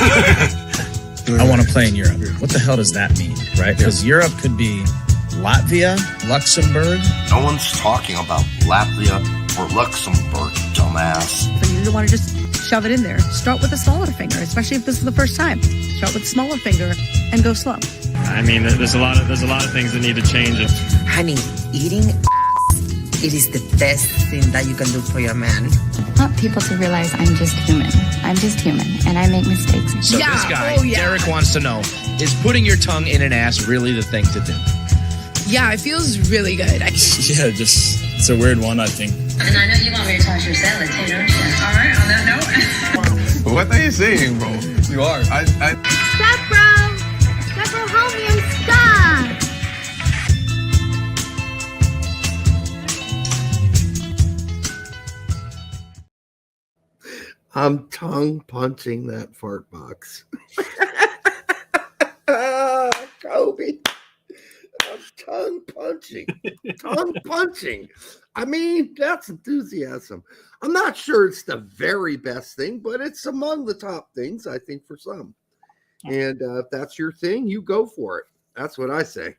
I want to play in Europe. What the hell does that mean, right? Because Europe could be Latvia, Luxembourg. No one's talking about Latvia or Luxembourg, dumbass. So you don't want to just shove it in there. Start with the smaller finger, especially if this is the first time. Start with the smaller finger and go slow. I mean, there's a lot of things that need to change. Honey, eating it is the best thing that you can do for your man. I want people to realize I'm just human. I'm just human, and I make mistakes. So this guy, Derek, wants to know, is putting your tongue in an ass really the thing to do? Yeah, it feels really good. It's a weird one, I think. And I know you want me to toss your salad too, don't you? All right, on that note. What are you saying, bro? You are. Stop, bro. Stop, bro. Help me and stop. I'm tongue punching that fart box. Kobe. I'm tongue punching. Tongue punching. I mean, that's enthusiasm. I'm not sure it's the very best thing, but it's among the top things, I think, for some. And if that's your thing, you go for it. That's what I say.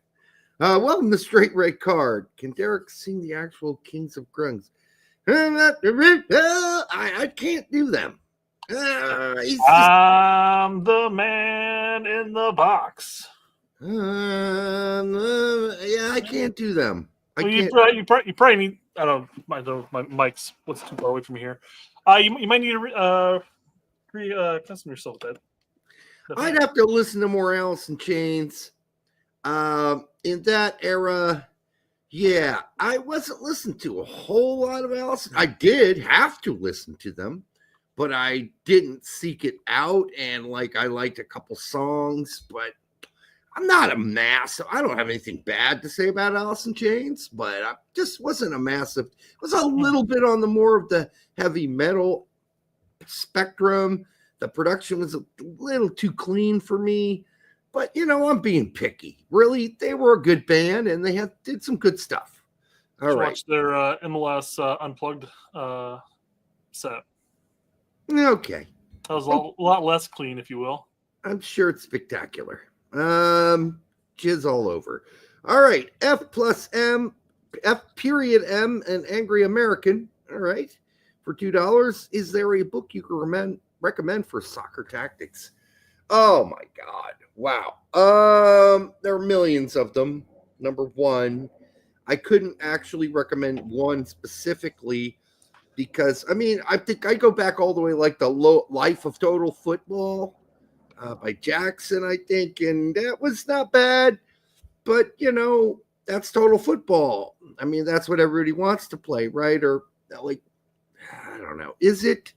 Welcome to Straight Red Card. Can Derek sing the actual Kings of Grungs? I can't do them. I'm the man in the box. Yeah, I can't do them. You probably need. I don't know. My mic's what's too far away from here. You might need to custom yourself with that. I'd have to listen to more Alice in Chains. In that era, yeah, I wasn't listening to a whole lot of Alice. I did have to listen to them, but I didn't seek it out. And I liked a couple songs, but I'm not a massive. I don't have anything bad to say about Alice in Chains, but I just wasn't a massive. It was a little bit on the more of the heavy metal spectrum. The production was a little too clean for me, but I'm being picky. Really, they were a good band and they did some good stuff. All right, watch their MLS Unplugged set. Okay, that was a lot less clean, if you will. I'm sure it's spectacular. Jizz all over. All right, F M, and Angry American. All right, for $2. Is there a book you can recommend for soccer tactics? Oh my God! Wow. There are millions of them. Number one, I couldn't actually recommend one specifically because I think I go back all the way the Life of Total Football. By Jackson, I think, and that was not bad, but that's total football. That's what everybody wants to play, right? Or I don't know. Is it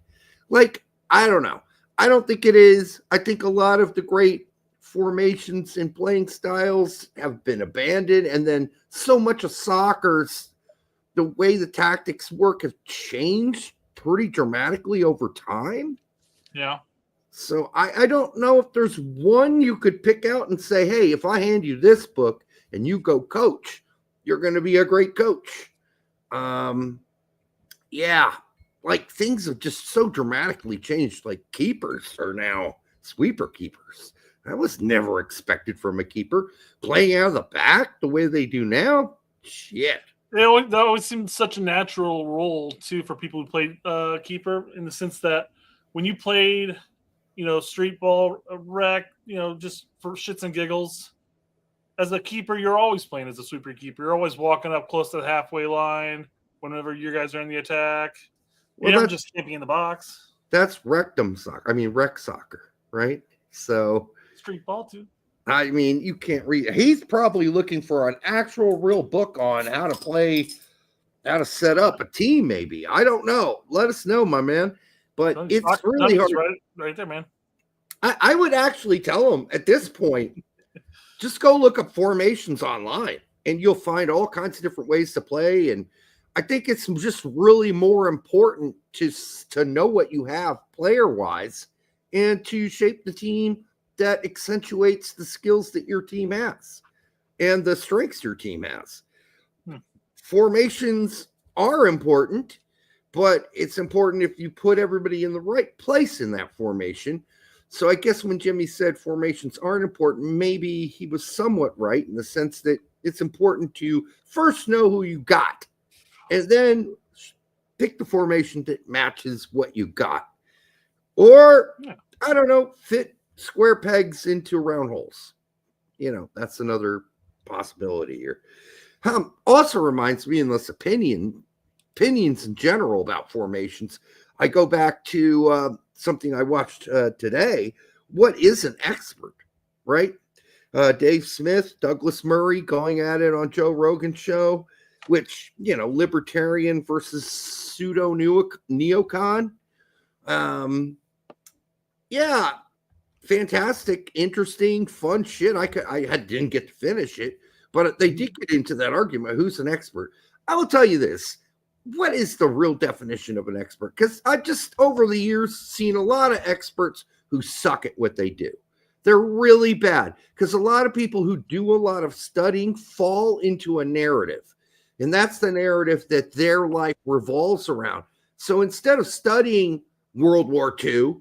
I don't know. I don't think it is. I think a lot of the great formations and playing styles have been abandoned, and then so much of soccer's the way the tactics work have changed pretty dramatically over time. Yeah. So I don't know if there's one you could pick out and say, hey, if I hand you this book and you go coach, you're going to be a great coach. Yeah, things have just so dramatically changed. Keepers are now sweeper keepers. That was never expected from a keeper. Playing out of the back the way they do now, shit. That always seemed such a natural role, too, for people who played keeper in the sense that when you played – street ball, rec, just for shits and giggles. As a keeper, you're always playing as a sweeper keeper. You're always walking up close to the halfway line whenever you guys are in the attack. You're never just camping in the box. That's rectum soccer. Rec soccer, right? So street ball too. You can't read. He's probably looking for an actual real book on how to play, how to set up a team. Maybe I don't know. Let us know, my man. But it's really hard. Right there, man. I would actually tell them at this point, just go look up formations online and you'll find all kinds of different ways to play. And I think it's just really more important to know what you have player-wise and to shape the team that accentuates the skills that your team has and the strengths your team has. Formations are important. But it's important if you put everybody in the right place in that formation So I guess when Jimmy said formations aren't important, maybe he was somewhat right in the sense that it's important to first know who you got and then pick the formation that matches what you got. Or, I don't know, fit square pegs into round holes. That's another possibility here. Also reminds me, in this opinions in general about formations, I go back to something I watched today. What is an expert, right? Dave Smith, Douglas Murray going at it on Joe Rogan's show, which, libertarian versus pseudo neocon. Yeah, fantastic, interesting, fun shit. I didn't get to finish it, but they did get into that argument. Who's an expert? I will tell you this. What is the real definition of an expert? Because I've just over the years seen a lot of experts who suck at what they do. They're really bad because a lot of people who do a lot of studying fall into a narrative. And that's the narrative that their life revolves around. So instead of studying World War II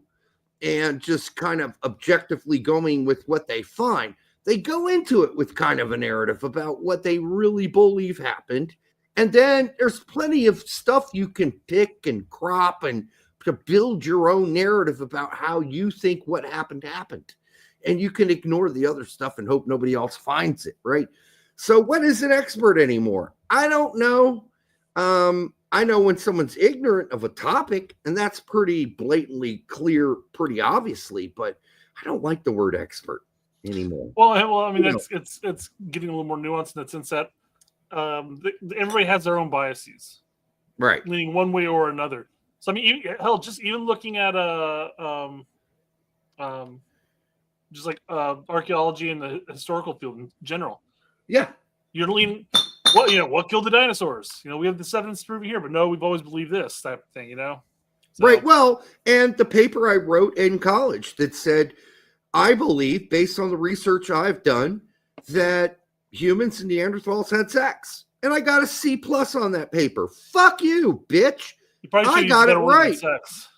and just kind of objectively going with what they find, they go into it with kind of a narrative about what they really believe happened. And then there's plenty of stuff you can pick and crop and to build your own narrative about how you think what happened. And you can ignore the other stuff and hope nobody else finds it, right? So what is an expert anymore? I don't know. I know when someone's ignorant of a topic, and that's pretty blatantly clear, pretty obviously, but I don't like the word expert anymore. Well, I mean, it's getting a little more nuanced in the sense that everybody has their own biases, right? Leaning one way or another. So I mean, even looking at just like archaeology and the historical field in general. Yeah, you're leaning. What killed the dinosaurs? We have this evidence to prove it here, but no, we've always believed this type of thing. So. Right. Well, and the paper I wrote in college that said, I believe, based on the research I've done, that humans and Neanderthals had sex. And I got a C+ on that paper. Fuck you, bitch. I got it right. Sex.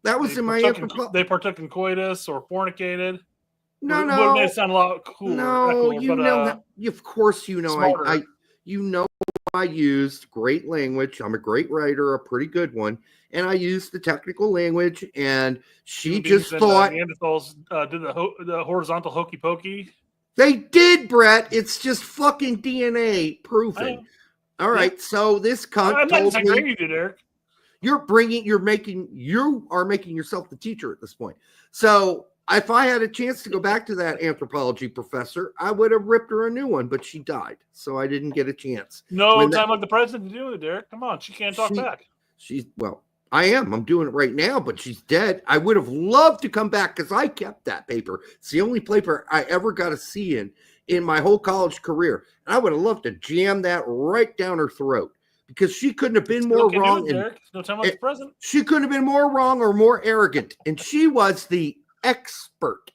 That was in my anthropology. They partook in coitus or fornicated. No. Would have made it sound a lot cooler. No, of course you know. I used great language. I'm a great writer, a pretty good one. And I used the technical language, and she just thought Neanderthals did the horizontal hokey pokey. They did, Brett. It's just fucking DNA proven. All right, so this cunt told me. You did, Eric. You are making yourself the teacher at this point. So if I had a chance to go back to that anthropology professor, I would have ripped her a new one, but she died, so I didn't get a chance. No time like the president to do it, Derek. Come on, she can't talk back. I'm doing it right now, but she's dead. I would have loved to come back because I kept that paper. It's the only paper I ever got a C in my whole college career. And I would have loved to jam that right down her throat because she couldn't have been more wrong. No time like the president. She couldn't have been more wrong or more arrogant. And she was the expert,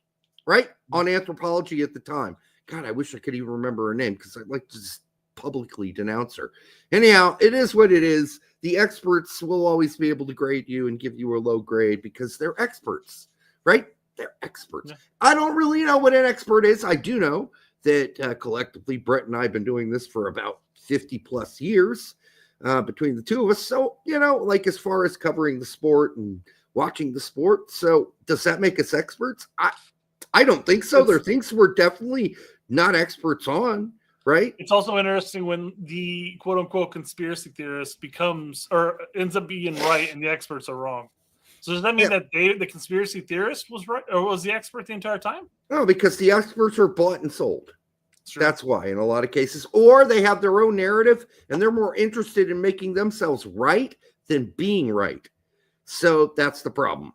right, on anthropology at the time. God, I wish I could even remember her name because I'd like to just publicly denounce her. Anyhow, it is what it is. The experts will always be able to grade you and give you a low grade because they're experts, right? They're experts. Yeah. I don't really know what an expert is. I do know that collectively, Brett and I have been doing this for about 50 plus years between the two of us. So, like as far as covering the sport and watching the sport. So does that make us experts? I don't think so. There are things we're definitely not experts on. Right. It's also interesting when the quote unquote conspiracy theorist becomes or ends up being right and the experts are wrong. So does that mean that the conspiracy theorist was right or was the expert the entire time? No, because the experts are bought and sold. That's why in a lot of cases, or they have their own narrative and they're more interested in making themselves right than being right. So that's the problem.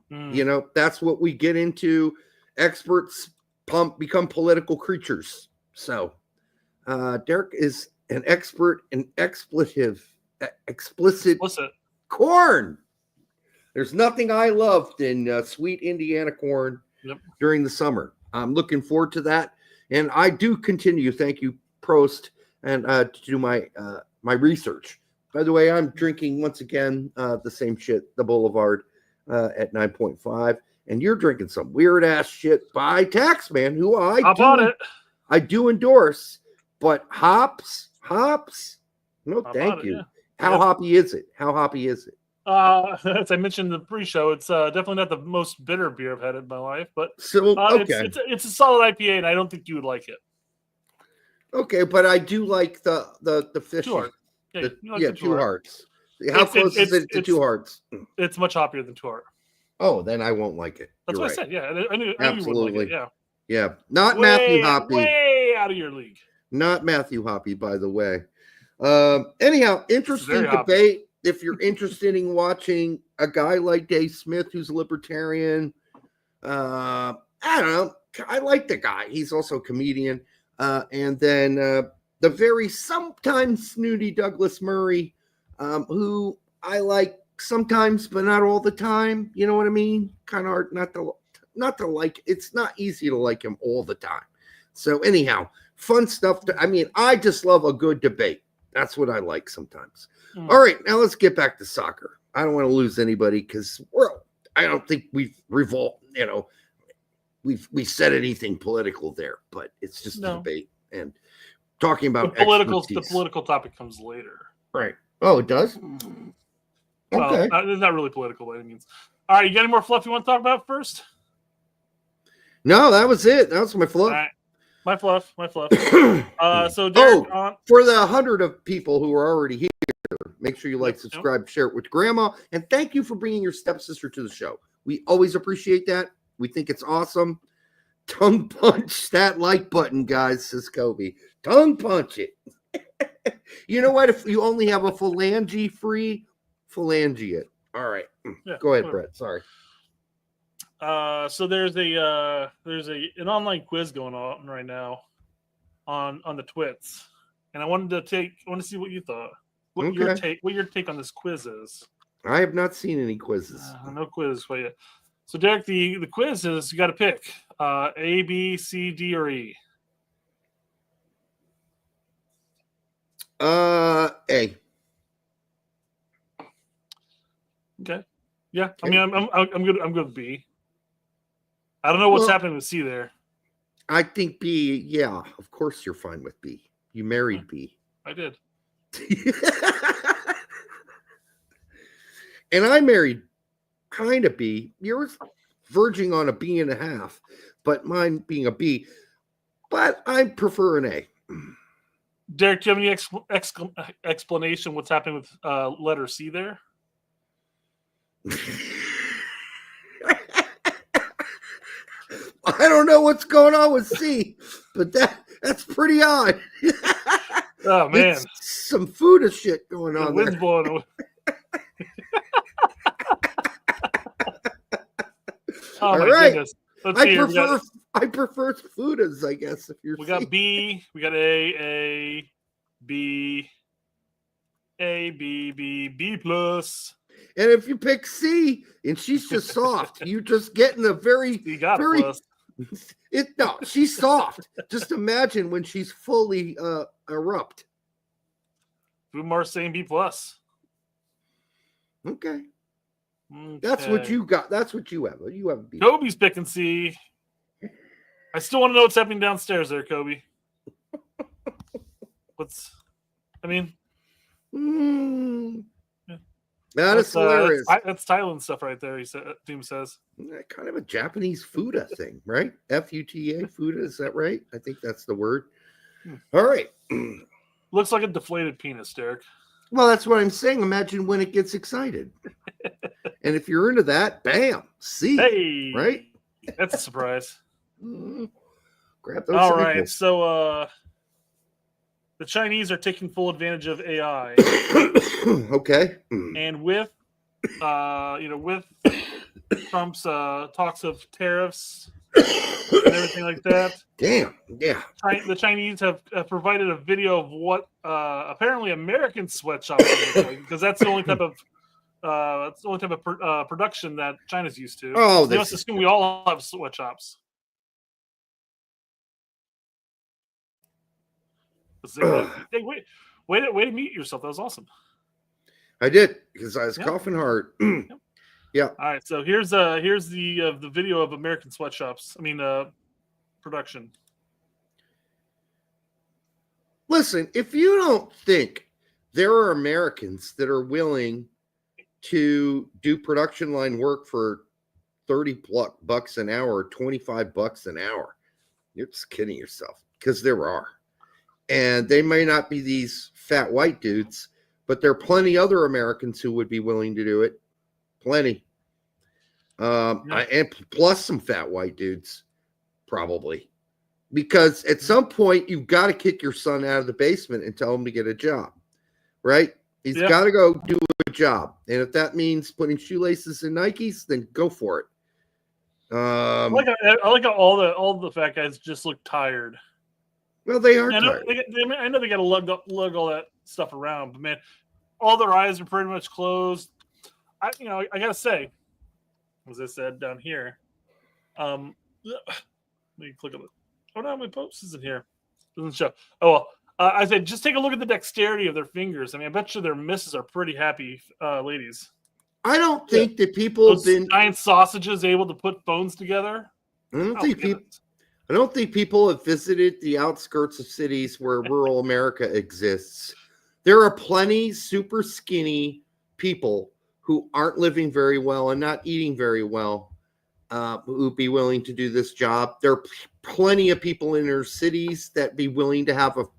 That's what we get into. Experts become political creatures. So Derek is an expert in explicit corn. There's nothing I loved in sweet Indiana corn during the summer. I'm looking forward to that. And I do continue, thank you, Prost, and to do my research. By the way, I'm drinking, once again, the same shit, the Boulevard at 9.5. and you're drinking some weird ass shit by Taxman, who I do endorse, but hops. No, thank you. Yeah. How hoppy is it? As I mentioned in the pre-show, it's definitely not the most bitter beer I've had in my life, but okay. It's a solid IPA, and I don't think you would like it. Okay, but I do like the fish. Two Heart. Two Hearts. How close is it to Two Hearts? It's much hoppier than Two Heart. Oh, then I won't like it. That's what I said. Yeah, I knew you would like it. Yeah. Not Matthew Hoppy. Way out of your league. Not Matthew Hoppy, by the way. Anyhow, interesting debate. If you're interested in watching a guy like Dave Smith, who's a libertarian, I don't know. I like the guy. He's also a comedian. And then the very sometimes snooty Douglas Murray, who I like sometimes, but not all the time. You know what I mean? Kind of hard not to like. It's not easy to like him all the time. So anyhow, fun stuff. I just love a good debate. That's what I like sometimes. All right, now let's get back to soccer. I don't want to lose anybody because I don't think we've we've said anything political there, but it's just a debate and talking about the political topic comes later. Right. Oh, it does? Okay. Well, it's not really political by any means. All right, you got any more fluff you want to talk about first? No, that was it. That was my fluff. All right. My fluff. So Derek, for the 100 of people who are already here, make sure you like, subscribe, share it with grandma, and thank you for bringing your stepsister to the show. We always appreciate that. We think it's awesome. Tongue punch that like button, guys, says Kobe. Tongue punch it. You know what? If you only have a phalange free, phalange it. All right. Go ahead, Brett. Sorry. So there's an online quiz going on right now on the twits, and I wanted to see what you thought. What your take on this quiz is? I have not seen any quizzes. No quiz for you. So Derek, the quiz is you got to pick A, B, C, D, or E. A. Okay. Yeah. Okay. I mean, I'm good. I'm good with B. I don't know what's happening with C there. I think B. Yeah, of course you're fine with B. You married B. I did. And I married kind of B. Yours verging on a B.5, but mine being a B. But I prefer an A. Derek, do you have any explanation what's happening with letter C there? I don't know what's going on with C, but that's pretty odd. Oh man, it's some food shit going on. The wind's blowing away. Oh all my right. goodness. Let's see here. I prefer Fudas, I guess. If you're we got B, we got A, B, B plus. And if you pick C and she's just soft, you just getting a very, very. Plus. No, she's soft. Just imagine when she's fully erupt. Boomer saying B plus. Okay. That's what you got. That's what you have. You have a B. Kobe's picking C. I still want to know what's happening downstairs there, Kobe. That is hilarious. That's Thailand stuff right there. Team says kind of a Japanese Fuda thing, right? Futa Fuda. Is that right? I think that's the word. All right. Looks like a deflated penis, Derek. Well, that's what I'm saying. Imagine when it gets excited. And if you're into that, bam, C. Hey, right? That's a surprise. Grab those. All right, so the Chinese are taking full advantage of AI. Okay. And with Trump's talks of tariffs and everything like that. Damn. Yeah. The Chinese have provided a video of what apparently American sweatshops look like, because that's the only type of production that China's used to. Oh, they must assume we all have sweatshops. Hey, way to meet yourself. That was awesome. I did, because I was coughing hard. Yep. Yeah. All right. So here's the video of American sweatshops. I mean, production. Listen, if you don't think there are Americans that are willing to do production line work for $30 an hour or $25 an hour, you're just kidding yourself, because there are. And they may not be these fat white dudes, but there are plenty other Americans who would be willing to do it. Plenty. And plus some fat white dudes, probably. Because at some point, you've got to kick your son out of the basement and tell him to get a job, right? He's got to go do a job. And if that means putting shoelaces in Nikes, then go for it. I like how all the fat guys just look tired. Well, they are tired. I know they got to lug all that stuff around, but man, all their eyes are pretty much closed. I gotta say, as I said down here, let me click on it. Oh no, my post isn't here. Doesn't show. Oh well. I said just take a look at the dexterity of their fingers. I mean, I bet you their misses are pretty happy ladies. I don't think that people have been giant sausages able to put phones together. I don't think people have visited the outskirts of cities where rural America exists. There are plenty super skinny people who aren't living very well and not eating very well, who would be willing to do this job. There are plenty of people in their cities that be willing to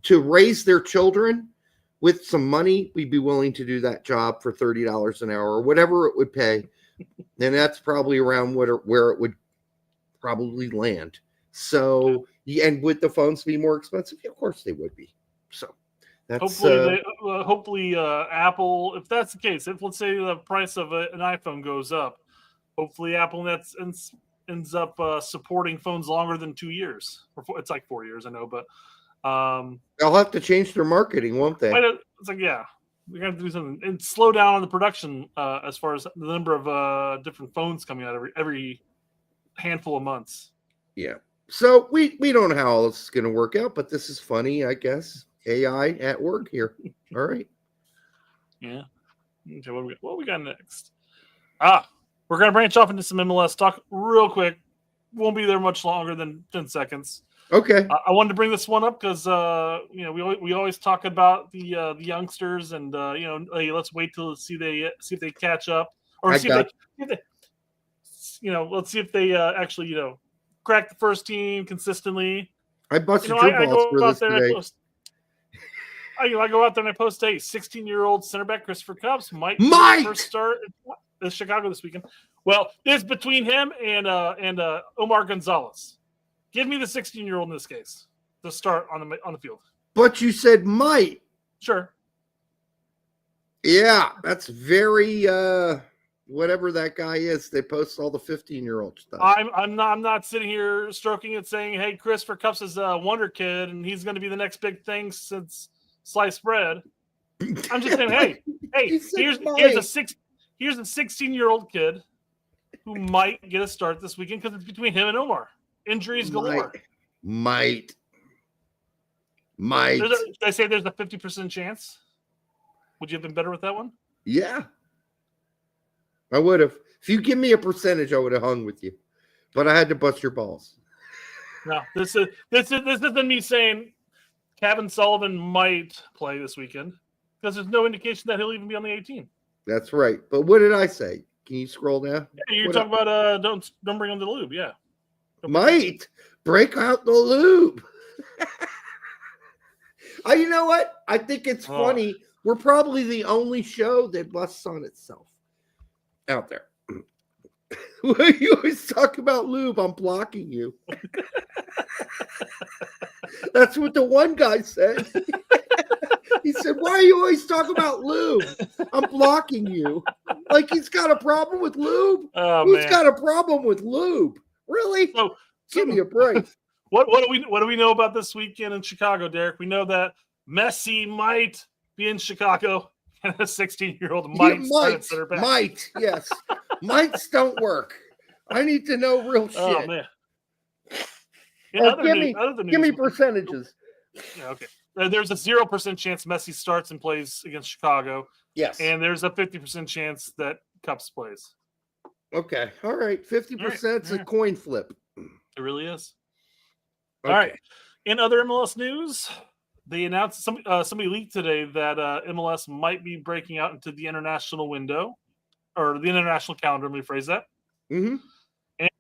to raise their children with some money. We'd be willing to do that job for $30 an hour or whatever it would pay. And that's probably around where it would probably land. So, and would the phones be more expensive? Yeah, of course they would be. So that's hopefully Apple, if that's the case, if let's say the price of an iPhone goes up, hopefully Apple ends up supporting phones longer than 2 years. It's like 4 years, I know, but they'll have to change their marketing, won't they? It's like, yeah, we got to do something and slow down on the production as far as the number of different phones coming out every handful of months. Yeah. So we don't know how all this is going to work out, but this is funny, I guess. AI at work here. All right. Yeah. Okay. What we got next? We're going to branch off into some MLS talk real quick. Won't be there much longer than 10 seconds. Okay. I wanted to bring this one up because we always talk about the youngsters and hey, let's wait till see if they catch up or let's see if they actually crack the first team consistently. I busted your balls for this today. I go out there and I post, hey, 16-year-old center back Christopher Cubs might first start in Chicago this weekend. Well, it's between him and Omar Gonzalez. Give me the 16-year-old in this case to start on the field. But you said might. Sure. Yeah, that's very whatever that guy is. They post all the 15-year-old stuff. I'm not sitting here stroking it saying, hey, Christopher Cubs is a wonder kid and he's going to be the next big thing since sliced bread. I'm just saying, hey, here's a 16-year-old kid who might get a start this weekend because it's between him and Omar. Injuries galore. Might. Did I say there's a 50% chance? Would you have been better with that one? Yeah. I would have. If you give me a percentage, I would have hung with you. But I had to bust your balls. No, this isn't me saying Kevin Sullivan might play this weekend because there's no indication that he'll even be on the 18. That's right. But what did I say? Can you scroll down? Yeah, you're talking about don't bring him to the lube. Yeah. Might break out the lube. You know what? I think it's funny. We're probably the only show that busts on itself out there. You always talk about lube. I'm blocking you. That's what the one guy said. He said, why are you always talking about lube? I'm blocking you. Like he's got a problem with lube? Who's got a problem with lube? Really? So, give me a break. What do we know about this weekend in Chicago, Derek? We know that Messi might be in Chicago and a 16-year-old might start at center back. Might, yes. Mights don't work. I need to know real shit. Oh man. Give me percentages. Yeah, okay. There's a 0% chance Messi starts and plays against Chicago. Yes. And there's a 50% chance that Cups plays. Okay. All right. 50% is a coin flip. It really is. Okay. All right. In other MLS news, they announced somebody leaked today that MLS might be breaking out into the international window or the international calendar. Let me rephrase that. Mm-hmm. And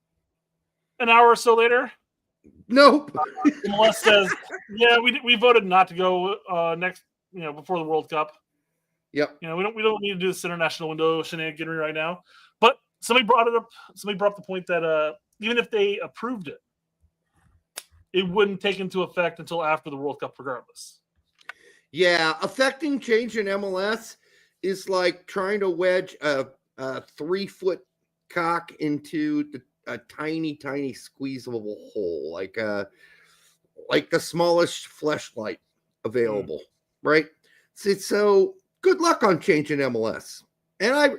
an hour or so later, nope. MLS says, "Yeah, we voted not to go next. Before the World Cup. Yep. We don't need to do this international window shenaniganery right now." But somebody brought it up. Somebody brought up the point that even if they approved it, it wouldn't take into effect until after the World Cup, regardless. Yeah, affecting change in MLS is like trying to wedge a 3-foot cock into a tiny, squeezable hole, like the smallest fleshlight available, right? So good luck on changing MLS. And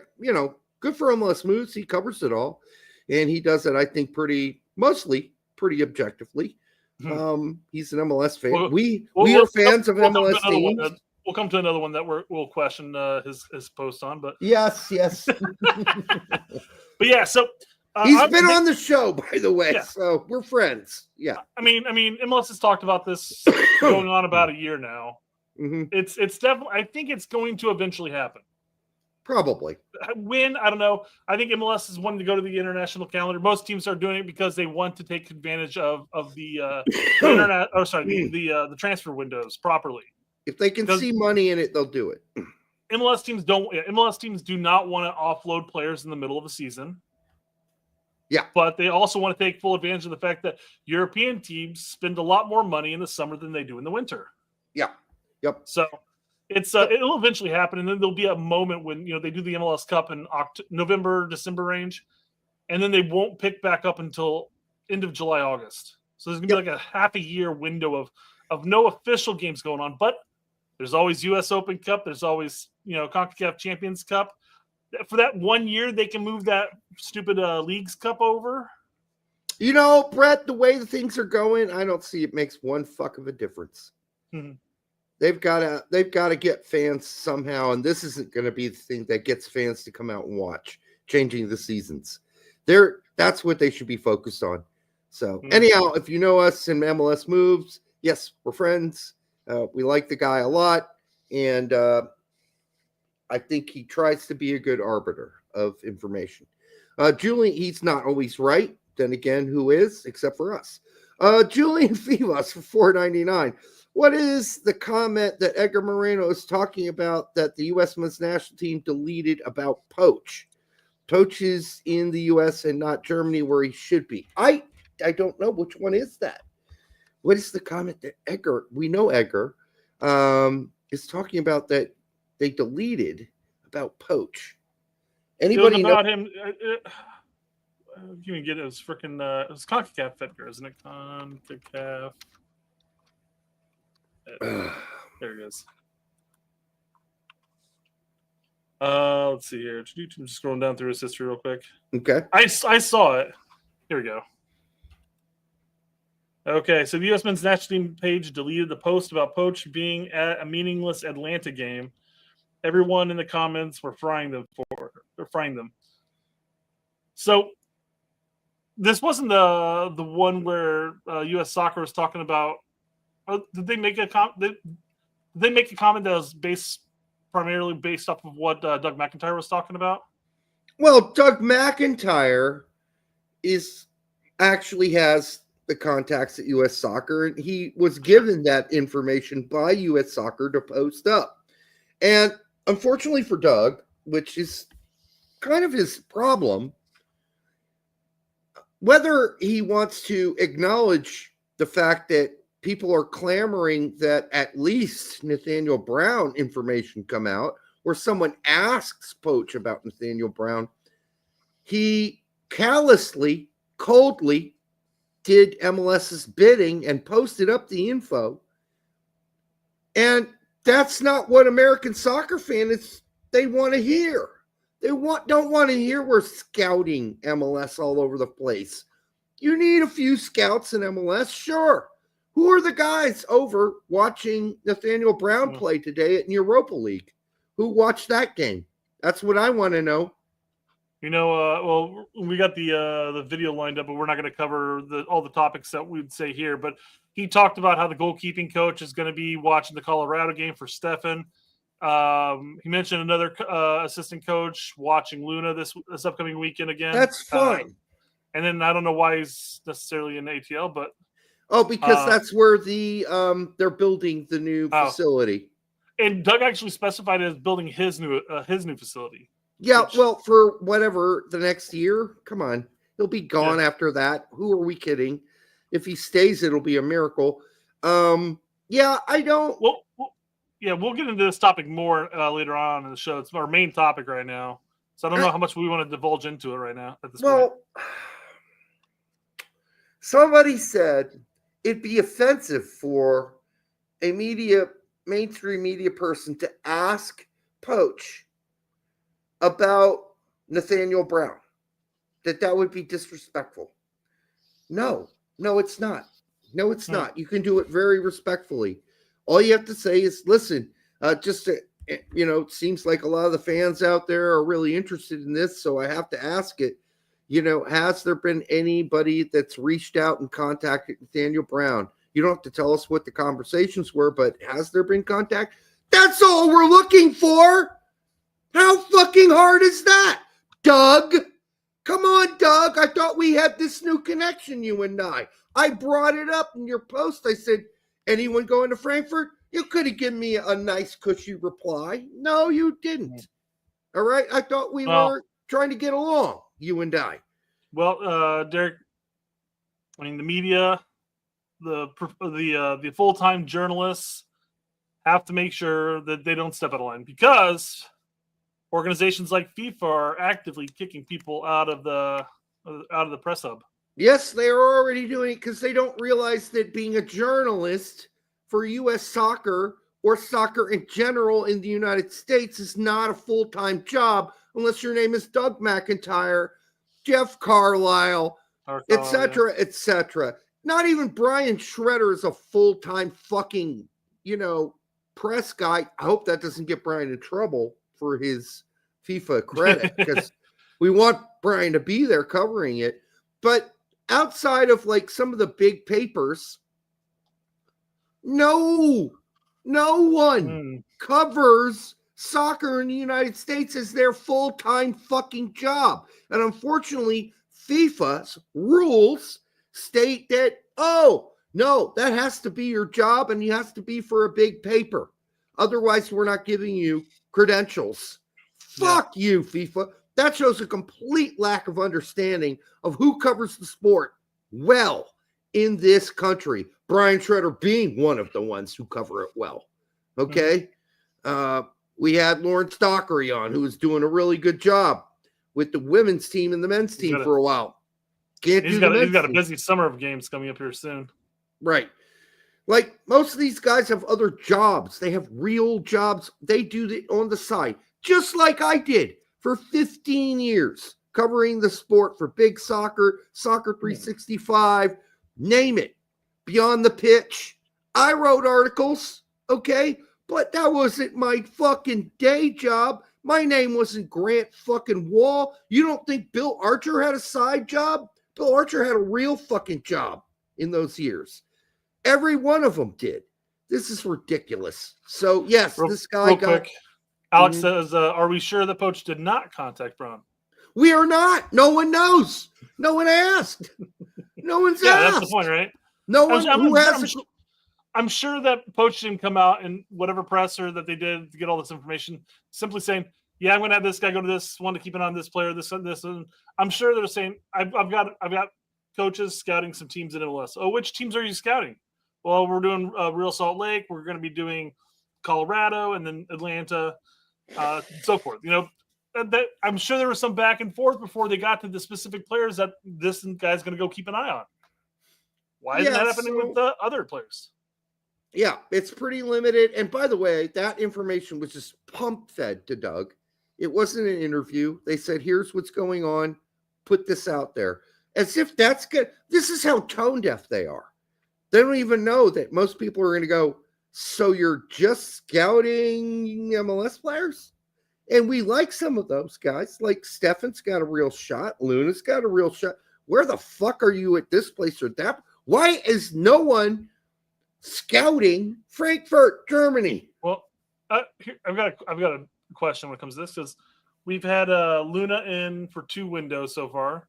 good for MLS Moves. He covers it all, and he does it, I think, mostly pretty objectively. He's an MLS fan. We are fans of MLS teams. We'll come to another one that we'll question his post on, but yes. But yeah, so he's been on the show, by the way, so we're friends. Yeah, I mean, MLS has talked about this going on about a year now. Mm-hmm. It's definitely. I think it's going to eventually happen. Probably. When? I don't know. I think MLS is wanting to go to the international calendar. Most teams are doing it because they want to take advantage of the internet. Oh, sorry, the transfer windows properly. If they can see money in it, they'll do it. MLS teams don't. MLS teams do not want to offload players in the middle of the season. Yeah, but they also want to take full advantage of the fact that European teams spend a lot more money in the summer than they do in the winter. Yeah. Yep. So it'll eventually happen, and then there'll be a moment when they do the MLS Cup in November, December range, and then they won't pick back up until end of July, August. So there's gonna be like a half a year window of no official games going on, but there's always US Open Cup, there's always CONCACAF Champions Cup. For that 1 year, they can move that stupid Leagues Cup over. Brett, the way the things are going, I don't see it makes one fuck of a difference. Mm-hmm. They've got to get fans somehow, and this isn't going to be the thing that gets fans to come out and watch, changing the seasons. That's what they should be focused on. So anyhow, if you know us in MLS Moves, yes, we're friends. We like the guy a lot, and I think he tries to be a good arbiter of information. Julian, he's not always right. Then again, who is, except for us? Julian Fivas for $4.99. What is the comment that Edgar Moreno is talking about that the U.S. men's national team deleted about Poch? Poch is in the U.S. and not Germany, where he should be. I don't know which one is that. What is the comment that Edgar? We know Edgar is talking about that they deleted about Poch. Anybody about know? him? You can get it. It's freaking. It's CONCACAF Edgar, isn't it? CONCACAF. There it is. Let's see here. I'm just scrolling down through his history real quick. Okay. I saw it. Here we go. Okay, so the U.S. men's national team page deleted the post about Poch being at a meaningless Atlanta game. Everyone in the comments were frying them. So this wasn't the one where U.S. Soccer was talking about. Did they make a comment that was primarily based off of what Doug McIntyre was talking about? Well, Doug McIntyre actually has the contacts at U.S. Soccer, and he was given that information by U.S. Soccer to post up. And unfortunately for Doug, which is kind of his problem, whether he wants to acknowledge the fact that people are clamoring that at least Nathaniel Brown information come out, or someone asks Poch about Nathaniel Brown, he callously, coldly did MLS's bidding and posted up the info. And that's not what American soccer fans they want to hear. They don't want to hear we're scouting MLS all over the place. You need a few scouts in MLS, sure. Who are the guys over watching Nathaniel Brown play today in Europa League? Who watched that game? That's what I want to know. Well, we got the video lined up, but we're not going to cover all the topics that we'd say here. But he talked about how the goalkeeping coach is going to be watching the Colorado game for Stefan. He mentioned another assistant coach watching Luna this upcoming weekend again. That's fine. And then I don't know why he's necessarily in ATL, but because that's where they're building the new facility. And Doug actually specified as building his new facility. Yeah, well, for whatever the next year, come on, he'll be gone after that. Who are we kidding? If he stays, it'll be a miracle. I don't. We'll get into this topic more later on in the show. It's our main topic right now, so I don't know how much we want to divulge into it right now at this point. Somebody said it'd be offensive for a mainstream media person to ask Poch about Nathaniel Brown, that would be disrespectful. No, it's not. No, it's not. You can do it very respectfully. All you have to say is, listen, it seems like a lot of the fans out there are really interested in this, so I have to ask it. Has there been anybody that's reached out and contacted Nathaniel Brown? You don't have to tell us what the conversations were, but has there been contact? That's all we're looking for. How fucking hard is that, Doug? Come on, Doug. I thought we had this new connection, you and I. I brought it up in your post. I said, anyone going to Frankfurt? You could have given me a nice, cushy reply. No, you didn't. All right? I thought we were trying to get along, you and I. Well, Derek, the media, the full-time journalists have to make sure that they don't step out of line, because organizations like FIFA are actively kicking people out of the press hub. Yes, they are already doing it because they don't realize that being a journalist for U.S. soccer or soccer in general in the United States is not a full-time job unless your name is Doug McIntyre, Jeff Carlisle, etc., etc. Not even Brian Schroeder is a full-time fucking, press guy. I hope that doesn't get Brian in trouble for his FIFA credit, because we want Brian to be there covering it. But outside of some of the big papers, no one covers soccer in the United States as their full-time fucking job. And unfortunately, FIFA's rules state that, no, that has to be your job, and it has to be for a big paper. Otherwise, we're not giving you credentials. Fuck you, FIFA. That shows a complete lack of understanding of who covers the sport well in this country. Brian Schroeder being one of the ones who cover it well. Okay? We had Lawrence Dockery on, who was doing a really good job with the women's team and the men's team for a while. He's got a busy summer of games coming up here soon. Right. Most of these guys have other jobs. They have real jobs. They do it on the side, just like I did for 15 years, covering the sport for Big Soccer, Soccer 365, name it, Beyond the Pitch. I wrote articles, okay? But that wasn't my fucking day job. My name wasn't Grant fucking Wall. You don't think Bill Archer had a side job? Bill Archer had a real fucking job in those years. Every one of them did. This is ridiculous. So, yes, this guy got... Quick. Alex says, are we sure that Poch did not contact Brown? We are not. No one knows. No one asked. No one's asked. That's the point, right? No one I'm sure that Poch didn't come out in whatever presser that they did to get all this information, simply saying, I'm going to have this guy go to this one to keep an eye on this player, this and this. And I'm sure they're saying, I've got coaches scouting some teams in MLS. Oh, which teams are you scouting? Well, we're doing Real Salt Lake. We're going to be doing Colorado and then Atlanta, so forth. That I'm sure there was some back and forth before they got to the specific players that this guy's going to go keep an eye on. Why isn't that happening with the other players? Yeah, it's pretty limited. And by the way, that information was just pump-fed to Doug. It wasn't an interview. They said, here's what's going on. Put this out there. As if that's good. This is how tone-deaf they are. They don't even know that most people are going to go, so you're just scouting MLS players? And we like some of those guys. Like Stefan's got a real shot. Luna's got a real shot. Where the fuck are you at this place or that? Why is no one scouting Frankfurt, Germany? Well, I've got a question when it comes to this, because we've had Luna in for 2 windows so far.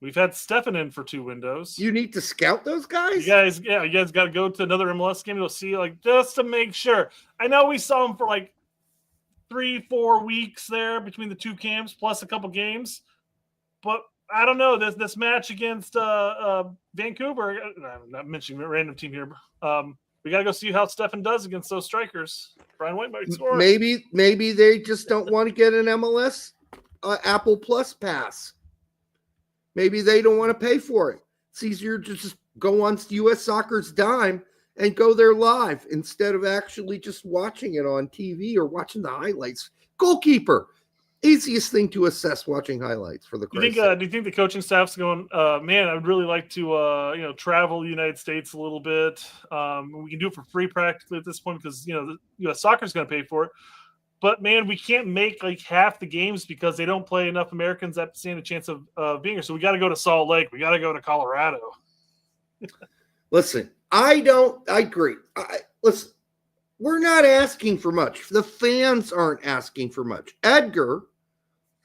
We've had Stefan in for 2 windows. You need to scout those guys? You guys got to go to another MLS game to see, like, just to make sure. I know we saw him for like 3-4 weeks there between the 2 camps plus a couple games, but I don't know, this match against Vancouver. I'm not mentioning a random team here. We got to go see how Stefan does against those strikers. Brian White might score. Maybe they just don't want to get an MLS Apple Plus pass. Maybe they don't want to pay for it. It's easier to just go on U.S. Soccer's dime and go there live instead of actually just watching it on TV or watching the highlights. Goalkeeper, easiest thing to assess watching highlights for the. Do you think the coaching staff's going, man, I would really like to travel the United States a little bit. We can do it for free practically at this point because the U.S. Soccer's going to pay for it. But man, we can't make like half the games because they don't play enough Americans that stand a chance of being here. So we got to go to Salt Lake. We got to go to Colorado. Listen, I agree. Listen, we're not asking for much. The fans aren't asking for much. Edgar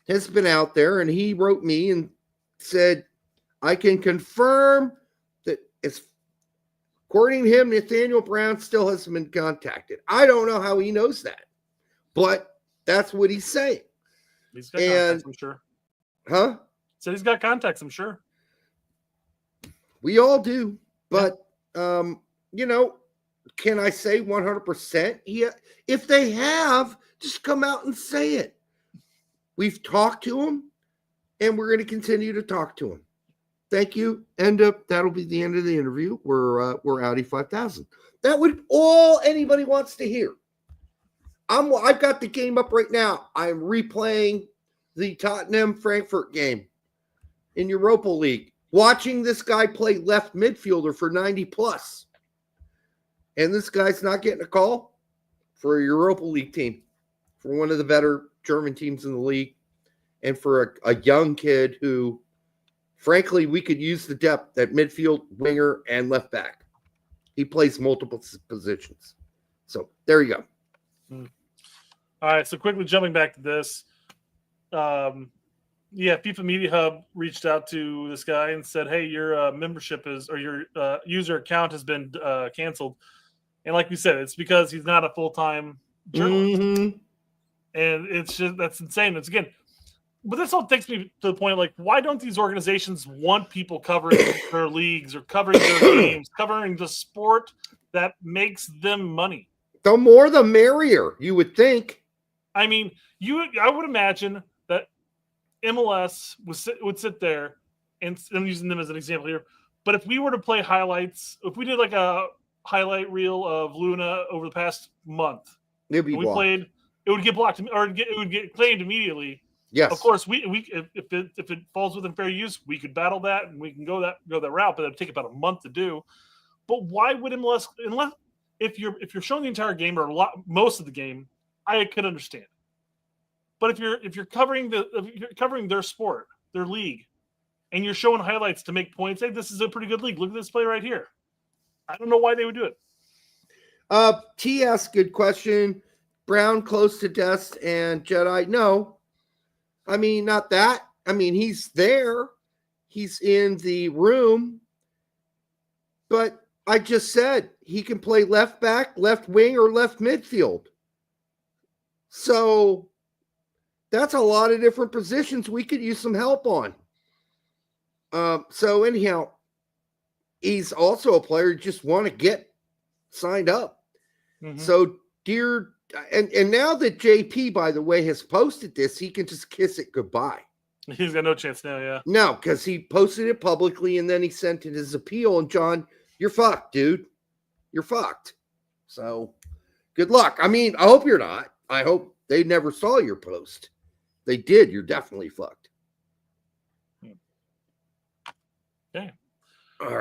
has been out there and he wrote me and said, I can confirm that according to him, Nathaniel Brown still hasn't been contacted. I don't know how he knows that. But that's what he's saying. He's got contacts, I'm sure. Huh? Said he's got contacts, I'm sure. We all do. But, can I say 100%? Yeah. If they have, just come out and say it. We've talked to him, and we're going to continue to talk to him. Thank you. That'll be the end of the interview. We're Audi 5000. That would all anybody wants to hear. I've got the game up right now. I'm replaying the Tottenham Frankfurt game in Europa League, watching this guy play left midfielder for 90 plus. And this guy's not getting a call for a Europa League team, for one of the better German teams in the league, and for a young kid who, frankly, we could use the depth at midfield, winger, and left back. He plays multiple positions. So there you go. All right, so quickly jumping back to this. FIFA Media Hub reached out to this guy and said, hey, your membership your user account has been canceled. And like we said, it's because he's not a full-time journalist. Mm-hmm. And it's just, that's insane. But this all takes me to the point, like, why don't these organizations want people covering their leagues or covering their games, covering the sport that makes them money? The more the merrier, you would think. I mean, I would imagine that MLS would sit there, and I'm using them as an example here, but if we were to play highlights, if we did like a highlight reel of Luna over the past month, it would get blocked, or it would get claimed immediately. Yes. Of course, if it falls within fair use, we could battle that and we can go that route, but it'd take about a month to do. But why would MLS, unless if you're showing the entire game or most of the game, I could understand. But if you're covering their sport, their league, and you're showing highlights to make points, hey, this is a pretty good league. Look at this play right here. I don't know why they would do it. TS, good question. Brown close to death and Jedi. No. I mean, not that. I mean, he's there. He's in the room. But I just said he can play left back, left wing, or left midfield. So that's a lot of different positions we could use some help on. So anyhow, he's also a player you just want to get signed up. Mm-hmm. So and now that JP, by the way, has posted this, he can just kiss it goodbye. He's got no chance now, yeah. No, because he posted it publicly and then he sent in his appeal. And John, you're fucked, dude. You're fucked. So good luck. I mean, I hope you're not. I hope they never saw your post. They did. You're definitely fucked. Okay. All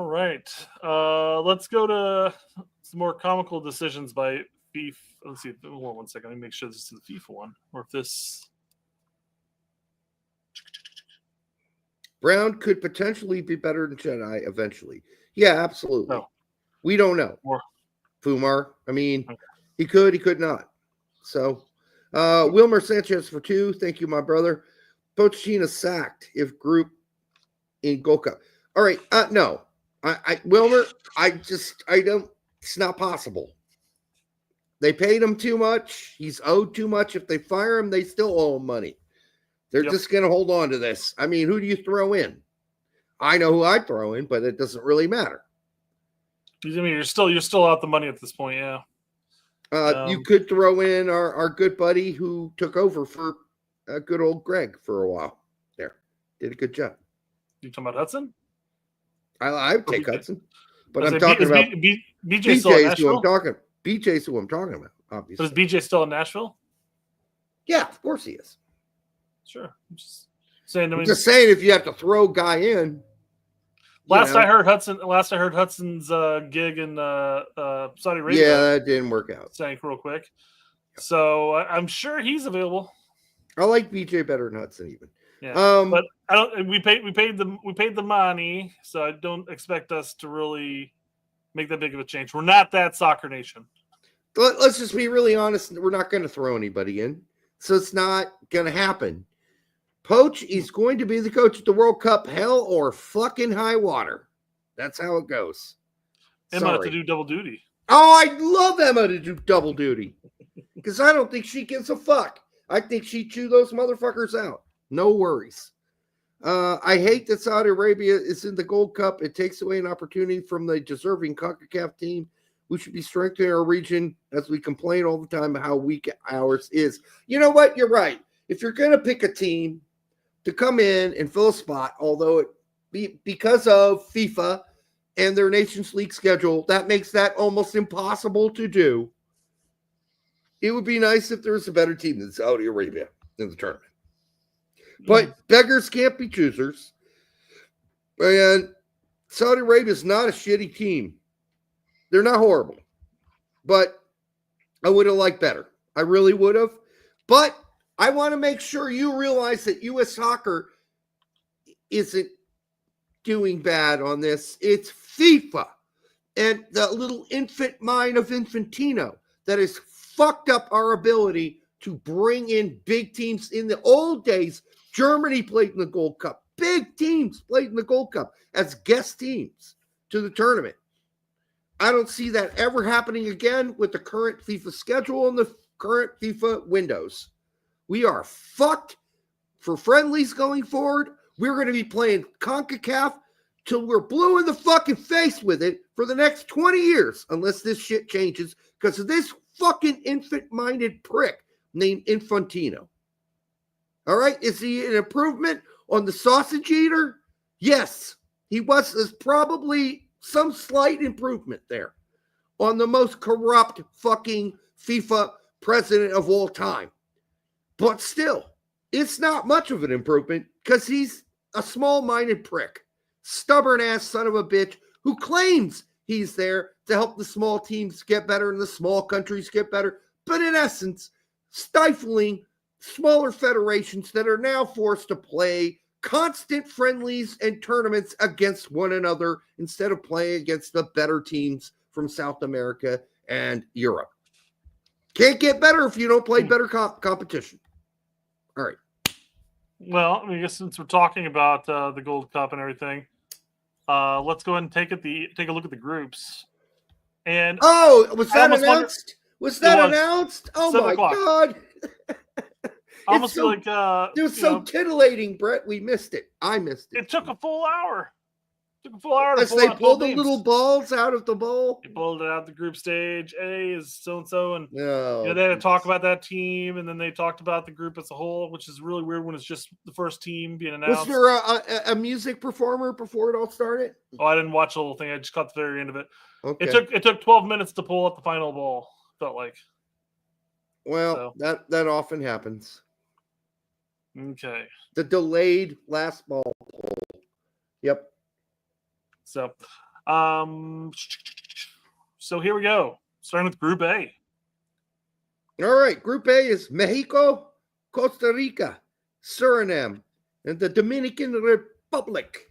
right. Let's go to some more comical decisions by FIFA. Let's see. Hold on 1 second. Let me make sure this is the FIFA one, or if this. Brown could potentially be better than Jedi eventually. Yeah, absolutely. No. We don't know. Or, Fumar. I mean, okay. he could not. So, Wilmer Sanchez for 2. Thank you, my brother. Pochettino sacked if group in Gold Cup. All right. No. Wilmer, I don't. It's not possible. They paid him too much. He's owed too much. If they fire him, they still owe him money. They're just going to hold on to this. I mean, who do you throw in? I know who I'd throw in, but it doesn't really matter. I mean, you're still out the money at this point, yeah. You could throw in our good buddy who took over for good old Greg for a while. There, did a good job. You talking about Hudson? I would take Hudson, but I'm say, talking about BJ still in Nashville? BJ's who I'm talking about. Obviously, But is BJ still in Nashville? Yeah, of course he is. Sure. I'm just saying. I'm just saying, if you have to throw a guy in. Last I heard Hudson's gig in Saudi Arabia. Yeah, that didn't work out. Sank real quick. So I'm sure he's available. I like BJ better than Hudson even. Yeah, but I don't. We paid the money, so I don't expect us to really make that big of a change. We're not that soccer nation. Let's just be really honest. We're not going to throw anybody in, so it's not going to happen. Poch is going to be the coach at the World Cup, hell or fucking high water. That's how it goes. Emma to do double duty. Oh, I'd love Emma to do double duty because I don't think she gives a fuck. I think she'd chew those motherfuckers out. No worries. I hate that Saudi Arabia is in the Gold Cup. It takes away an opportunity from the deserving CONCACAF team. We should be strengthening our region as we complain all the time about how weak ours is. You know what? You're right. If you're going to pick a team to come in and fill a spot, although it be because of FIFA and their Nations League schedule, that makes that almost impossible to do. It would be nice if there was a better team than Saudi Arabia in the tournament. But beggars can't be choosers. And Saudi Arabia is not a shitty team. They're not horrible. But I would have liked better. I really would have. But I want to make sure you realize that U.S. soccer isn't doing bad on this. It's FIFA and the little infant mind of Infantino that has fucked up our ability to bring in big teams. In the old days, Germany played in the Gold Cup. Big teams played in the Gold Cup as guest teams to the tournament. I don't see that ever happening again with the current FIFA schedule and the current FIFA windows. We are fucked for friendlies going forward. We're going to be playing CONCACAF till we're blue in the fucking face with it for the next 20 years, unless this shit changes because of this fucking infant-minded prick named Infantino. All right, is he an improvement on the sausage eater? Yes, he was. There's probably some slight improvement there on the most corrupt fucking FIFA president of all time. But still, it's not much of an improvement because he's a small-minded prick, stubborn-ass son of a bitch who claims he's there to help the small teams get better and the small countries get better, but in essence, stifling smaller federations that are now forced to play constant friendlies and tournaments against one another instead of playing against the better teams from South America and Europe. Can't get better if you don't play better competition. All right. Well, I guess since we're talking about the Gold Cup and everything, let's go ahead and take a look at the groups. And was that announced? Was that announced? Oh my God. I almost feel like it was so titillating, Brett. We missed it. I missed it. It took a full hour. To as they pulled the little balls out of the bowl. They pulled it out the group stage. A is so and so, and they had to talk about that team, and then they talked about the group as a whole, which is really weird when it's just the first team being announced. Was there a music performer before it all started? Oh, I didn't watch the whole thing. I just caught the very end of it. Okay. It took 12 minutes to pull up the final ball. Felt like. Well, that often happens. Okay. The delayed last ball pull. Yep. So here we go. Starting with Group A. All right. Group A is Mexico, Costa Rica, Suriname, and the Dominican Republic.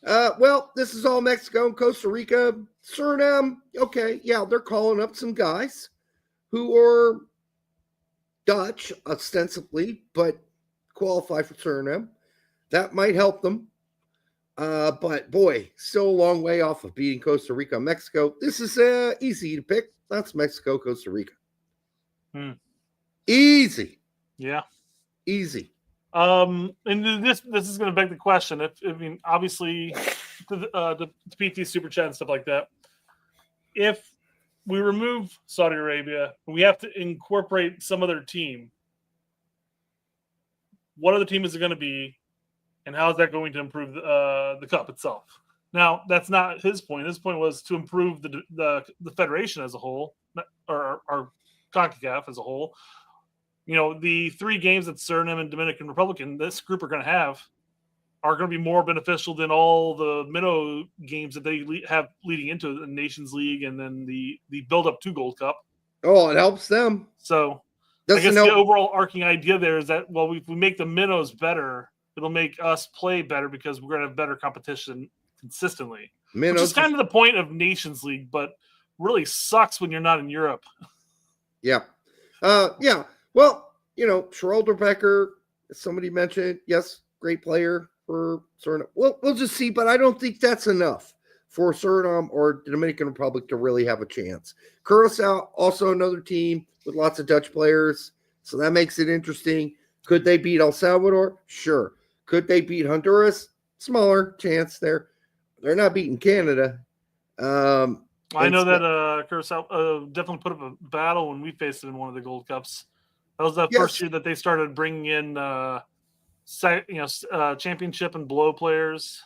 Well, this is all Mexico and Costa Rica. Suriname, okay, yeah, they're calling up some guys who are Dutch, ostensibly, but qualify for Suriname. That might help them. But boy, still a long way off of beating Costa Rica and Mexico. This is easy to pick. That's Mexico, Costa Rica. Easy. Yeah. Easy. And this is going to beg the question. Obviously, the PT super chat and stuff like that. If we remove Saudi Arabia, we have to incorporate some other team. What other team is it going to be, and how is that going to improve the cup itself? Now, that's not his point. His point was to improve the federation as a whole, or CONCACAF as a whole. The 3 games that Suriname and Dominican Republic in this group are going to have are going to be more beneficial than all the minnow games that they have leading into the Nations League and then the build-up to Gold Cup. Oh, it helps them. So I guess the overall arcing idea there is that, well, if we make the minnows better, it'll make us play better because we're going to have better competition consistently. Which is kind of the point of Nations League, but really sucks when you're not in Europe. Yeah. Yeah. Well, Schroederbecker, somebody mentioned, yes, great player for Suriname. We'll just see, but I don't think that's enough for Suriname or the Dominican Republic to really have a chance. Curacao, also another team with lots of Dutch players, so that makes it interesting. Could they beat El Salvador? Sure. Could they beat Honduras? Smaller chance there. They're not beating Canada. I know that Curacao definitely put up a battle when we faced it in one of the Gold Cups. That was the first year that they started bringing in, championship and below players.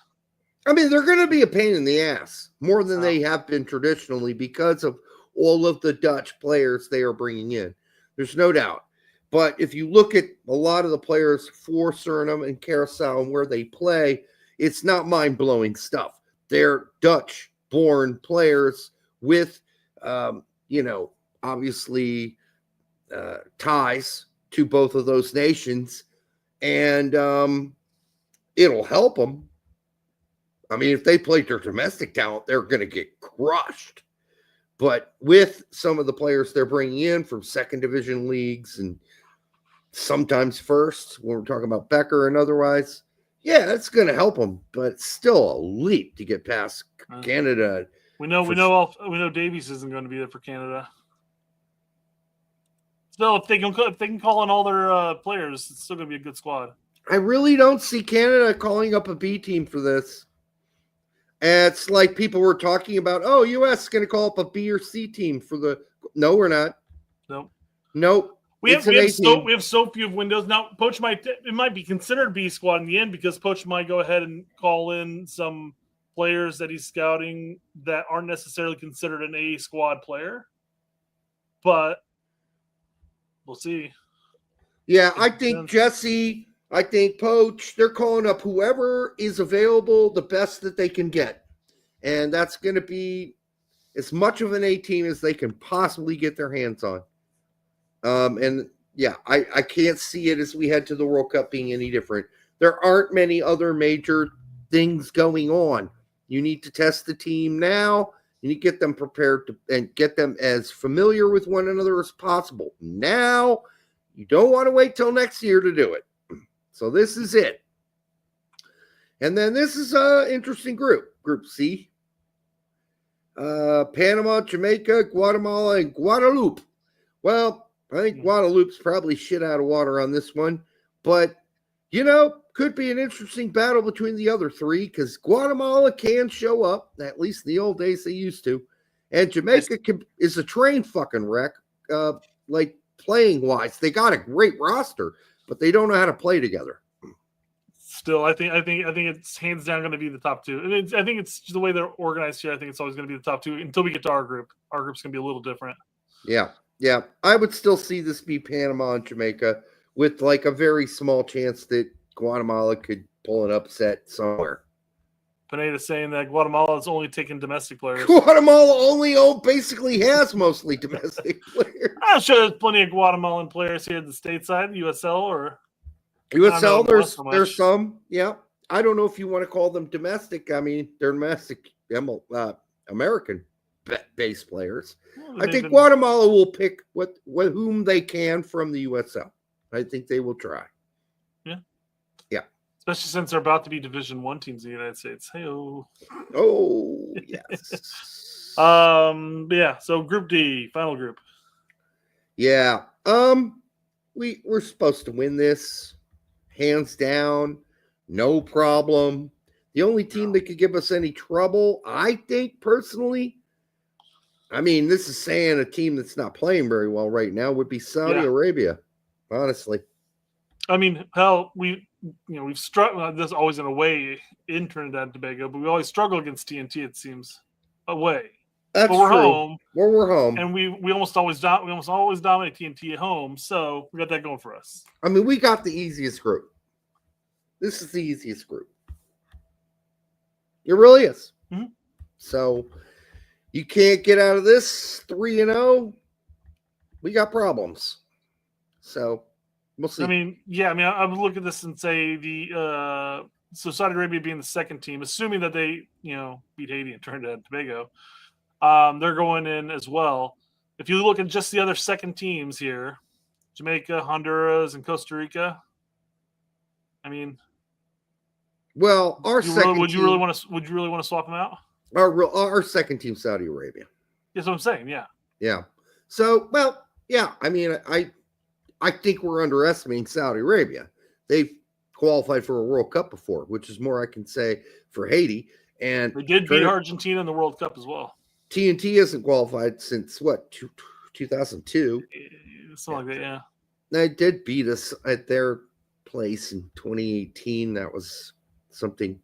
I mean, they're going to be a pain in the ass more than they have been traditionally because of all of the Dutch players they are bringing in. There's no doubt. But if you look at a lot of the players for Suriname and Curacao and where they play, it's not mind-blowing stuff. They're Dutch-born players with, obviously ties to both of those nations, and it'll help them. I mean, if they play their domestic talent, they're going to get crushed. But with some of the players they're bringing in from second division leagues and sometimes first, when we're talking about Becker and otherwise, yeah, it's going to help them. But it's still a leap to get past Canada. We know Davies isn't going to be there for Canada. Still, if they can call in all their players, it's still going to be a good squad. I really don't see Canada calling up a B team for this. And it's like people were talking about, U.S. is going to call up a B or C team for the. No, we're not. Nope. We have so few windows now. Poch might be considered B squad in the end because Poch might go ahead and call in some players that he's scouting that aren't necessarily considered an A squad player, but we'll see. Yeah, I think Jesse, I think Poch, they're calling up whoever is available, the best that they can get. And that's going to be as much of an A team as they can possibly get their hands on. I can't see it as we head to the World Cup being any different. There aren't many other major things going on. You need to test the team now. You need to get them prepared and get them as familiar with one another as possible. Now, you don't want to wait till next year to do it. So this is it. And then this is an interesting group. Group C. Panama, Jamaica, Guatemala, and Guadeloupe. Well, I think Guadeloupe's probably shit out of water on this one. But, could be an interesting battle between the other three because Guatemala can show up, at least in the old days they used to. And Jamaica is a train fucking wreck, playing-wise. They got a great roster, but they don't know how to play together. Still, I think it's hands down going to be the top two. And I think it's the way they're organized here. I think it's always going to be the top two until we get to our group. Our group's going to be a little different. Yeah. I would still see this be Panama and Jamaica with a very small chance that Guatemala could pull an upset somewhere. Pineda saying that Guatemala is only taking domestic players. Guatemala basically has mostly domestic players. I'm sure there's plenty of Guatemalan players here at the stateside, USL or USL. There's some, yeah. I don't know if you want to call them domestic. I mean, they're domestic American base players. I think Guatemala will pick whom they can from the USL. I think they will try. Yeah. Especially since they're about to be Division I teams in the United States. Hey-oh. Oh, yes. Yeah, so Group D, final group. Yeah. We're supposed to win this. Hands down. No problem. The only team that could give us any trouble, I think, personally, I mean, this is saying a team that's not playing very well right now would be Saudi Arabia, honestly. I mean, hell, we've struggled. There's always in a way in Trinidad and Tobago, but we always struggle against TNT. It seems away. That's but we're true. home. We're home, and we almost always dominate TNT at home. So we got that going for us. I mean, we got the easiest group. This is the easiest group. It really is. Mm-hmm. So you can't get out of this 3-0. We got problems. So we'll see. I mean, I would look at this and say so Saudi Arabia being the second team, assuming that they, beat Haiti and Trinidad and Tobago, they're going in as well. If you look at just the other second teams here, Jamaica, Honduras, and Costa Rica, I mean, well, would you really want to swap them out? Our second team, Saudi Arabia. That's what I'm saying. Yeah. Yeah. So, well, yeah. I mean, I think we're underestimating Saudi Arabia. They've qualified for a World Cup before, which is more I can say for Haiti. And they did beat Argentina in the World Cup as well. TNT hasn't qualified since 2002. Something like that, yeah. They did beat us at their place in 2018. That was something,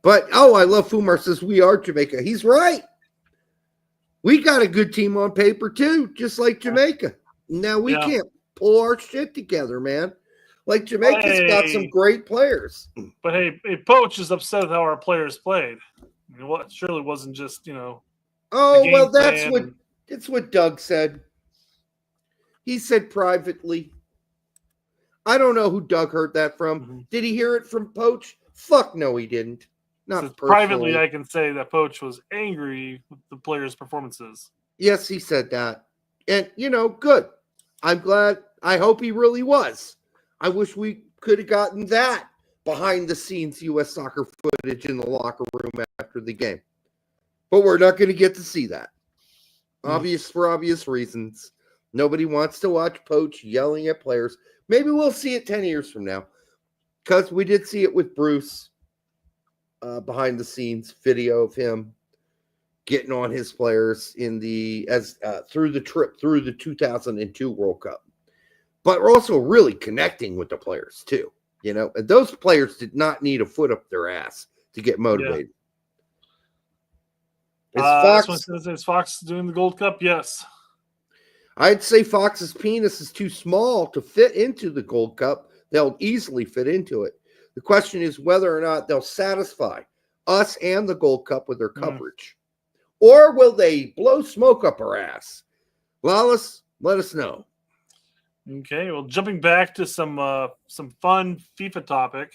But, I love Fumar says we are Jamaica. He's right. We got a good team on paper, too, just like Jamaica. Now, we can't pull our shit together, man. Like, Jamaica's got some great players. But, hey, Poch is upset with how our players played. I mean, it surely wasn't just, Oh, well, that's what Doug said. He said privately. I don't know who Doug heard that from. Mm-hmm. Did he hear it from Poch? Fuck no, he didn't. Not privately. I can say that Poch was angry with the players' performances. Yes, he said that. And, good. I'm glad. I hope he really was. I wish we could have gotten that behind-the-scenes U.S. soccer footage in the locker room after the game. But we're not going to get to see that. For obvious reasons. Nobody wants to watch Poch yelling at players. Maybe we'll see it 10 years from now. Because we did see it with Bruce. Behind-the-scenes video of him getting on his players through the trip through the 2002 World Cup. But we're also really connecting with the players, too. And those players did not need a foot up their ass to get motivated. Is Fox doing the Gold Cup? Yes. I'd say Fox's penis is too small to fit into the Gold Cup. They'll easily fit into it. The question is whether or not they'll satisfy us and the Gold Cup with their coverage. Or will they blow smoke up our ass? Lawless, let us know. Okay, well, jumping back to some fun FIFA topic.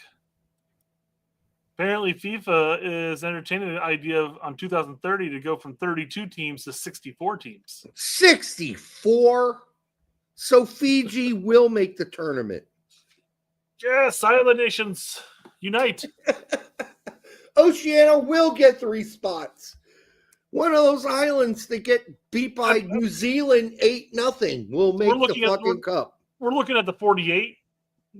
Apparently, FIFA is entertaining the idea of on 2030 to go from 32 teams to 64 teams. 64? So Fiji will make the tournament. Yes, Island Nations, unite. Oceania will get 3 spots. One of those islands that get beat by New Zealand 8-0 will make the fucking cup. We're looking at the 48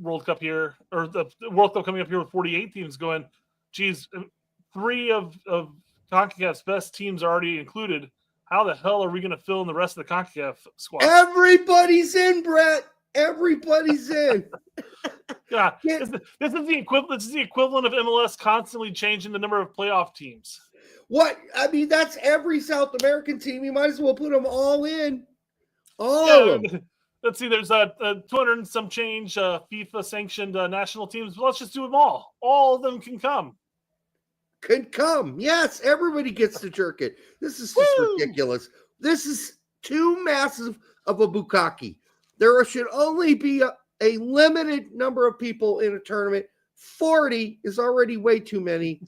World Cup here, or the World Cup coming up here with 48 teams going, geez, 3 of CONCACAF's best teams are already included. How the hell are we going to fill in the rest of the CONCACAF squad? Everybody's in, Brett. Everybody's in. God, this is the equivalent. This is the equivalent of MLS constantly changing the number of playoff teams. What? I mean, that's every South American team. You might as well put them all in. All of them. Let's see. There's 200 and some change FIFA sanctioned national teams. Let's just do them all. All of them can come. can come. Yes, everybody gets to jerk it. This is just ridiculous. This is too massive of a bukkake. There should only be a limited number of people in a tournament. 40 is already way too many.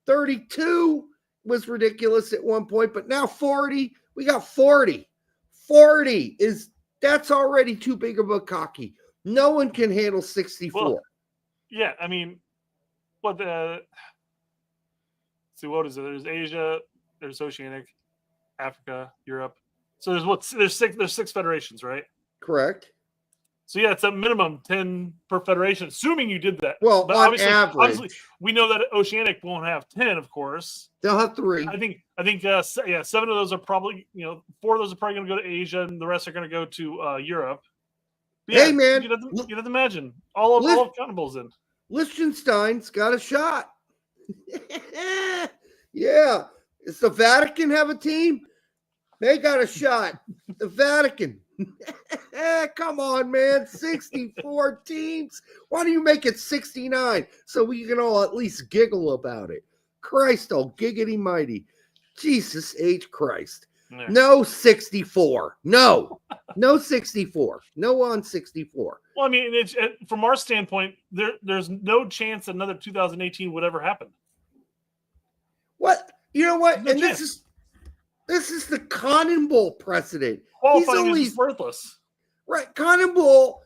32 was ridiculous at one point, but now 40, we got 40. 40 that's already too big of a bukkake. No one can handle 64. Well, yeah, I mean, what what is it? There's Asia, there's Oceanic, Africa, Europe. So there's six federations, right? Correct. So yeah, it's a minimum 10 per federation, assuming you did that. Well, but on average, we know that Oceanic won't have 10, of course. They'll have 3. I think 7 of those are probably 4 of those are probably going to go to Asia, and the rest are going to go to Europe. But hey man, you'd have to imagine all of Conmebol in. Liechtenstein's got a shot. Yeah, does the Vatican have a team? They got a shot. The Vatican. Come on, man. 64 teams. Why don't you make it 69 so we can all at least giggle about it? Christ, oh, giggity mighty. Jesus H. Christ. Yeah. No 64. No 64. No on 64. Well, I mean, from our standpoint, there's no chance that another 2018 would ever happen. What? You know what? No and chance. This is the Conmebol precedent. Qualifying is just worthless. Right. Conmebol,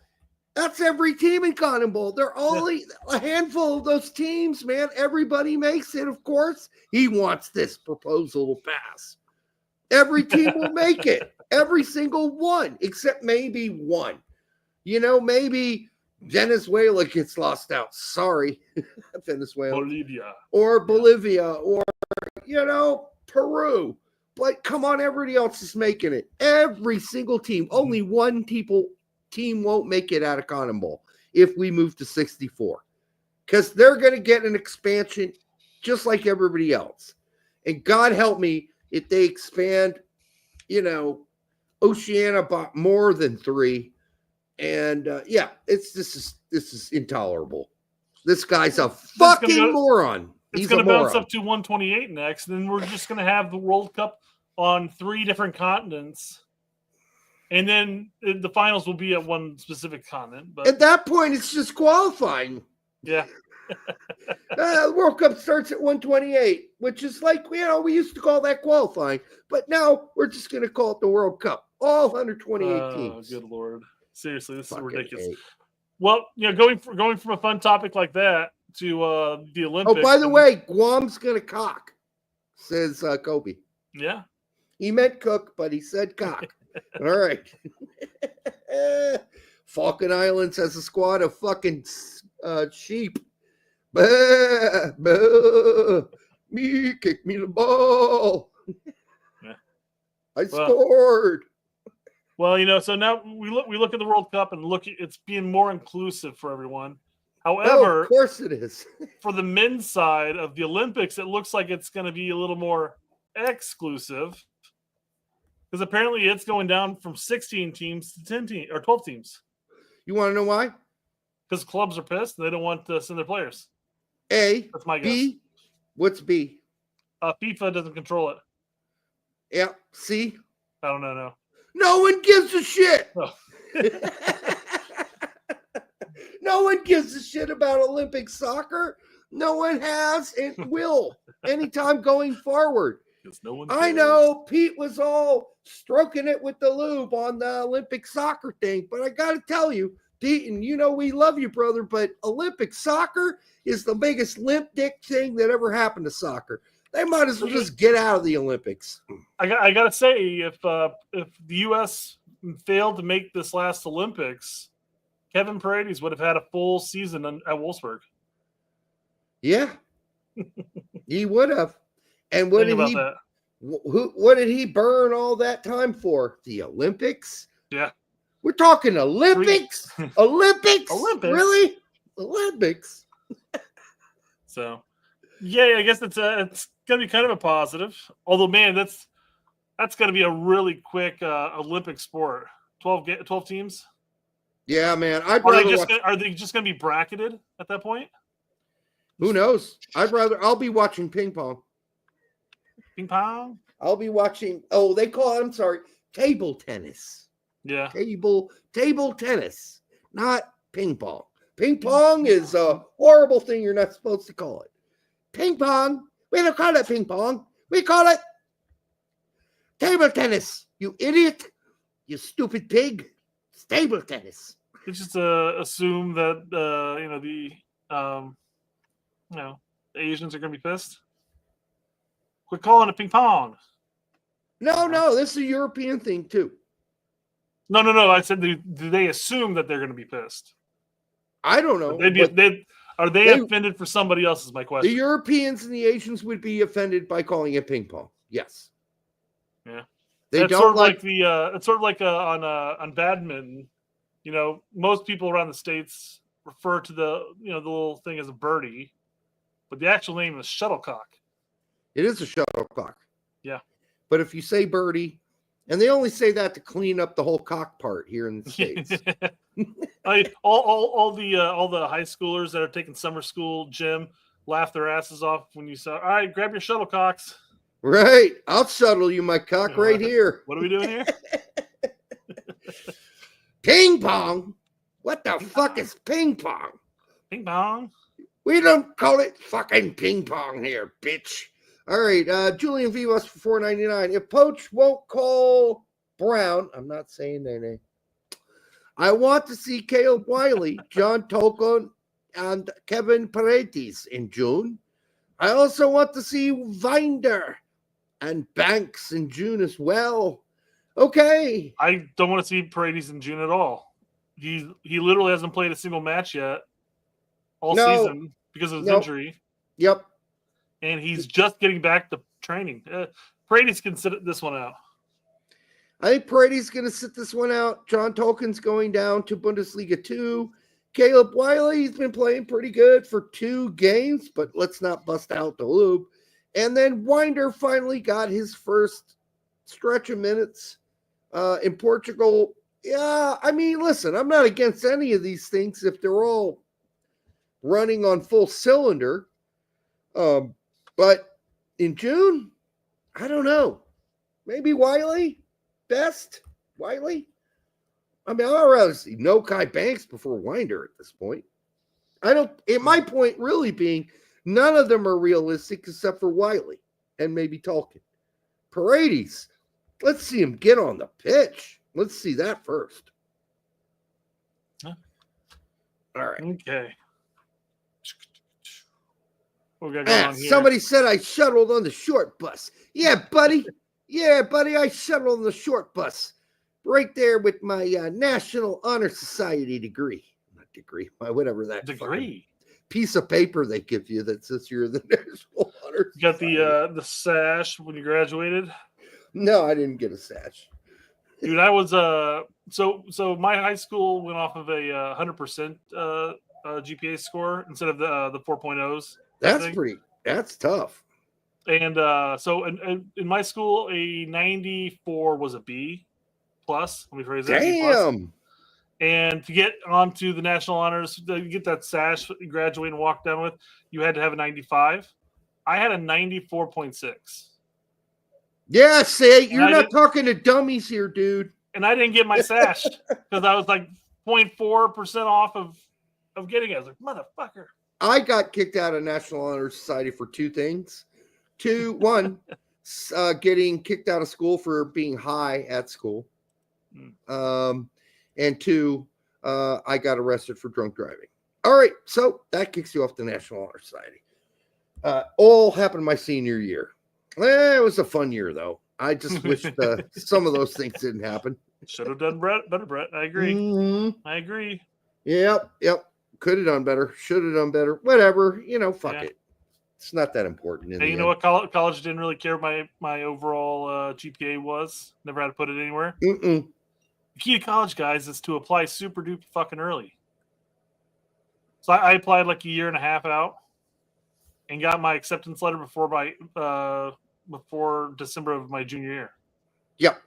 that's every team in Conmebol. They're only a handful of those teams, man. Everybody makes it, of course. He wants this proposal to pass. Every team will make it. Every single one, except maybe one. Maybe Venezuela gets lost out. Sorry, Venezuela. Bolivia, or Peru. But come on, everybody else is making it. Every single team. Only one team won't make it out of Conmebol if we move to 64. Because they're going to get an expansion just like everybody else. And God help me if they expand, Oceania bought more than 3. And this is intolerable. This guy's a fucking moron. It's going to bounce up to 128 next, and then we're just going to have the World Cup on 3 different continents, and then the finals will be at one specific continent. But at that point, it's just qualifying. Yeah. The World Cup starts at 128, which is like, we used to call that qualifying, but now we're just going to call it the World Cup. All 128 teams. Good Lord. Seriously, this Fucking is ridiculous. hate. Well, going from a fun topic like that to the Olympics. Oh, by the way, Guam's going to cock, says Kobe. Yeah. He meant cook, but he said cock. All right. Falkland Islands has a squad of fucking sheep. Bah, bah, me, kick me the ball. Yeah. I scored. Well, so now we look at the World Cup and it's being more inclusive for everyone. However, of course it is. For the men's side of the Olympics, it looks like it's going to be a little more exclusive because apparently it's going down from 16 teams to 10 teams or 12 teams. You want to know why? Because clubs are pissed and they don't want to send their players. A. That's my guess. B. What's B? FIFA doesn't control it. Yeah. C. I don't know. No. No one gives a shit. Oh. No one gives a shit about Olympic soccer. No one has and will anytime going forward. I know Pete was all stroking it with the lube on the Olympic soccer thing, but I got to tell you, Pete, and we love you, brother, but Olympic soccer is the biggest limp dick thing that ever happened to soccer. They might as well just get out of the Olympics. I got to say, if the U.S. failed to make this last Olympics, Kevin Paredes would have had a full season at Wolfsburg. Yeah, he would have. And what did he burn all that time for? The Olympics? Yeah. We're talking Olympics? Olympics? Really? Olympics? So, yeah, I guess it's going to be kind of a positive. Although, man, that's going to be a really quick Olympic sport. 12 teams? Yeah, man. Are they just going to be bracketed at that point? Who knows? I'll be watching ping pong. Ping pong? I'll be watching, they call it, I'm sorry, table tennis. Yeah. Table tennis, not ping pong. Ping pong is a horrible thing you're not supposed to call it. Ping pong, we don't call it ping pong. We call it table tennis, you idiot. You stupid pig. It's table tennis. It's just assume that, the Asians are going to be pissed. Quit calling it ping pong. No, this is a European thing too. No. I said, do they assume that they're going to be pissed? I don't know. Are they offended for somebody else? Is my question. The Europeans and the Asians would be offended by calling it ping pong. Yes. Yeah. They That's don't sort of like it's sort of like on badminton. Most people around the States refer to the little thing as a birdie, but the actual name is shuttlecock. It is a shuttlecock. Yeah. But if you say birdie, and they only say that to clean up the whole cock part here in the States. all the high schoolers that are taking summer school gym laugh their asses off when you say, "All right, grab your shuttlecocks." Right. I'll shuttle you my cock right here. What are we doing here? Ping pong? What the fuck is ping pong? Ping pong? We don't call it fucking ping pong here, bitch. All right. Julian Vivas for $4.99. If Poch won't call Brown, I'm not saying their name. I want to see Caleb Wiley, John Tolkien, and Kevin Paredes in June. I also want to see Vinder and Banks in June as well. Okay. I don't want to see Paredes in June at all. He literally hasn't played a single match yet all season because of his injury. Yep. And he's just getting back to training. Paredes can sit this one out. I think Paredes going to sit this one out. John Tolkien's going down to Bundesliga 2. Caleb Wiley, he's been playing pretty good for 2 games, but let's not bust out the loop. And then Winder finally got his first stretch of minutes in Portugal. Yeah, I mean, listen, I'm not against any of these things if they're all running on full cylinder. But in June, I don't know. Maybe Wiley? Best? Wiley? I mean, I'd rather see no Kai Banks before Winder at this point. My point really being, none of them are realistic except for Wiley and maybe Tolkien. Paredes, let's see him get on the pitch. Let's see that first. Huh? All right. Okay. What we got going on here? Somebody said I shuttled on the short bus. Yeah, buddy. I shuttled on the short bus. Right there with my National Honor Society degree. Not degree, whatever that degree. Piece of paper they give you that says you're the National Honor Society. You got the sash when you graduated? No, I didn't get a sash. Dude, I was so my high school went off of a 100% GPA score instead of the 4.0s. That's tough. And so in my school, a 94 was a B plus. Let me phrase that. Damn. And to get onto the national honors, to get that sash you graduate and walk down with, you had to have a 95. I had a 94.6. Yeah, see, you're not talking to dummies here, dude. And I didn't get my sash because I was like 0.4% off of getting it. I was like, motherfucker. I got kicked out of National Honor Society for 2 things. 1, getting kicked out of school for being high at school. And 2, I got arrested for drunk driving. All right, so that kicks you off the National Honor Society. All happened my senior year. It was a fun year, though. I just wish some of those things didn't happen. Should have done better, Brett. I agree. Mm-hmm. I agree. Yep. Could have done better. Should have done better. Whatever. Fuck it. It's not that important. Hey, you know what? College didn't really care what my overall GPA was. Never had to put it anywhere. Mm-mm. The key to college, guys, is to apply super duper fucking early. So I applied like a year and a half out and got my acceptance letter before December of my junior year. Yep.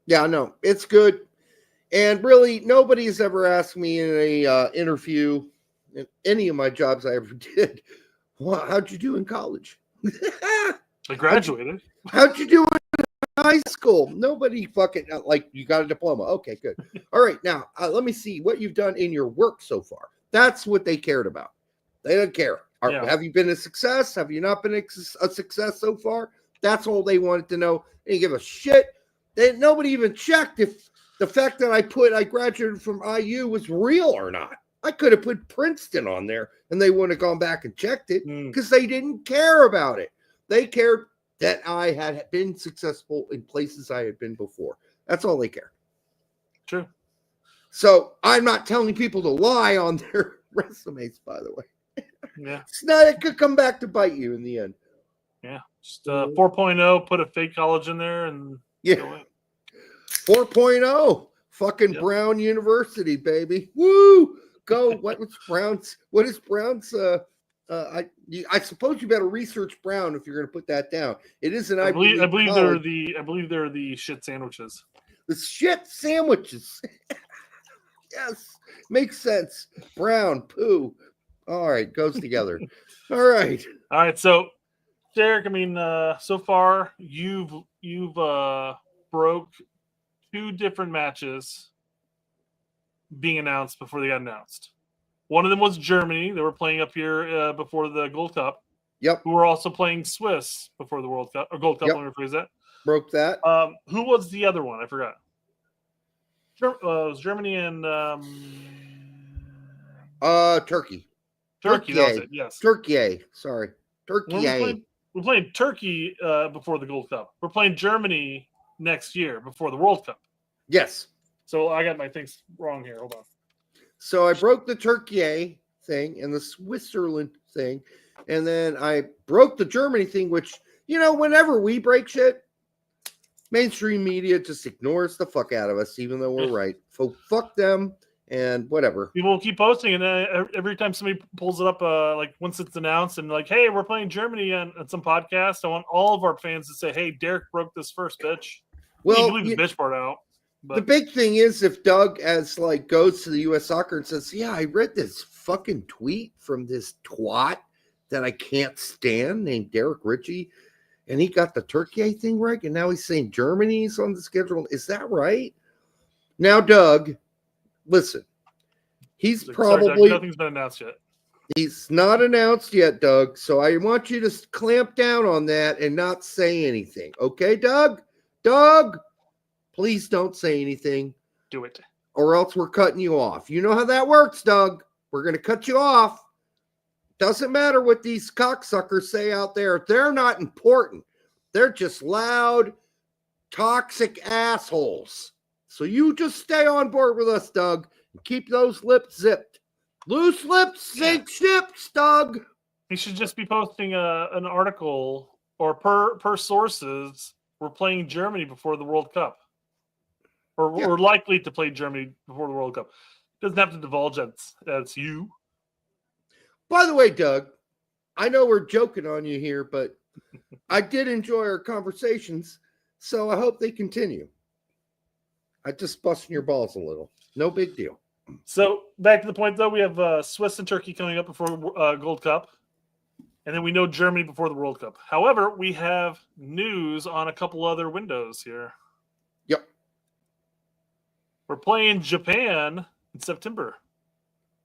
Yeah, no, it's good. And really, nobody's ever asked me in a interview in any of my jobs I ever did, Well, how'd you do in college? I graduated. How'd you do in high school? Nobody fucking like you got a diploma. Okay, good. All right, now let me see what you've done in your work so far. That's what they cared about. They don't care. Have you been a success? Have you not been a success so far? That's all they wanted to know. They didn't give a shit. Nobody even checked if the fact that I graduated from IU was real or not. I could have put Princeton on there and they wouldn't have gone back and checked it because they didn't care about it. They cared that I had been successful in places I had been before. That's all they care. True. So I'm not telling people to lie on their resumes, by the way. Yeah. It could come back to bite you in the end. Yeah. Just 4.0, put a fake college in there and 4.0. Fucking Brown University, baby. Woo! Go. What is Brown's I suppose you better research Brown if you're going to put that down. It is an I believe they're the shit sandwiches. The shit sandwiches. Yes, makes sense. Brown poo. All right, goes together. All right. So, Derek, I mean, so far you've broke 2 different matches being announced before they got announced. One of them was Germany. They were playing up here before the Gold Cup. Yep. Who were also playing Swiss before the World Cup or Gold Cup. Yep. Let me rephrase that. Broke that. Who was the other one? I forgot. It was Germany and Turkey. Turkey. That was it. Yes. Turkey. Sorry. Turkey. We're playing Turkey before the Gold Cup. We're playing Germany next year before the World Cup. Yes. So I got my things wrong here. Hold on. So I broke the Turkey thing and the Switzerland thing, and then I broke the Germany thing, which, whenever we break shit, mainstream media just ignores the fuck out of us, even though we're right. So fuck them and whatever. People will keep posting, and every time somebody pulls it up, like once it's announced, and like, hey, we're playing Germany on some podcast, I want all of our fans to say, hey, Derek broke this first, bitch. Well, you leave the bitch part out. But the big thing is if Doug goes to the U.S. Soccer and says, yeah, I read this fucking tweet from this twat that I can't stand named Derek Ritchie, and he got the Turkey thing right, and now he's saying Germany's on the schedule. Is that right? Now, Doug, listen, he's probably... Sorry, Doug, nothing's been announced yet. He's not announced yet, Doug, so I want you to clamp down on that and not say anything. Okay, Doug? Doug, please don't say anything. Do it. Or else we're cutting you off. You know how that works, Doug. We're going to cut you off. Doesn't matter what these cocksuckers say out there. They're not important. They're just loud, toxic assholes. So you just stay on board with us, Doug, and keep those lips zipped. Loose lips sink ships, Doug. He should just be posting an article or per sources. We're playing Germany before the World Cup. Or we're likely to play Germany before the World Cup. Doesn't have to divulge that's you. By the way, Doug, I know we're joking on you here, but I did enjoy our conversations, so I hope they continue. I just busting your balls a little. No big deal. So back to the point, though, we have Swiss and Turkey coming up before Gold Cup, and then we know Germany before the World Cup. However, we have news on a couple other windows here. Yep. We're playing Japan in September.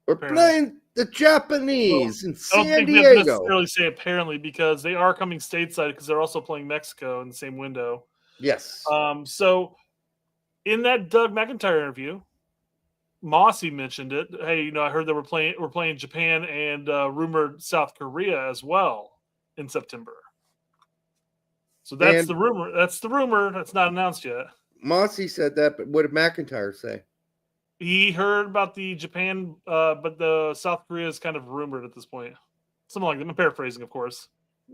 We're playing the Japanese in San Diego. I don't think we have to necessarily say apparently because they are coming stateside because they're also playing Mexico in the same window. Yes. So in that Doug McIntyre interview, Mossy mentioned it. Hey, I heard that we're playing Japan and rumored South Korea as well in September. So that's the rumor. That's the rumor. That's not announced yet. Mossy said that, but what did McIntyre say? He heard about the Japan, but the South Korea is kind of rumored at this point. Something like that. I'm paraphrasing, of course.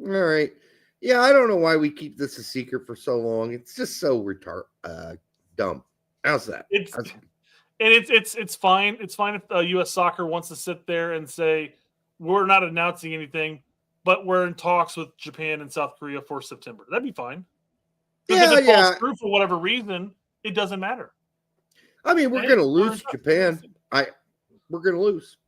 All right. Yeah, I don't know why we keep this a secret for so long. It's just so dumb. How's that? It's fine. It's fine if U.S. Soccer wants to sit there and say we're not announcing anything, but we're in talks with Japan and South Korea for September. That'd be fine. Because if it falls through for whatever reason, it doesn't matter. I mean, we're going to lose Japan. We're going to lose.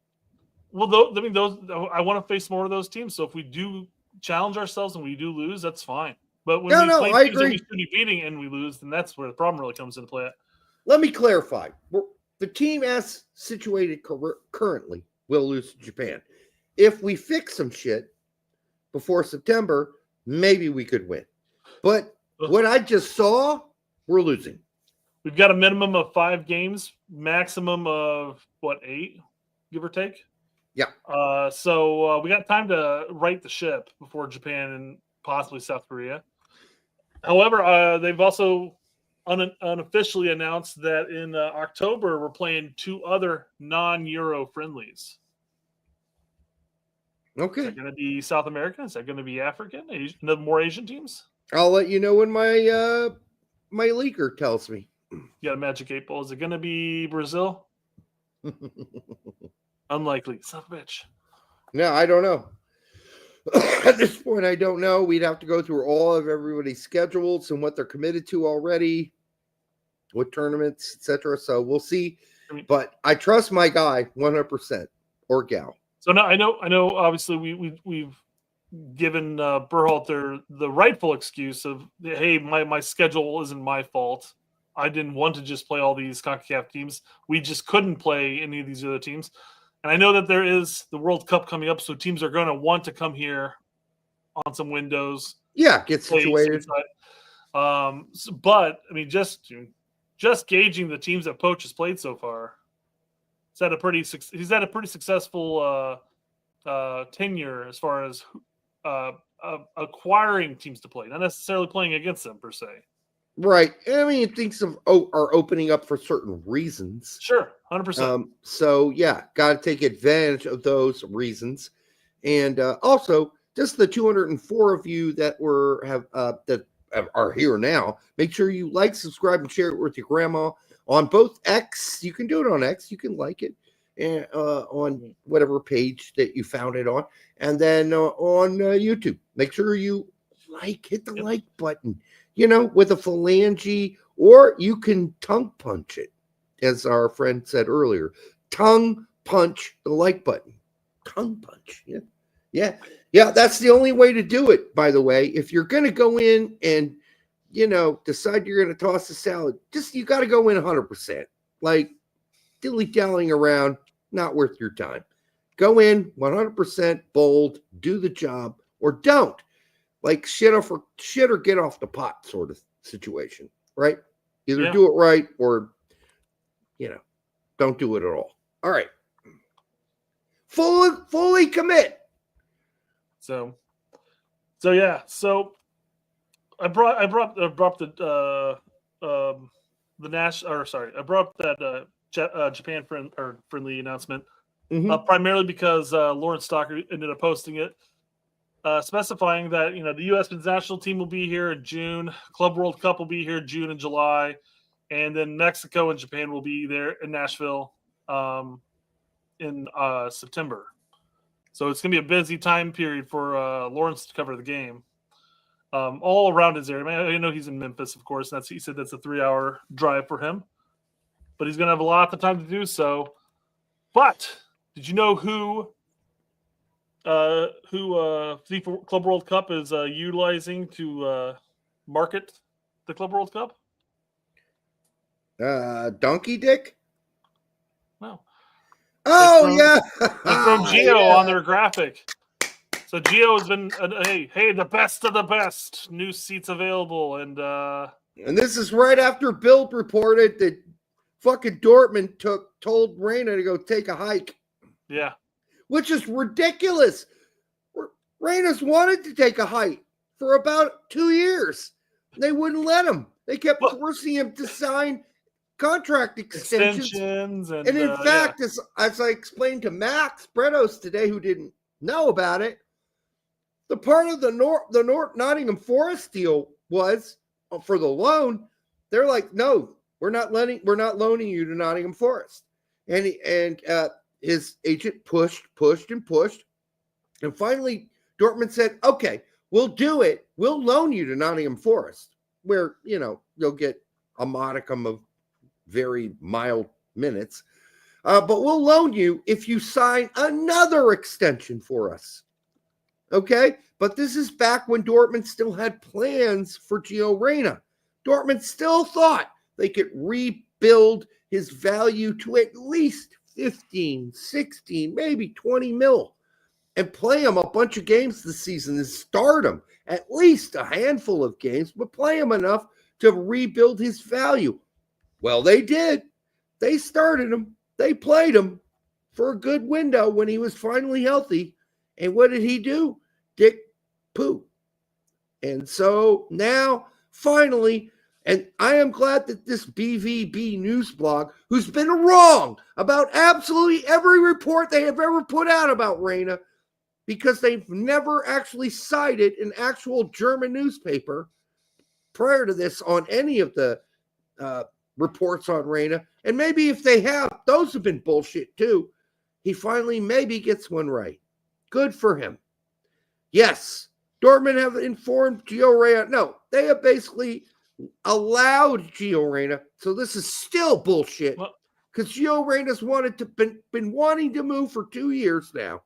Well, those I want to face more of those teams. So if we do challenge ourselves and we do lose, that's fine. But when we play teams that we should be beating and we lose, then that's where the problem really comes into play. Let me clarify. The team as situated currently will lose to Japan. If we fix some shit before September, maybe we could win. But what I just saw, we're losing. We've got a minimum of 5 games, maximum of 8, give or take. Yeah. So we got time to right the ship before Japan and possibly South Korea. However, they've also unofficially announced that in October we're playing 2 other non-Euro friendlies. Okay. Is that going to be South American? Is that going to be African? No more Asian teams? I'll let you know when my my leaker tells me. You got a magic 8 ball. Is it going to be Brazil? Unlikely. Son of a bitch. No, I don't know. At this point, I don't know. We'd have to go through all of everybody's schedules and what they're committed to already, what tournaments, etc. So we'll see. But I trust my guy 100% or gal. So now I know. Obviously, we've given Berhalter the rightful excuse of, hey, my schedule isn't my fault. I didn't want to just play all these CONCACAF teams. We just couldn't play any of these other teams. And I know that there is the World Cup coming up, so teams are going to want to come here on some windows. Yeah, get situated. But I mean, just gauging the teams that Poch has played so far, he's had a pretty successful tenure as far as acquiring teams to play, not necessarily playing against them per se. Right. I mean, things are opening up for certain reasons. Sure, 100%. So yeah, got to take advantage of those reasons, and also just the 204 of you that are here now. Make sure you like, subscribe, and share it with your grandma on both X. You can do it on X. You can like it, and on whatever page that you found it on, and then on YouTube. Make sure you hit the like button. With a phalange, or you can tongue punch it, as our friend said earlier. Tongue punch the like button. Tongue punch. Yeah. That's the only way to do it, by the way. If you're going to go in and, decide you're going to toss a salad, you got to go in 100%. Like, dilly-dallying around, not worth your time. Go in 100%, bold, do the job, or don't. Like shit or get off the pot sort of situation, right? Either do it right or, don't do it at all. All right. Fully commit. So yeah. So I brought the national, or sorry, I brought up that Japan friendly announcement primarily because Lawrence Stocker ended up posting it. Specifying that the U.S. men's national team will be here in June, Club World Cup will be here June and July, and then Mexico and Japan will be there in Nashville in September. So it's going to be a busy time period for Lawrence to cover the game all around his area. I know he's in Memphis, of course. He said that's a 3-hour drive for him, but he's going to have a lot of time to do so. But did you know who FIFA Club World Cup is utilizing to market the Club World Cup? Donkey Dick? No. Yeah. It's from Gio on their graphic. So Gio has been, hey, the best of the best. New seats available. And this is right after Bill reported that fucking Dortmund told Reyna to go take a hike. Yeah. Which is ridiculous. Reyna's wanted to take a hike for about 2 years. They wouldn't let him. They kept forcing him to sign contract extensions. And in fact, as I explained to Max Bredos today, who didn't know about it, the part of the Nottingham Forest deal was for the loan. They're like, no, we're not loaning you to Nottingham Forest. And his agent pushed. And finally, Dortmund said, okay, we'll do it. We'll loan you to Nottingham Forest, where, you'll get a modicum of very mild minutes. But we'll loan you if you sign another extension for us. Okay? But this is back when Dortmund still had plans for Gio Reyna. Dortmund still thought they could rebuild his value to at least 15, 16, maybe 20 mil and play him a bunch of games this season and start him at least a handful of games, but play him enough to rebuild his value. Well, they did. They started him. They played him for a good window when he was finally healthy. And what did he do? Dick poo. And so now, finally, and I am glad that this BVB news blog, who's been wrong about absolutely every report they have ever put out about Reyna, because they've never actually cited an actual German newspaper prior to this on any of the reports on Reyna. And maybe if they have, those have been bullshit too. He finally maybe gets one right. Good for him. Yes, Dortmund have informed Gio Reyna. No, they have basically allowed Gio Reyna. So this is still bullshit because Gio Reyna's been wanting to move for 2 years now.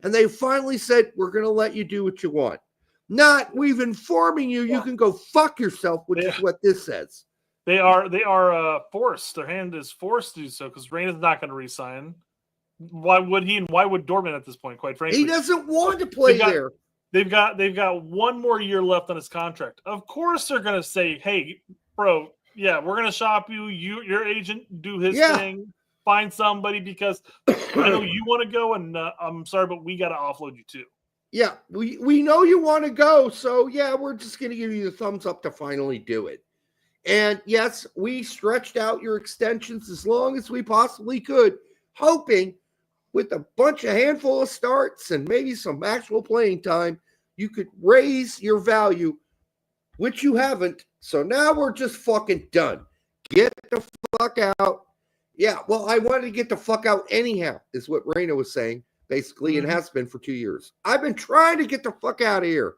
And they finally said, we're going to let you do what you want. Not, we've informing you, you can go fuck yourself, which is what this says. They are forced. Their hand is forced to do so because Reyna's not going to resign. Why would he and why would Dortmund at this point, quite frankly? He doesn't want to play there. They've got 1 more year left on his contract. Of course they're going to say, hey, bro, yeah, we're going to shop you. Your agent do his thing. Find somebody because I know you want to go, and I'm sorry, but we got to offload you too. Yeah, we know you want to go, so yeah, we're just going to give you the thumbs up to finally do it. And yes, we stretched out your extensions as long as we possibly could, hoping with a handful of starts and maybe some actual playing time, you could raise your value, which you haven't. So now we're just fucking done. Get the fuck out. Yeah, well, I wanted to get the fuck out anyhow, is what Reyna was saying, basically, and has been for 2 years. I've been trying to get the fuck out of here.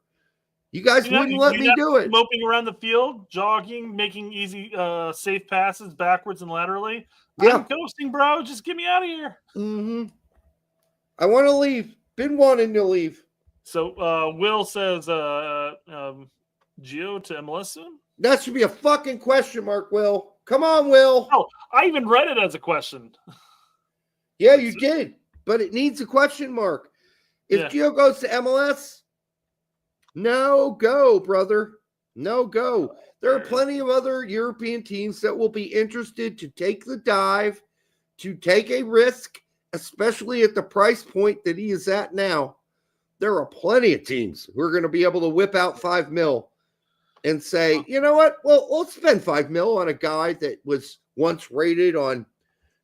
You guys wouldn't let me do it. Moping around the field, jogging, making easy, safe passes backwards and laterally. Yeah. I'm ghosting, bro. Just get me out of here. Mm-hmm. I want to leave. Been wanting to leave. So Will says Gio to MLS soon? That should be a fucking question mark, Will. Come on, Will. Oh, I even read it as a question. Yeah, you did. But it needs a question mark. If Gio goes to MLS, no go, brother. No go. There are plenty of other European teams that will be interested to take the dive, to take a risk, especially at the price point that he is at now. There are plenty of teams who are going to be able to whip out $5 million and say, you know what? Well, let's spend $5 million on a guy that was once rated on,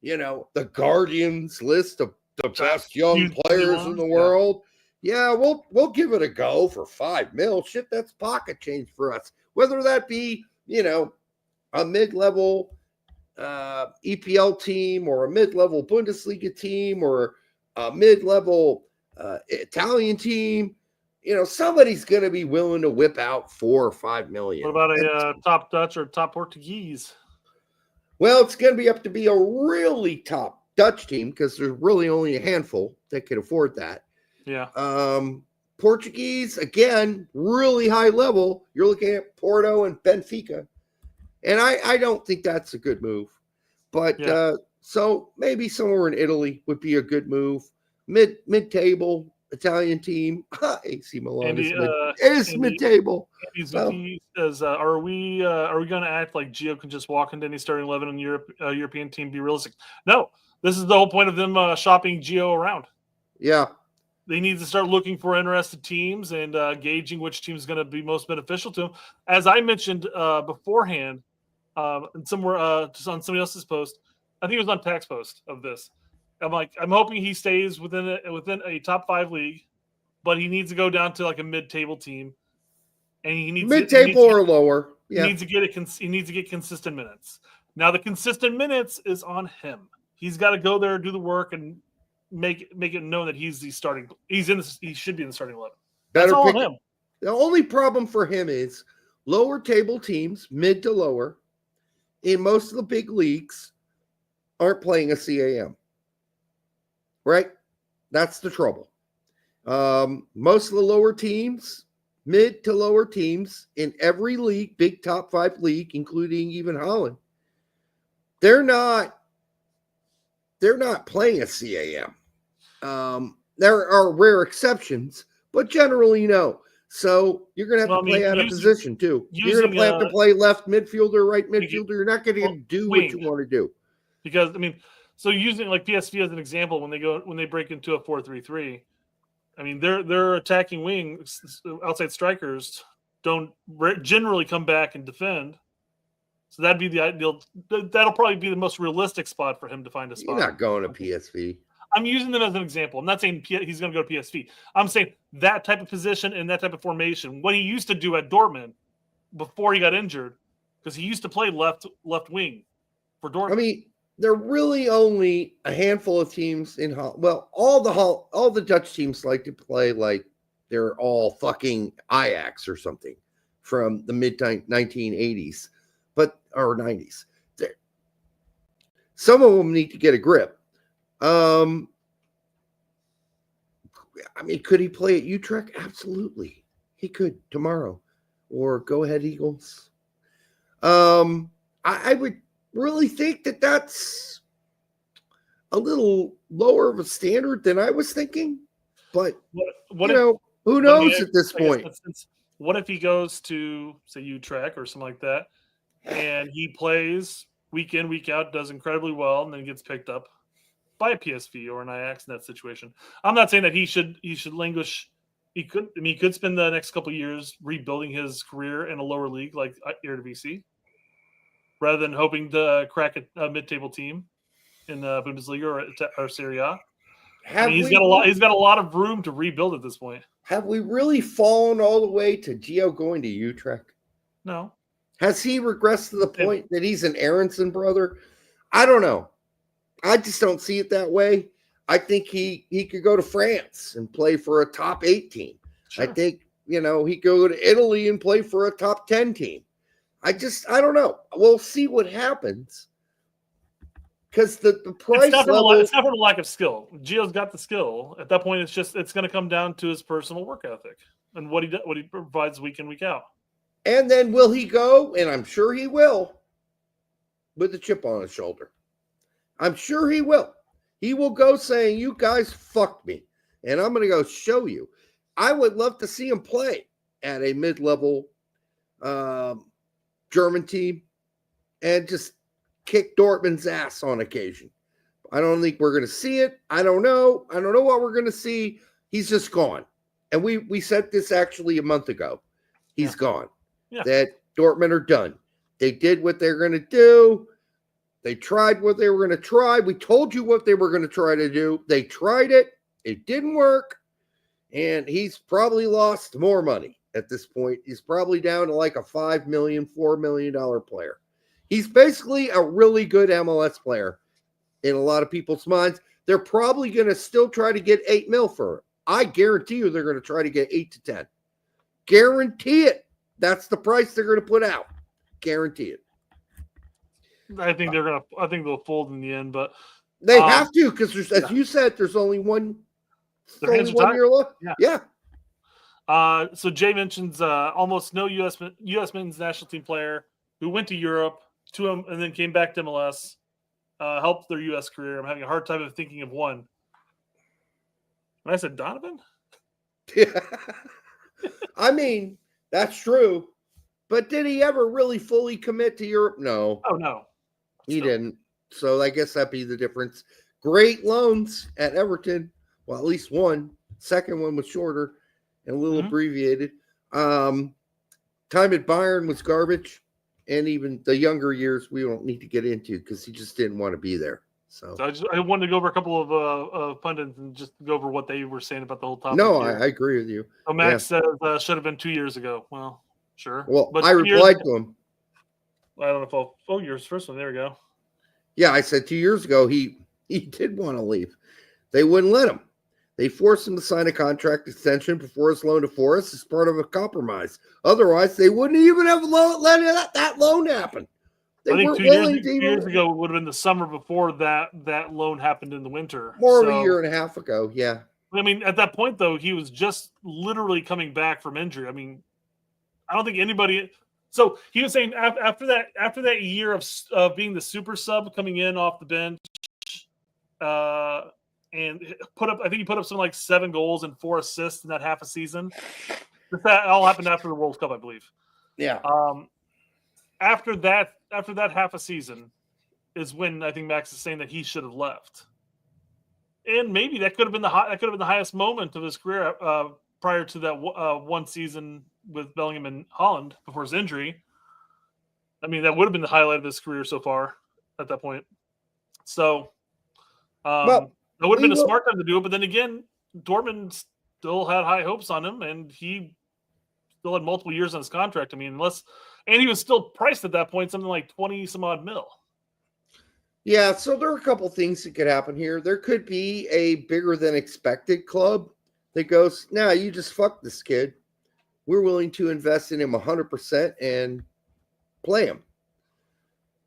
the Guardian's list of the best young players in the world. Yeah, we'll give it a go for $5 million. Shit, that's pocket change for us. Whether that be, a mid-level EPL team or a mid-level Bundesliga team or a mid-level Italian team, somebody's going to be willing to whip out $4 or $5 million. What about a top Dutch or top Portuguese? Well, it's going to be up to be a really top Dutch team because there's really only a handful that can afford that. Yeah. Portuguese, again, really high level. You're looking at Porto and Benfica. And I don't think that's a good move. But so maybe somewhere in Italy would be a good move. Mid-table Italian team. AC Milan is mid-table. Andy says, are we going to act like Gio can just walk into any starting 11 in European team, be realistic? No. This is the whole point of them shopping Gio around. Yeah. They need to start looking for interested teams and gauging which team is going to be most beneficial to them. As I mentioned beforehand, and somewhere just on somebody else's post, I think it was on Tax post of this. I'm hoping he stays within a top 5 league, but he needs to go down to like a mid-table team, and he needs mid-table or lower. Yeah. He needs to get consistent minutes. Now the consistent minutes is on him. He's got to go there, do the work, and make it known that he's the starting. He should be in the starting 11. That's all on him. The only problem for him is lower table teams, mid to lower, in most of the big leagues, aren't playing a CAM. right? That's the trouble. Most of the lower teams, mid to lower teams in every league, big top 5 league, including even Holland, they're not playing a CAM. There are rare exceptions, but generally no. So you're going to have to play out of position too. You're going to have to play left midfielder, right midfielder. You're not going to do what you want to do. Because so using like PSV as an example, when they break into a 4-3-3, their attacking wings, outside strikers, don't generally come back and defend. So that'd be the ideal. That'll probably be the most realistic spot for him to find a spot. You're not going to PSV. I'm using them as an example. I'm not saying he's going to go to PSV. I'm saying that type of position and that type of formation, what he used to do at Dortmund before he got injured, because he used to play left wing for Dortmund. There are really only a handful of teams in Holland. Well, all the Dutch teams like to play like they're all fucking Ajax or something from the mid 1980s, or 90s. Some of them need to get a grip. Could he play at Utrecht? Absolutely. He could tomorrow. Or go ahead, Eagles. I would really think that that's a little lower of a standard than I was thinking. But, who knows at this point? What if he goes to, say, Utrecht or something like that, and he plays week in, week out, does incredibly well, and then gets picked up by a PSV or an Ajax in that situation? I'm not saying that he should languish. He could spend the next couple of years rebuilding his career in a lower league like Eredivisie, rather than hoping to crack a mid-table team in the Bundesliga or Serie A. He's got a lot of room to rebuild at this point. Have we really fallen all the way to Gio going to Utrecht? No. Has he regressed to the point that he's an Aronson brother? I don't know. I just don't see it that way. I think he could go to France and play for a top 8 team. Sure. I think, he could go to Italy and play for a top 10 team. I don't know. We'll see what happens. Because the price level... It's not for the lack of skill. Gio's got the skill. At that point, it's going to come down to his personal work ethic and what he provides week in, week out. And then will he go? And I'm sure he will. With a chip on his shoulder. I'm sure he will. He will go saying, you guys fucked me. And I'm going to go show you. I would love to see him play at a mid-level German team and just kick Dortmund's ass on occasion. I don't think we're going to see it. I don't know. I don't know what we're going to see. He's just gone. And we said this actually a month ago. He's gone. Yeah. That Dortmund are done. They did what they're going to do. They tried what they were going to try. We told you what they were going to try to do. They tried it. It didn't work. And he's probably lost more money at this point. He's probably down to like a $5 million, $4 million player. He's basically a really good MLS player in a lot of people's minds. They're probably going to still try to get $8 million for him. I guarantee you they're going to try to get 8 to 10. Guarantee it. That's the price they're going to put out. Guarantee it. I think they'll fold in the end, but they have to, because as you said, there's only one year left. Yeah. So Jay mentions almost no U.S. men's national team player who went to Europe to him and then came back to MLS, helped their U.S. career. I'm having a hard time of thinking of one. And I said Donovan. Yeah. That's true. But did he ever really fully commit to Europe? No. Oh, no. He didn't. So I guess that'd be the difference. Great loans at Everton. Well, at least one. Second one was shorter and a little abbreviated. Time at Bayern was garbage. And even the younger years we don't need to get into because he just didn't want to be there. So I wanted to go over a couple of pundits and just go over what they were saying about the whole topic. No, I agree with you. So Max says should have been 2 years ago. Well, sure. Well, but I replied to him. I don't know if yours first one. There we go. Yeah, I said 2 years ago he did want to leave. They wouldn't let him. They forced him to sign a contract extension before his loan to Forest as part of a compromise. Otherwise, they wouldn't even have let that loan happen. They I think weren't 2 willing years, to 2 years ago would have been the summer before that loan happened in the winter. More of a year and a half ago, yeah. I mean, at that point, though, he was just literally coming back from injury. I mean, I don't think anybody. So he was saying after that year of being the super sub coming in off the bench, and I think he put up something like 7 goals and 4 assists in that half a season. That all happened after the World Cup, I believe. Yeah. After that half a season is when I think Max is saying that he should have left. And maybe that could have been the highest moment of his career prior to that one season with Bellingham and Holland before his injury. I mean, that would have been the highlight of his career so far at that point. So that would have been a smart time to do it. But then again, Dortmund still had high hopes on him, and he still had multiple years on his contract. I mean, and he was still priced at that point something like 20 some odd mil. Yeah, so there are a couple things that could happen here. There could be a bigger than expected club that goes, nah, you just fuck this kid. We're willing to invest in him 100% and play him.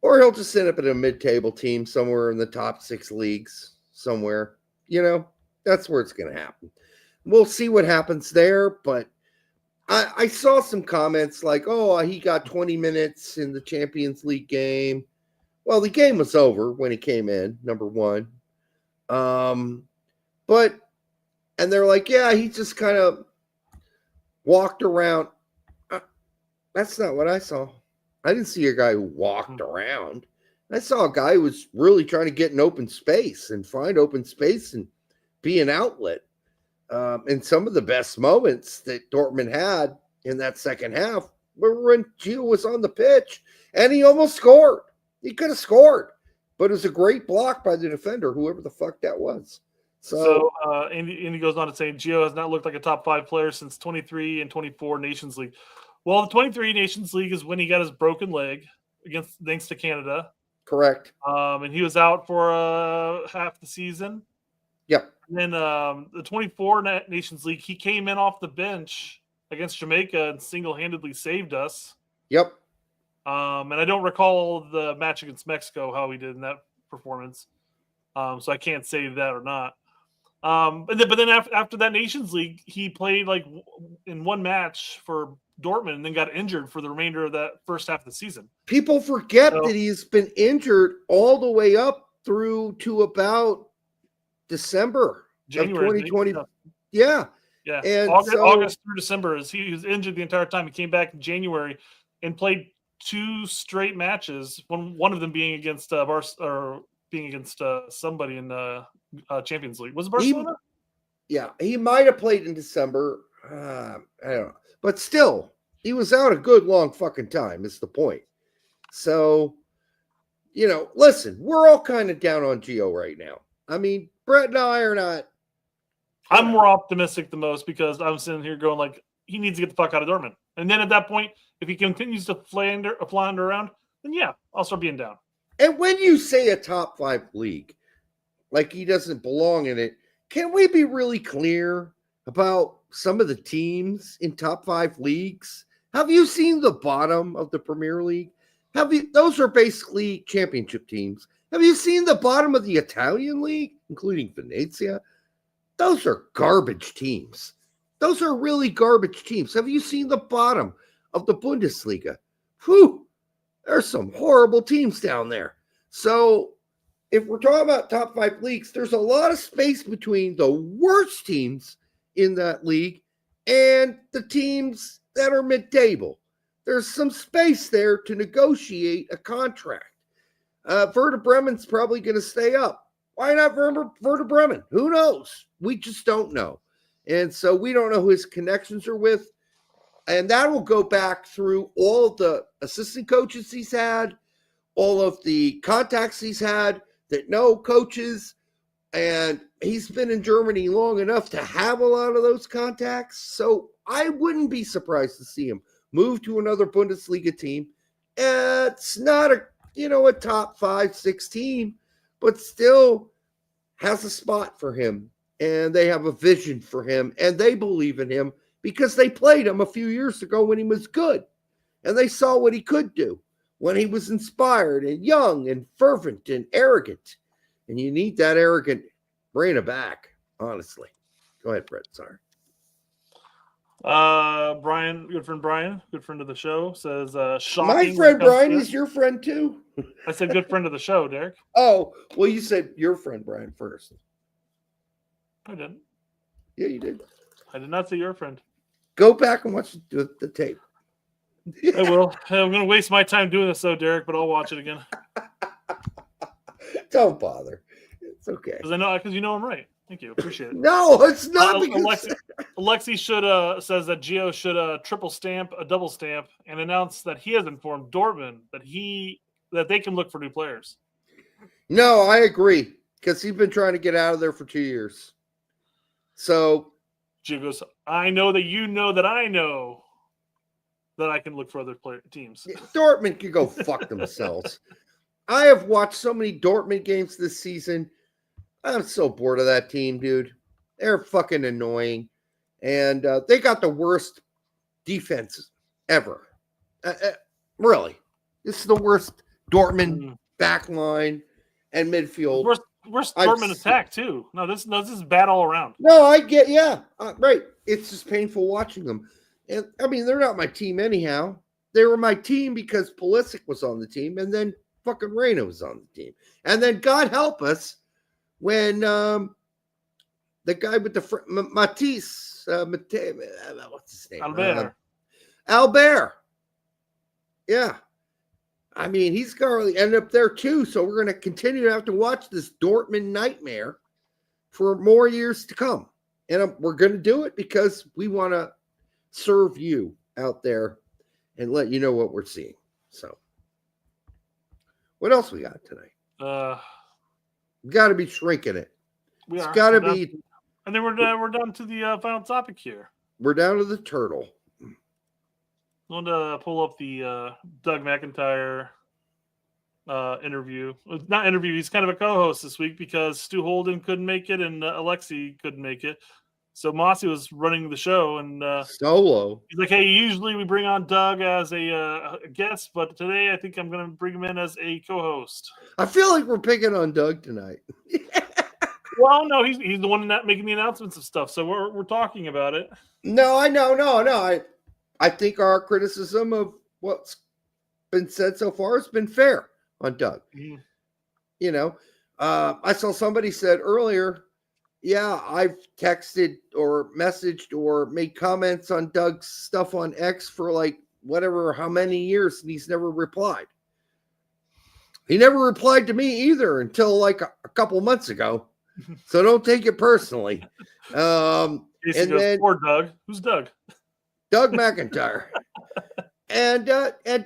Or he'll just end up in a mid-table team somewhere in the top 6 leagues somewhere. You know, that's where it's going to happen. We'll see what happens there, but I saw some comments like, oh, he got 20 minutes in the Champions League game. Well, the game was over when he came in, number one. And they're like, yeah, he just kind of walked around. That's not what I saw. I didn't see a guy who walked around. I saw a guy who was really trying to get an open space and find open space and be an outlet. And some of the best moments that Dortmund had in that second half were when Gio was on the pitch and he almost scored. He could have scored, but it was a great block by the defender, whoever the fuck that was. So Andy goes on to say Gio has not looked like a top 5 player since 23 and 24 Nations League. Well, the 23 Nations League is when he got his broken leg thanks to Canada. Correct. And he was out for half the season. Yep. And then the 24 Nations League, he came in off the bench against Jamaica and single-handedly saved us. Yep. And I don't recall the match against Mexico, how he did in that performance. So I can't say that or not. But then after that Nations League, he played like in one match for Dortmund and then got injured for the remainder of that first half of the season. People forget that he's been injured all the way up through to about December January, of 2020. Yeah. Yeah. And August through December he was injured the entire time. He came back in January and played 2 straight matches. One of them being against somebody in the Champions League. Was it Barcelona? He might have played in December. I don't know. But still, he was out a good long fucking time is the point. So, listen, we're all kind of down on Gio right now. I mean, Brett and I are not. I'm more optimistic than most because I'm sitting here going like, he needs to get the fuck out of Dortmund. And then at that point, if he continues to flounder around, then yeah, I'll start being down. And when you say a top 5 league, like he doesn't belong in it, can we be really clear about some of the teams in top 5 leagues? Have you seen the bottom of the Premier League? Those are basically championship teams. Have you seen the bottom of the Italian league, including Venezia? Those are garbage teams. Those are really garbage teams. Have you seen the bottom of the Bundesliga? Whew, there's some horrible teams down there. So if we're talking about top 5 leagues, there's a lot of space between the worst teams in that league and the teams that are mid-table. There's some space there to negotiate a contract. Werder Bremen's probably going to stay up. Why not Werder Bremen? Who knows? We just don't know. And so we don't know who his connections are with. And that will go back through all of the assistant coaches he's had, all of the contacts he's had that know coaches. And he's been in Germany long enough to have a lot of those contacts. So I wouldn't be surprised to see him move to another Bundesliga team. It's not a top 5-6 team, but still has a spot for him. And they have a vision for him. And they believe in him because they played him a few years ago when he was good. And they saw what he could do. when he was inspired and young and fervent and arrogant. And you need that arrogant Reyna back, honestly. Go ahead, Brett. Sorry. Brian, good friend of the show, says shocking. My friend Brian is your friend too. I said good friend of the show, Derek. Oh, well, you said your friend Brian first. I didn't. Yeah, you did. I did not say your friend. Go back and watch the tape. I will. I'm going to waste my time doing this, though, Derek, but I'll watch it again. Don't bother. It's okay. Because you know I'm right. Thank you. Appreciate it. No, it's not. Alexi should says that Gio should triple stamp, a double stamp, and announce that he has informed Dortmund that they can look for new players. No, I agree, because he's been trying to get out of there for 2 years. So Gio goes, I know that you know that I know that I can look for other teams. Dortmund can go fuck themselves. I have watched so many Dortmund games this season. I'm so bored of that team, dude. They're fucking annoying. And they got the worst defense ever. Really. This is the worst Dortmund back line and midfield. Worst Dortmund attack, too. No, this is bad all around. No, I get, yeah. Right. It's just painful watching them. And, I mean, they're not my team anyhow. They were my team because Pulisic was on the team, and then fucking Reyna was on the team. And then, God help us, when the guy with the Matisse, what's his name? Albert. Yeah. I mean, he's going to end up there too. So we're going to continue to have to watch this Dortmund nightmare for more years to come. And we're going to do it because we want to serve you out there and let you know what we're seeing. So what else we got tonight? We got to be shrinking it. It's got to be. And then we're down to the final topic here. We're down to the turtle. I want to pull up the Doug McIntyre interview. Not interview. He's kind of a co-host this week because Stu Holden couldn't make it and Alexi couldn't make it. So Mossy was running the show and solo. He's like, "Hey, usually we bring on Doug as a guest, but today I think I'm going to bring him in as a co-host." I feel like we're picking on Doug tonight. Well, no, he's the one not making the announcements of stuff, so we're talking about it. No, I know, no. I think our criticism of what's been said so far has been fair on Doug. Mm-hmm. You know, I saw somebody said earlier, yeah, I've texted or messaged or made comments on Doug's stuff on X for like whatever, how many years, and he's never replied. He never replied to me either until like a couple months ago. So don't take it personally. And then, poor Doug. Who's Doug? Doug McIntyre. and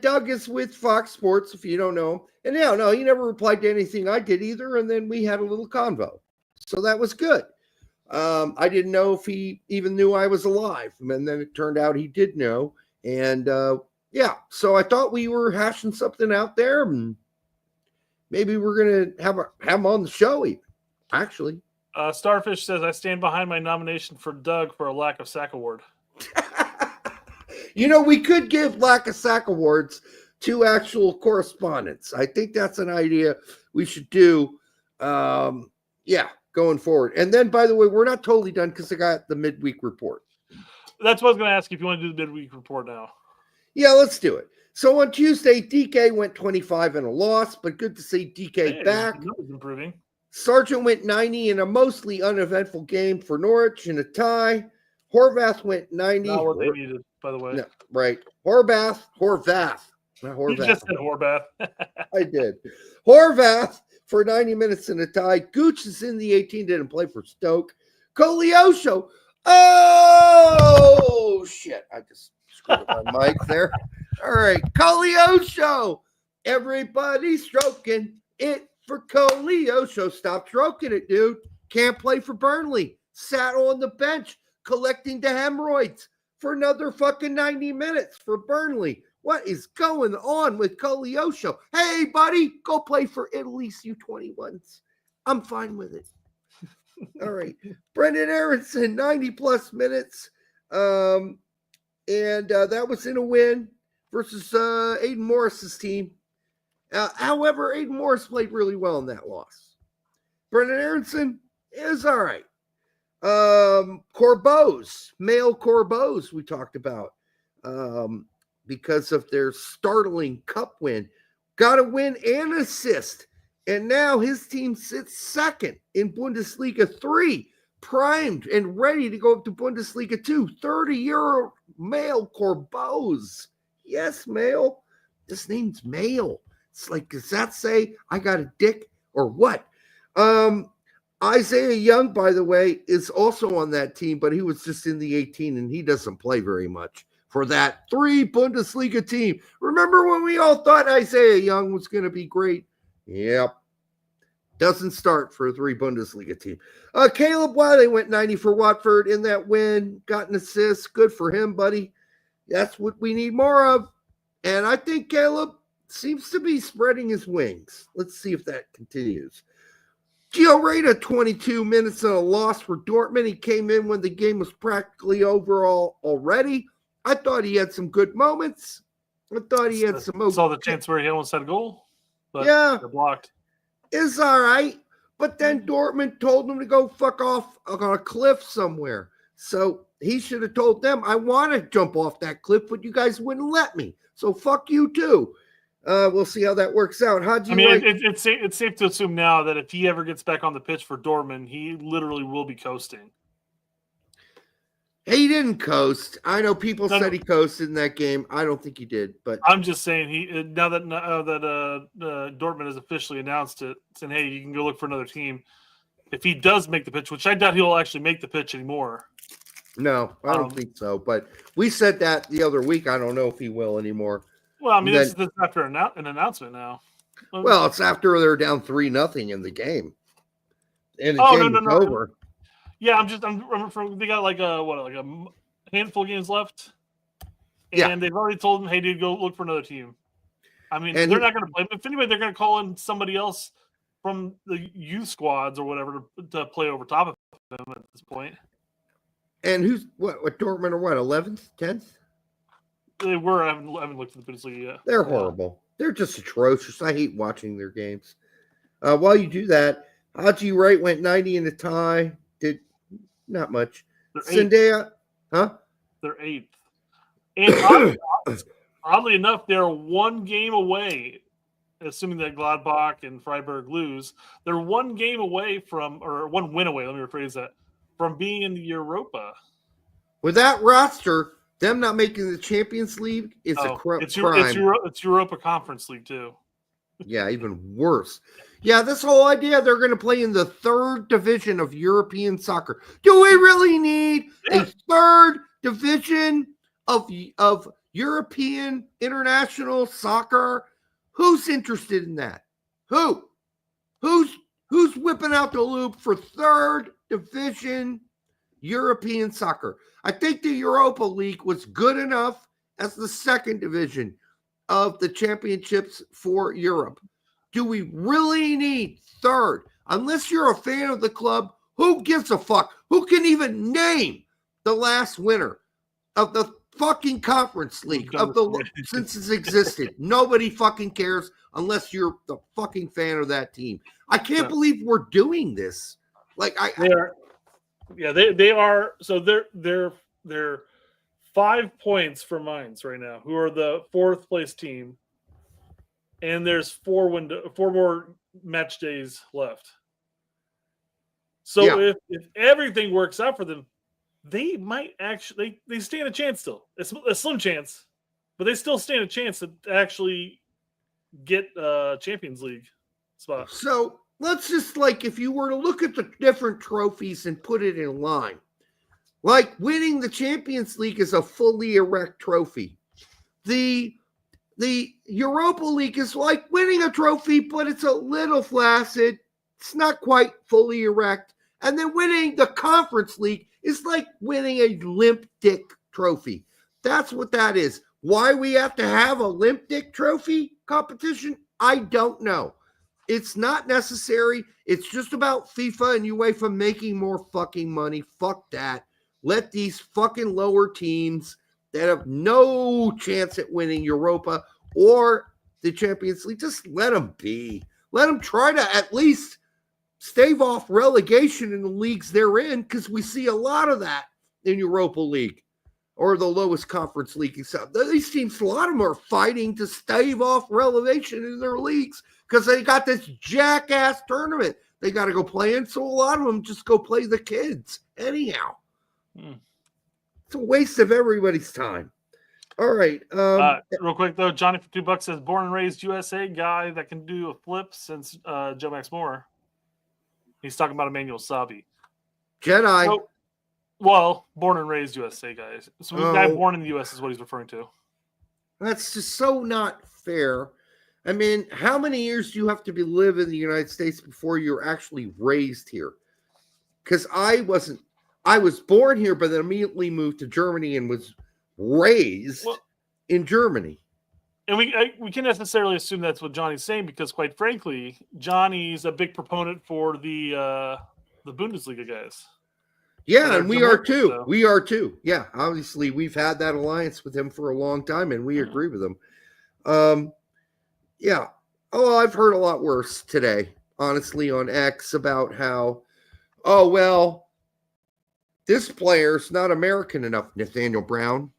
Doug is with Fox Sports, if you don't know him. And no, he never replied to anything I did either. And then we had a little convo. So that was good. I didn't know if he even knew I was alive. And then it turned out he did know. And yeah, so I thought we were hashing something out there. And maybe we're going to have him on the show even, actually. Starfish says, I stand behind my nomination for Doug for a lack of sack award. You know, we could give lack of sack awards to actual correspondents. I think that's an idea we should do. Yeah, going forward. And then, by the way, we're not totally done because I got the midweek report. That's what I was going to ask you if you want to do the midweek report now. Yeah, let's do it. So on Tuesday, DK went 25 in a loss, but good to see DK back. Improving. Sargent went 90 in a mostly uneventful game for Norwich in a tie. Horvath went 90. Not what they needed, by the way. No, right. Horvath. Not Horvath. You just said Horvath. I did. Horvath for 90 minutes in a tie. Gooch is in the 18, didn't play for Stoke. Koleosho. Oh, shit. I just screwed up my mic there. All right. Koleosho. Everybody stroking it for Koleosho. Stop stroking it, dude. Can't play for Burnley. Sat on the bench collecting the hemorrhoids for another fucking 90 minutes for Burnley. What is going on with Koleosho? Hey, buddy, go play for Italy's U21s. I'm fine with it. All right. Brendan Aronson, 90-plus minutes. And that was in a win versus Aiden Morris's team. However, Aiden Morris played really well in that loss. Brendan Aronson is all right. Corbeaus, male Corbeaus, we talked about because of their startling cup win. Got a win and assist. And now his team sits second in Bundesliga 3, primed and ready to go up to Bundesliga 2. 30-year male Corbeaus. Yes, male. This name's male. It's like, does that say I got a dick or what? Isaiah Young, by the way, is also on that team, but he was just in the 18 and he doesn't play very much for that 3 Bundesliga team. Remember when we all thought Isaiah Young was going to be great? Yep. Doesn't start for a 3 Bundesliga team. Caleb Wiley went 90 for Watford in that win. Got an assist. Good for him, buddy. That's what we need more of. And I think Caleb seems to be spreading his wings. Let's see if that continues. Gio Reyna, 22 minutes and a loss for Dortmund. He came in when the game was practically over already. I thought he had some good moments. I thought he had some. Saw the chance where he almost had a goal, but yeah, they're blocked. It's all right. But then Dortmund told him to go fuck off on a cliff somewhere. So he should have told them, I want to jump off that cliff, but you guys wouldn't let me. So fuck you too. We'll see how that works out. It's safe to assume now that if he ever gets back on the pitch for Dortmund, he literally will be coasting. He didn't coast. I know people said he coasted in that game. I don't think he did, but I'm just saying now that Dortmund has officially announced it, saying, hey, you can go look for another team. If he does make the pitch, which I doubt he'll actually make the pitch anymore. No, I don't think so. But we said that the other week. I don't know if he will anymore. Well, I mean, this is after an announcement now. Well, it's after they're down 3-0 in the game. And the game is over. Yeah, they got like a handful of games left. And they've already told him, hey, dude, go look for another team. I mean, they're not going to play. If anybody, they're going to call in somebody else from the youth squads or whatever to play over top of him at this point. And who's what Dortmund or what, 11th, 10th? They were. I haven't looked at the Bundesliga yet. They're horrible. They're just atrocious. I hate watching their games. While you do that, Haji Wright went 90 in a tie. Did not much. Zendaya, huh? They're 8th. And oddly enough, they're 1 game away, assuming that Gladbach and Freiburg lose. They're 1 game away from, or 1 win away, let me rephrase that, from being in the Europa. With that roster, them not making the Champions League is a crime. It's Europa Conference League, too. Yeah, even worse. Yeah, this whole idea they're going to play in the 3rd division of European soccer. Do we really need a 3rd division of European international soccer? Who's interested in that? Who's whipping out the loop for 3rd division European soccer? I think the Europa League was good enough as the 2nd division of the championships for Europe. Do we really need 3rd? Unless you're a fan of the club, who gives a fuck? Who can even name the last winner of the fucking Conference League since it's existed? Nobody fucking cares unless you're the fucking fan of that team. I can't believe we're doing this. Like they are. So they're 5 points for Mainz right now, who are the 4th place team, and there's 4 more match days left. So if everything works out for them, they might actually they stand a chance still. It's a slim chance, but they still stand a chance to actually get a Champions League spot. So let's just if you were to look at the different trophies and put it in line. Like winning the Champions League is a fully erect trophy. The Europa League is like winning a trophy, but it's a little flaccid. It's not quite fully erect. And then winning the Conference League is like winning a limp dick trophy. That's what that is. Why we have to have a limp dick trophy competition, I don't know. It's not necessary. It's just about FIFA and UEFA making more fucking money. Fuck that. Let these fucking lower teams that have no chance at winning Europa or the Champions League. Just let them be. Let them try to at least stave off relegation in the leagues they're in, because we see a lot of that in Europa League or the lowest conference league. These teams, a lot of them are fighting to stave off relegation in their leagues because they got this jackass tournament they got to go play in. So a lot of them just go play the kids anyhow. It's a waste of everybody's time. All right. Real quick, though, Johnny for $2 says, born and raised USA guy that can do a flip since Joe Max Moore. He's talking about Emmanuel Sabi. Jedi. So, well, born and raised USA guys. So the guy born in the U.S. is what he's referring to. That's just so not fair. I mean, how many years do you have to live in the United States before you're actually raised here? Because I was born here, but then immediately moved to Germany and was raised in Germany. And we can't necessarily assume that's what Johnny's saying, because quite frankly, Johnny's a big proponent for the Bundesliga guys. Yeah, and we are too. So. We are too. Yeah, obviously we've had that alliance with him for a long time, and we agree with him. Yeah. Oh, I've heard a lot worse today, honestly, on X about how, oh, well, this player's not American enough, Nathaniel Brown.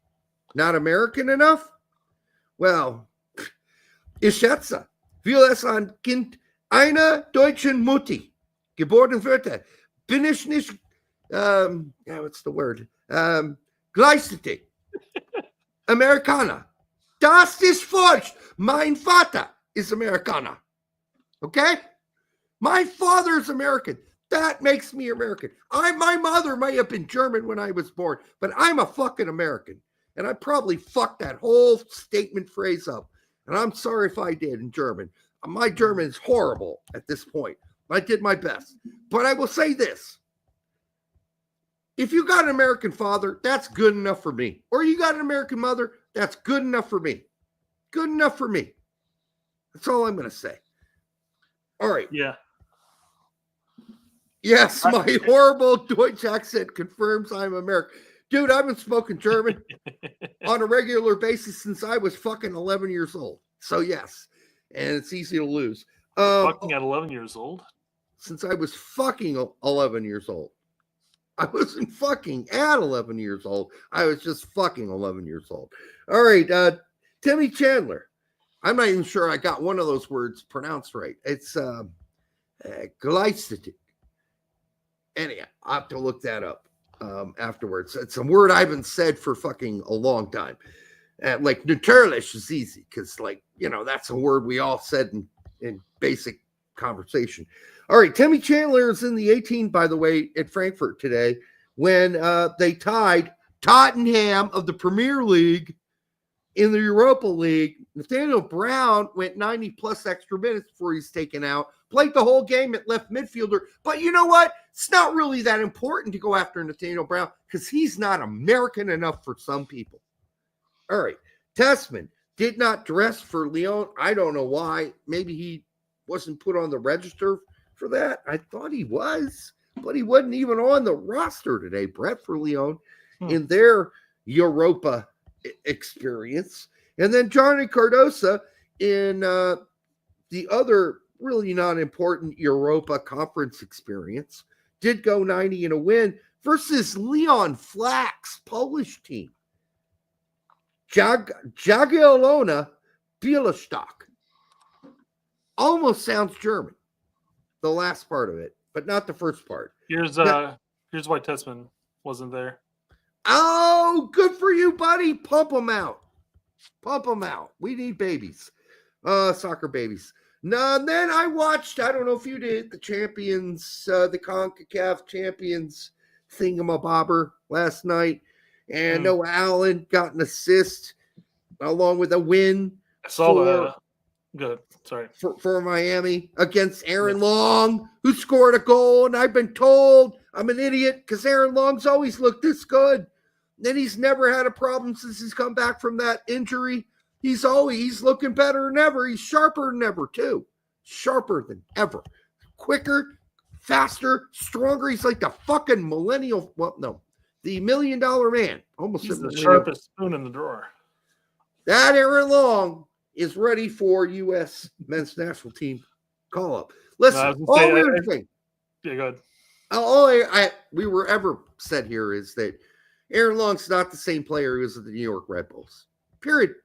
Not American enough? Well, ich schätze, will es an Kind einer deutschen Mutti geboren wird, bin ich nicht, what's the word? Gleichzeitig. Amerikaner. Das ist falsch. Mein Vater is Amerikaner. Okay? My father's American. That makes me American. My mother may have been German when I was born, but I'm a fucking American. And I probably fucked that whole statement phrase up. And I'm sorry if I did in German. My German is horrible at this point. I did my best. But I will say this. If you got an American father, that's good enough for me. Or you got an American mother, that's good enough for me. Good enough for me. That's all I'm going to say. All right. Yeah. Yes, my horrible Deutsch accent confirms I'm American. Dude, I've been spoken German on a regular basis since I was fucking 11 years old. So, yes. And it's easy to lose. Fucking at 11 years old? Since I was fucking 11 years old. I wasn't fucking at 11 years old. I was just fucking 11 years old. All right. Timmy Chandler. I'm not even sure I got one of those words pronounced right. It's glycidic. Anyhow, I'll have to look that up afterwards. It's a word I haven't said for fucking a long time. Like natürlich is easy because, like, you know, that's a word we all said in basic conversation. All right, Timmy Chandler is in the 18, by the way, at Frankfurt today when they tied Tottenham of the Premier League in the Europa League. Nathaniel Brown went 90-plus extra minutes before he's taken out, played the whole game at left midfielder. But you know what? It's not really that important to go after Nathaniel Brown because he's not American enough for some people. All right, Tessman did not dress for Lyon. I don't know why. Maybe he wasn't put on the register for that. I thought he was, but he wasn't even on the roster today, Brett, for Lyon in their Europa experience. And then Johnny Cardosa in the other really not important Europa Conference experience did go 90 in a win versus Leon Flack's Polish team. Jagiellona Białystok. Almost sounds German, the last part of it, but not the first part. Here's why Tessman wasn't there. Oh, good for you, buddy. Pump them out. Pump them out. We need babies. Soccer babies. No, and then I watched, I don't know if you did, the champions, the CONCACAF champions thingamabobber last night. And Noah Allen got an assist along with a win. I saw that. Good. Sorry. For Miami against Aaron Long, who scored a goal. And I've been told I'm an idiot because Aaron Long's always looked this good. And he's never had a problem since he's come back from that injury. He's looking better than ever. He's sharper than ever, too. Sharper than ever. Quicker, faster, stronger. He's like the fucking millennial. Well, no, the $1 million man. Almost he's the sharpest spoon in the drawer. That Aaron Long is ready for U.S. men's national team call-up. Listen, No, all we're saying, yeah, go ahead. all we were ever said here is that Aaron Long's not the same player he was at the New York Red Bulls. Period.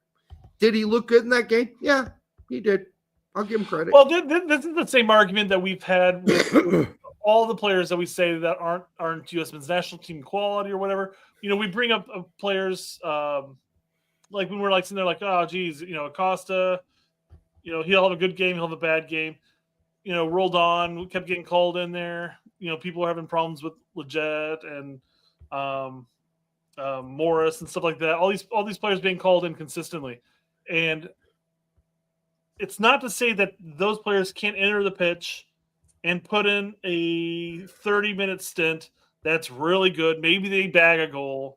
Did he look good in that game? Yeah, he did. I'll give him credit. Well, this is the same argument that we've had with all the players that we say that aren't U.S. men's national team quality or whatever. We bring up players like when we're like sitting there like, oh, geez, Acosta, he'll have a good game, he'll have a bad game. Rolled on, we kept getting called in there. People are having problems with Leggett and Morris and stuff like that. All these players being called in consistently, and it's not to say that those players can't enter the pitch and put in a 30-minute stint that's really good. Maybe they bag a goal,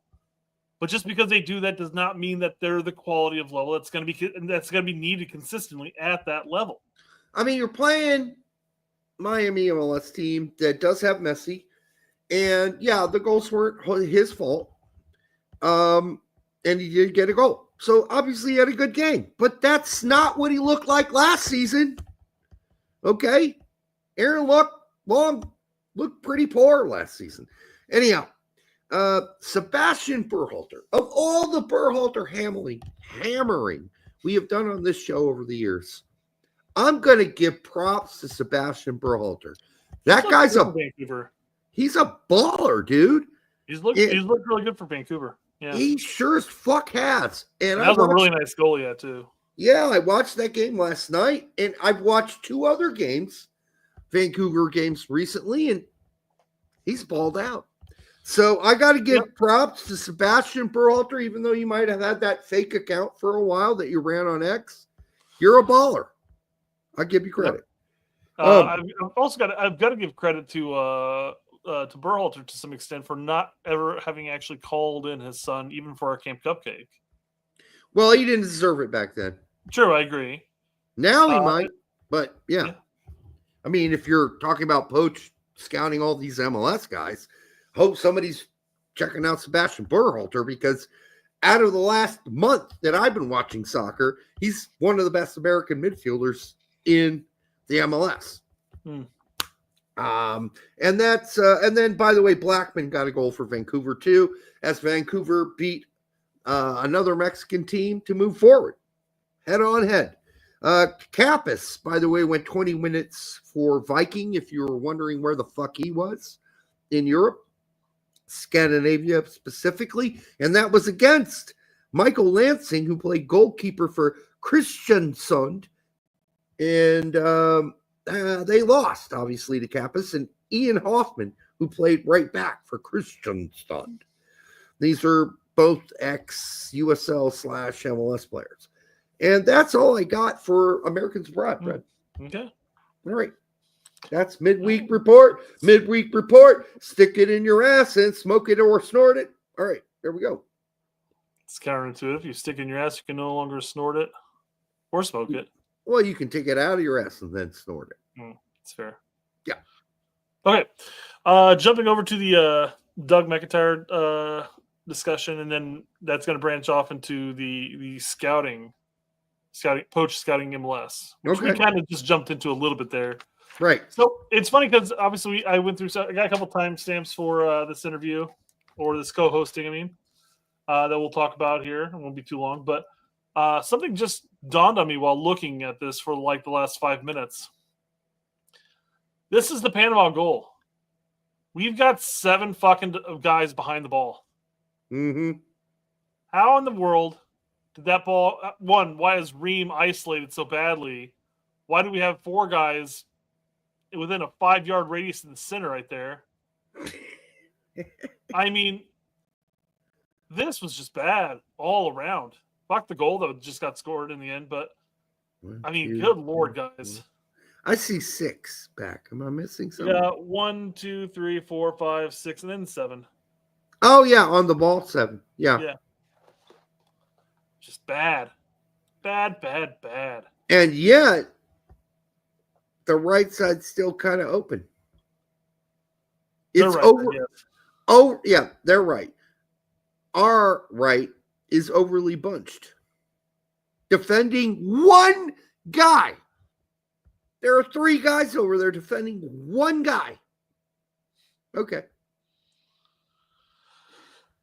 but just because they do that does not mean that they're the quality of level that's going to be needed consistently at that level. I mean, you're playing Miami MLS team that does have Messi, and yeah, the goals weren't his fault. And he did get a goal. So obviously he had a good game, but that's not what he looked like last season. Okay. Aaron Long looked pretty poor last season. Anyhow, Sebastian Berhalter, of all the Berhalter hammering we have done on this show over the years, I'm going to give props to Sebastian Berhalter. That guy's he's a baller, dude. He's looked really good for Vancouver. Yeah. He sure as fuck has. And that was a really nice goal, too. Yeah, I watched that game last night, and I've watched 2 other games, Vancouver games recently, and he's balled out. So I got to give props to Sebastian Berhalter, even though you might have had that fake account for a while that you ran on X. You're a baller. I'll give you credit. I've got to give credit to Berhalter to some extent for not ever having actually called in his son, even for our Camp Cupcake. Well, he didn't deserve it back then. Sure, I agree. Now he might, but yeah. I mean, if you're talking about Poch scouting all these MLS guys, hope somebody's checking out Sebastian Berhalter, because out of the last month that I've been watching soccer, he's one of the best American midfielders in the MLS. And then, by the way, Blackman got a goal for Vancouver too, as Vancouver beat another Mexican team to move forward, head on head. Kappas, by the way, went 20 minutes for Viking, if you were wondering where the fuck he was in Europe, Scandinavia specifically, and that was against Michael Lansing, who played goalkeeper for Kristiansund, and they lost, obviously, to Kappas, and Ian Hoffman, who played right back for Kristiansund. These are both ex-USL/MLS players. And that's all I got for Americans Abroad, Brad. Okay. All right. That's Midweek Report. Midweek Report. Stick it in your ass and smoke it or snort it. All right. There we go. It's counterintuitive. You stick it in your ass, you can no longer snort it or smoke it. Well, you can take it out of your ass and then snort it. That's fair. Yeah. Okay. Jumping over to the Doug McIntyre discussion, and then that's going to branch off into the scouting, Poch scouting MLS, which we kind of just jumped into a little bit there. Right. So it's funny because obviously I went through, I got a couple timestamps for this interview, or this co-hosting, that we'll talk about here. It won't be too long, but something just dawned on me while looking at this for like the last 5 minutes. This is the Panama goal. We've got 7 fucking guys behind the ball. Mm-hmm. How in the world did that ball, why is Ream isolated so badly? Why do we have 4 guys within a 5-yard radius in the center right there? I mean, this was just bad all around. Fuck the goal that just got scored in the end, but I mean, good Lord, guys. I see 6 back. Am I missing something? Yeah, 1, 2, 3, 4, 5, 6, and then 7. Oh, yeah, on the ball, 7. Yeah. Yeah. Just bad. Bad. And yet, the right side's still kind of open. It's over. Yes. Oh, yeah, they're right. Our right is overly bunched. defending one guy. There are 3 guys over there defending one guy. Okay.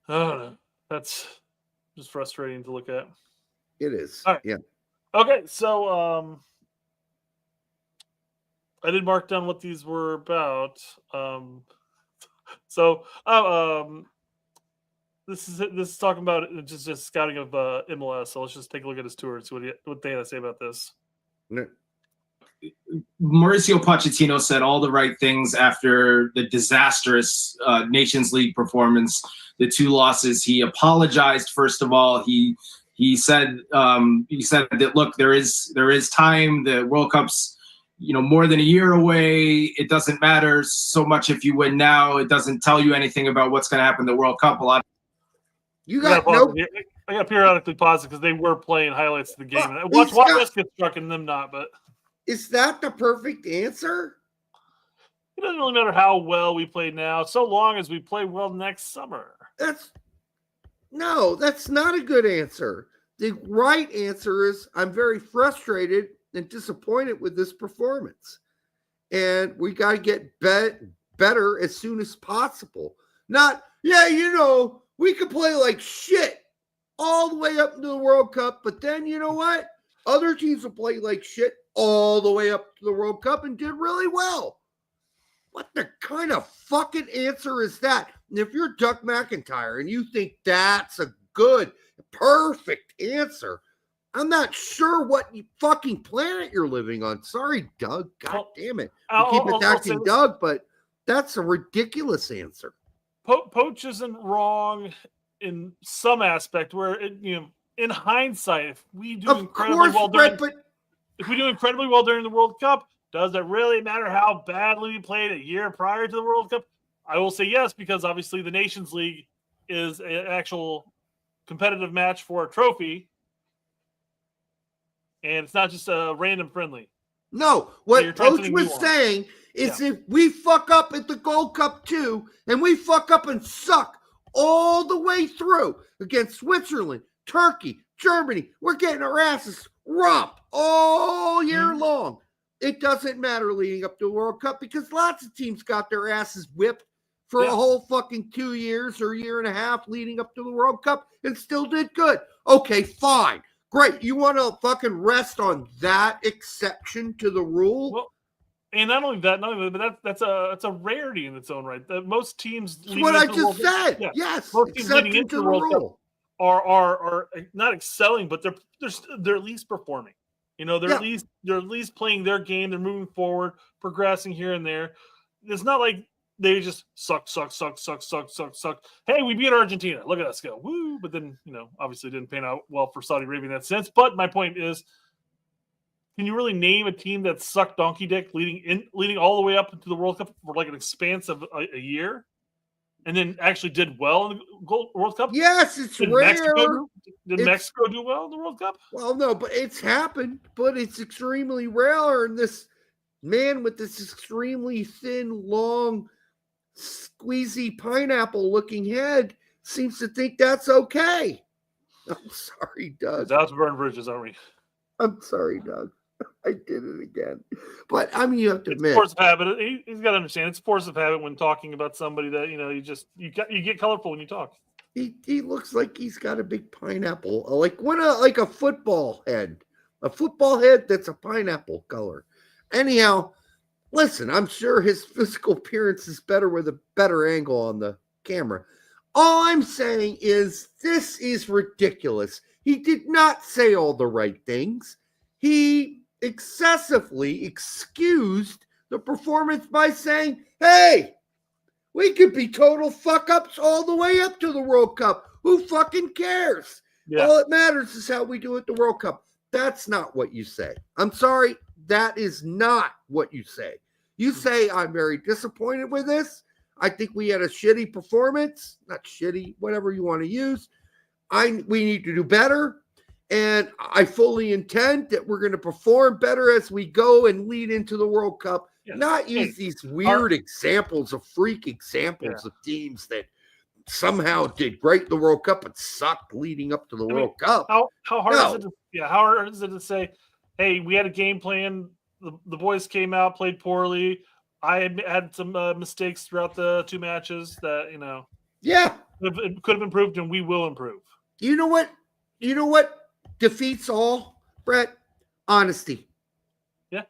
I don't know. That's just frustrating to look at. It is. All right. Yeah. Okay, so I did mark down what these were about. This is talking about just scouting of MLS. So let's just take a look at his tour and see what they had to say about this. No. Mauricio Pochettino said all the right things after the disastrous Nations League performance, the 2 losses. He apologized. First of all, he said that, look, there is time. The World Cup's more than a year away. It doesn't matter so much if you win now. It doesn't tell you anything about what's going to happen in the World Cup. I got periodically pause it because they were playing highlights of the game. Watch us get struck and them not, but. Is that the perfect answer? It doesn't really matter how well we play now, so long as we play well next summer. That's not a good answer. The right answer is I'm very frustrated and disappointed with this performance. And we got to get better as soon as possible. Not, we could play like shit all the way up into the World Cup, but then you know what? Other teams will play like shit all the way up to the World Cup and did really well. What the kind of fucking answer is that? And if you're Doug McIntyre and you think that's a good, perfect answer, I'm not sure what fucking planet you're living on. Sorry, Doug. God damn it. Keep attacking Doug, but that's a ridiculous answer. Poch isn't wrong in some aspect where, in hindsight, if we do incredibly well during the World Cup, does it really matter how badly we played a year prior to the World Cup? I will say yes, because obviously the Nations League is an actual competitive match for a trophy, and it's not just a random friendly. No, what Coach was saying is if we fuck up at the Gold Cup too, and we fuck up and suck all the way through against Switzerland, Turkey, Germany, we're getting our asses romped all year long. It doesn't matter leading up to the World Cup because lots of teams got their asses whipped for a whole fucking 2 years or a year and a half leading up to the World Cup and still did good. Okay, fine. Great. You want to fucking rest on that exception to the rule? Well, and not only that, but that's a rarity in its own right. That most teams. That's what I just said. Yes, most teams leading into the World Cup are not excelling, but they're at least performing. They're at least playing their game. They're moving forward, progressing here and there. It's not like they just suck. Hey, we beat Argentina. Look at us go. Woo. But then, obviously didn't pan out well for Saudi Arabia in that sense. But my point is, can you really name a team that sucked donkey dick leading all the way up into the World Cup for like an expanse of a year and then actually did well in the World Cup? Yes, it's rare. Did Mexico do well in the World Cup? Well, no, but it's happened, but it's extremely rare. And this man with this extremely thin, long, squeezy pineapple-looking head seems to think that's okay. I'm sorry, Doug. That's burn bridges, aren't we? I'm sorry, Doug. I did it again. But I mean, you have to admit, it's force of habit. He's got to understand it's force of habit when talking about somebody that you get colorful when you talk. He looks like he's got a big pineapple, like a football head that's a pineapple color. Anyhow, listen, I'm sure his physical appearance is better with a better angle on the camera. All I'm saying is this is ridiculous. He did not say all the right things. He excessively excused the performance by saying, hey, we could be total fuck-ups all the way up to the World Cup. Who fucking cares? Yeah. All that matters is how we do at the World Cup. That's not what you say. I'm sorry. That is not what you say. You say, I'm very disappointed with this. I think we had a shitty performance. Not shitty, whatever you want to use. We need to do better. And I fully intend that we're going to perform better as we go and lead into the World Cup. Yes. Not use these weird examples of freak examples of teams that somehow did great in the World Cup but sucked leading up to the World Cup. How hard is it? How hard is it to say, hey, we had a game plan. The boys came out, played poorly. I had some mistakes throughout the 2 matches that it could have improved, and we will improve. You know what? You know what defeats all, Brett? Honesty. Yeah.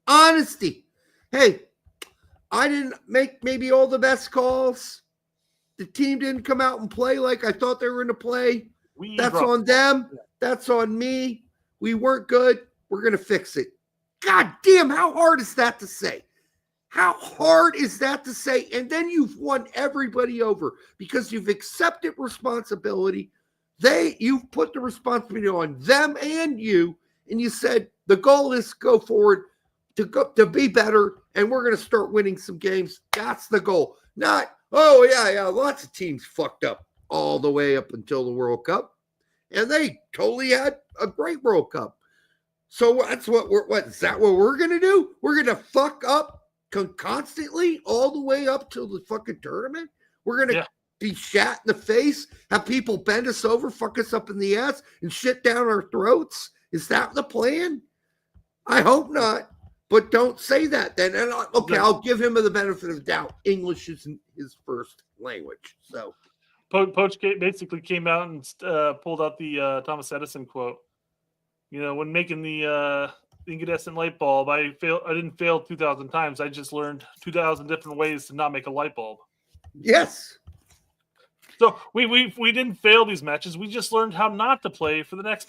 Honesty. Hey, I didn't make maybe all the best calls. The team didn't come out and play like I thought they were going to play. That's on them. That's on me. We weren't good. We're going to fix it. God damn, how hard is that to say? How hard is that to say? And then you've won everybody over because you've accepted responsibility. You've put the responsibility on them and you, and you said the goal is go forward to be better, and we're going to start winning some games. That's the goal. Not, oh, yeah, lots of teams fucked up all the way up until the World Cup, and they totally had a great World Cup. So that's what is that what we're going to do? We're going to fuck up constantly all the way up till the fucking tournament? We're going to be shat in the face, have people bend us over, fuck us up in the ass, and shit down our throats? Is that the plan? I hope not. But don't say that then. And I'll give him the benefit of the doubt. English isn't his first language. So Poch basically came out and pulled out the Thomas Edison quote. You know, when making the incandescent light bulb, I didn't fail 2,000 times. I just learned 2,000 different ways to not make a light bulb. Yes. So we didn't fail these matches. We just learned how not to play for the next.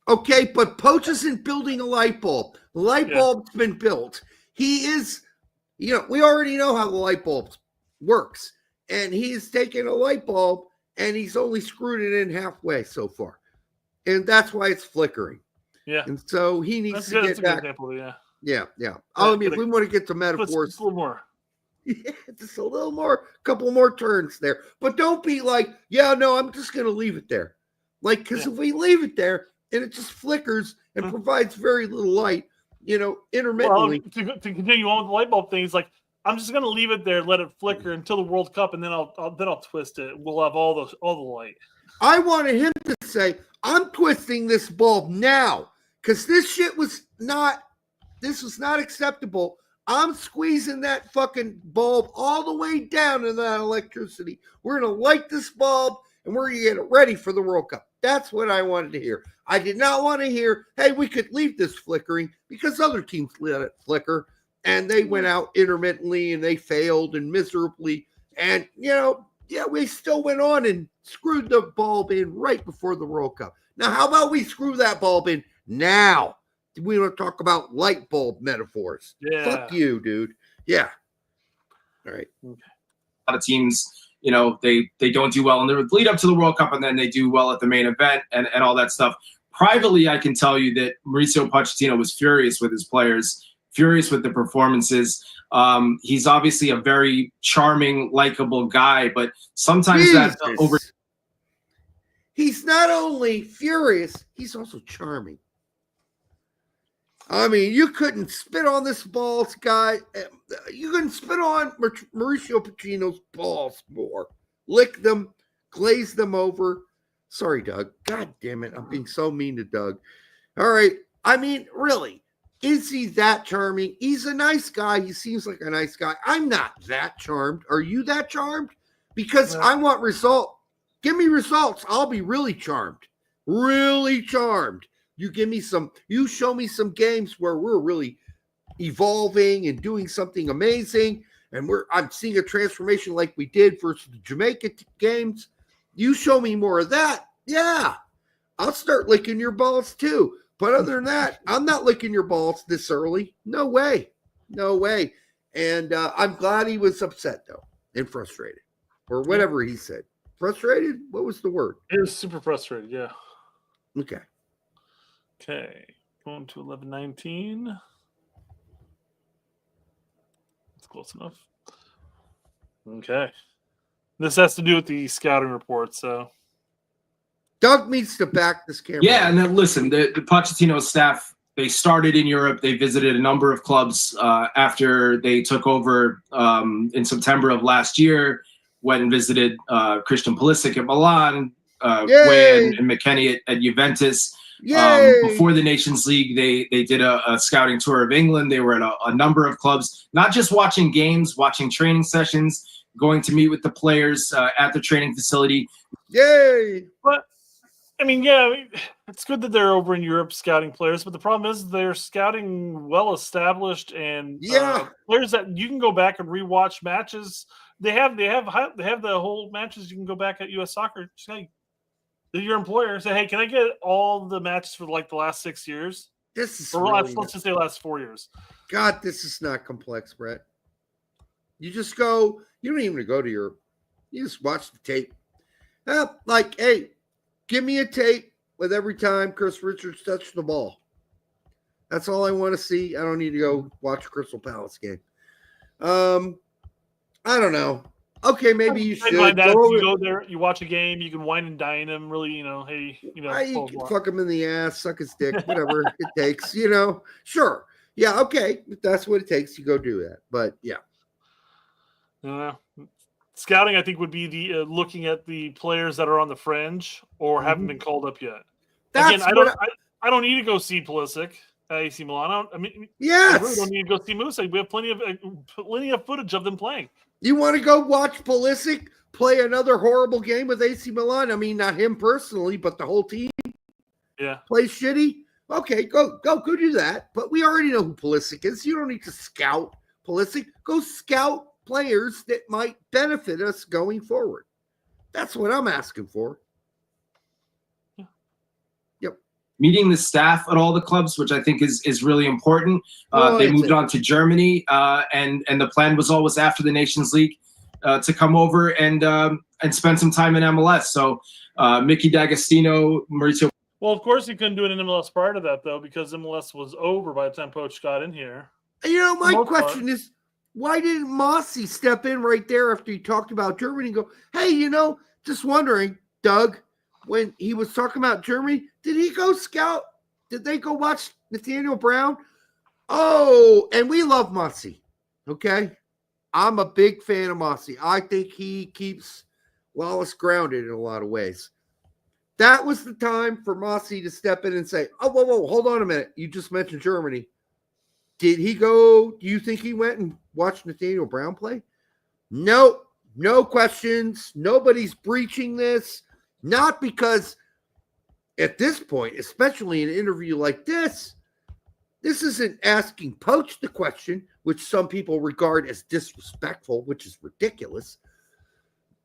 Okay, but Poch isn't building a light bulb. The light bulb's been built. He is, we already know how the light bulb works. And he's taken a light bulb and he's only screwed it in halfway so far. And that's why it's flickering. Yeah. And so he needs to get back. Example, yeah. I mean, if we want to get to metaphors. A little more. Yeah, just a little more, couple more turns there. But don't be like, I'm just going to leave it there. Like, because if we leave it there and it just flickers and provides very little light, intermittently. Well, to continue on with the light bulb thing, it's like, I'm just going to leave it there, let it flicker until the World Cup, and then I'll twist it. We'll have all the light. I wanted him to say, I'm twisting this bulb now because this was not acceptable. I'm squeezing that fucking bulb all the way down to that electricity. We're going to light this bulb and we're going to get it ready for the World Cup. That's what I wanted to hear. I did not want to hear, hey, we could leave this flickering because other teams let it flicker and they went out intermittently and they failed and miserably. And, we still went on and screwed the bulb in right before the World Cup. Now, how about we screw that bulb in now? We want to talk about light bulb metaphors. Yeah. Fuck you, dude. Yeah. All right. A lot of teams, they don't do well in the lead up to the World Cup, and then they do well at the main event and all that stuff. Privately, I can tell you that Mauricio Pochettino was furious with his players, furious with the performances. He's obviously a very charming, likable guy, but sometimes that's over. He's not only furious, he's also charming. I mean, you couldn't spit on this balls guy. You couldn't spit on Mauricio Pochettino's balls more. Lick them, glaze them over. Sorry, Doug. God damn it. I'm being so mean to Doug. All right. I mean, really, is he that charming? He's a nice guy. He seems like a nice guy. I'm not that charmed. Are you that charmed? Because I want results. Give me results. I'll be really charmed. Really charmed. You show me some games where we're really evolving and doing something amazing. And I'm seeing a transformation like we did versus the Jamaica games. You show me more of that. Yeah. I'll start licking your balls too. But other than that, I'm not licking your balls this early. No way. No way. And I'm glad he was upset though and frustrated or whatever he said. Frustrated? What was the word? It was super frustrated. Yeah. Okay. Okay, going to 11:19. That's close enough. Okay. This has to do with the scouting report, so. Doug needs to back this camera. Yeah, and then listen, the Pochettino staff, they started in Europe. They visited a number of clubs after they took over in September of last year. went and visited Christian Pulisic at Milan, Way and McKennie at Juventus. Before the Nations League, they did a scouting tour of England. They were at a number of clubs, not just watching games, watching training sessions, going to meet with the players at the training facility. Yay! But I mean, yeah, it's good that they're over in Europe scouting players, but the problem is they're scouting well-established and players that you can go back and rewatch matches. They have the whole matches you can go back at US Soccer. Say, your employer say, hey, can I get all the matches for like the last 6 years? This is let's just say last 4 years. God, this is not complex, Brett. You just go. You don't even go to Europe. You just watch the tape. Like, hey. Give me a tape with every time Chris Richards touched the ball. That's all I want to see. I don't need to go watch a Crystal Palace game. I don't know. Okay, maybe you should. You go there, you watch a game, you can wine and dine him. Really, hey, you can fuck him in the ass, suck his dick, whatever it takes. Sure, yeah, okay. If that's what it takes, you go do that. But yeah. Scouting, I think, would be the looking at the players that are on the fringe or haven't been called up yet. Again, I don't need to go see Pulisic at AC Milan. I really don't need to go see Musa. We have plenty of footage of them playing. You want to go watch Pulisic play another horrible game with AC Milan? I mean, not him personally, but the whole team. Yeah, play shitty. Okay, go do that. But we already know who Pulisic is. You don't need to scout Pulisic. Go scout players that might benefit us going forward. That's what I'm asking for. Yep. Meeting the staff at all the clubs, which I think is really important. They moved on to Germany, and the plan was always after the Nations League to come over and spend some time in MLS. So Mickey D'Agostino, Mauricio. Well, of course he couldn't do it in MLS prior to that, though, because MLS was over by the time Poch got in here. My question is, why didn't Mossy step in right there after he talked about Germany and go, hey, just wondering, Doug, when he was talking about Germany, did he go scout? Did they go watch Nathaniel Brown? Oh, and we love Mossy, okay? I'm a big fan of Mossy. I think he keeps Wallace grounded in a lot of ways. That was the time for Mossy to step in and say, oh, whoa, hold on a minute. You just mentioned Germany. Did he go? Do you think he went and watched Nathaniel Brown play? No questions. Nobody's breaching this. Not because at this point, especially in an interview like this isn't asking Poch the question, which some people regard as disrespectful, which is ridiculous.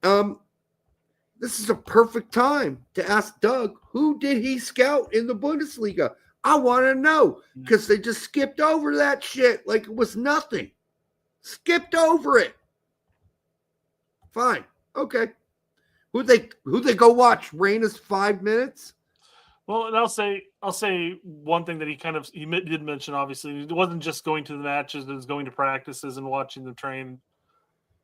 This is a perfect time to ask Doug, who did he scout in the Bundesliga? I want to know, because they just skipped over that shit like it was nothing. Skipped over it. Fine. Okay. Who'd they go watch? Reyna's 5 minutes? Well, and I'll say one thing that he did mention, obviously. It wasn't just going to the matches, it was going to practices and watching them train.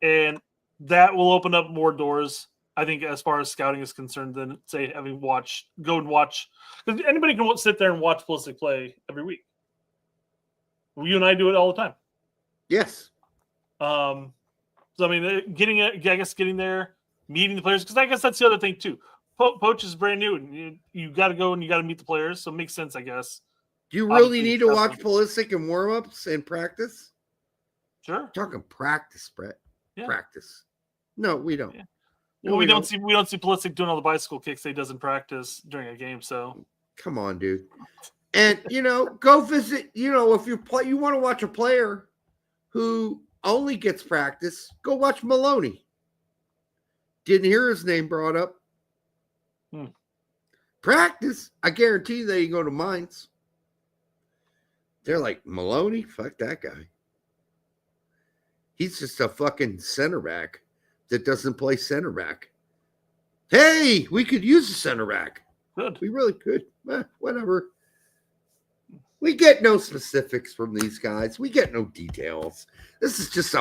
And that will open up more doors, I think, as far as scouting is concerned, than, say, go and watch. Because anybody can sit there and watch Pulisic play every week. You and I do it all the time. Yes. So, I mean, getting there, meeting the players, because I guess that's the other thing, too. Poch is brand new, and you got to go and you got to meet the players, so it makes sense, I guess. Do you really need to watch Pulisic in warm-ups and practice? Sure. Talking practice, Brett. Yeah. Practice. No, we don't. Yeah. Well, we don't see Pulisic doing all the bicycle kicks that he does in practice during a game. So come on, dude. And go visit. If you want to watch a player who only gets practice, go watch Maloney. Didn't hear his name brought up. Practice. I guarantee they go to Mainz. They're like, Maloney? Fuck that guy. He's just a fucking center back that doesn't play center back. Hey, we could use a center back. Good. We really could. Whatever. We get no specifics from these guys. We get no details. This is just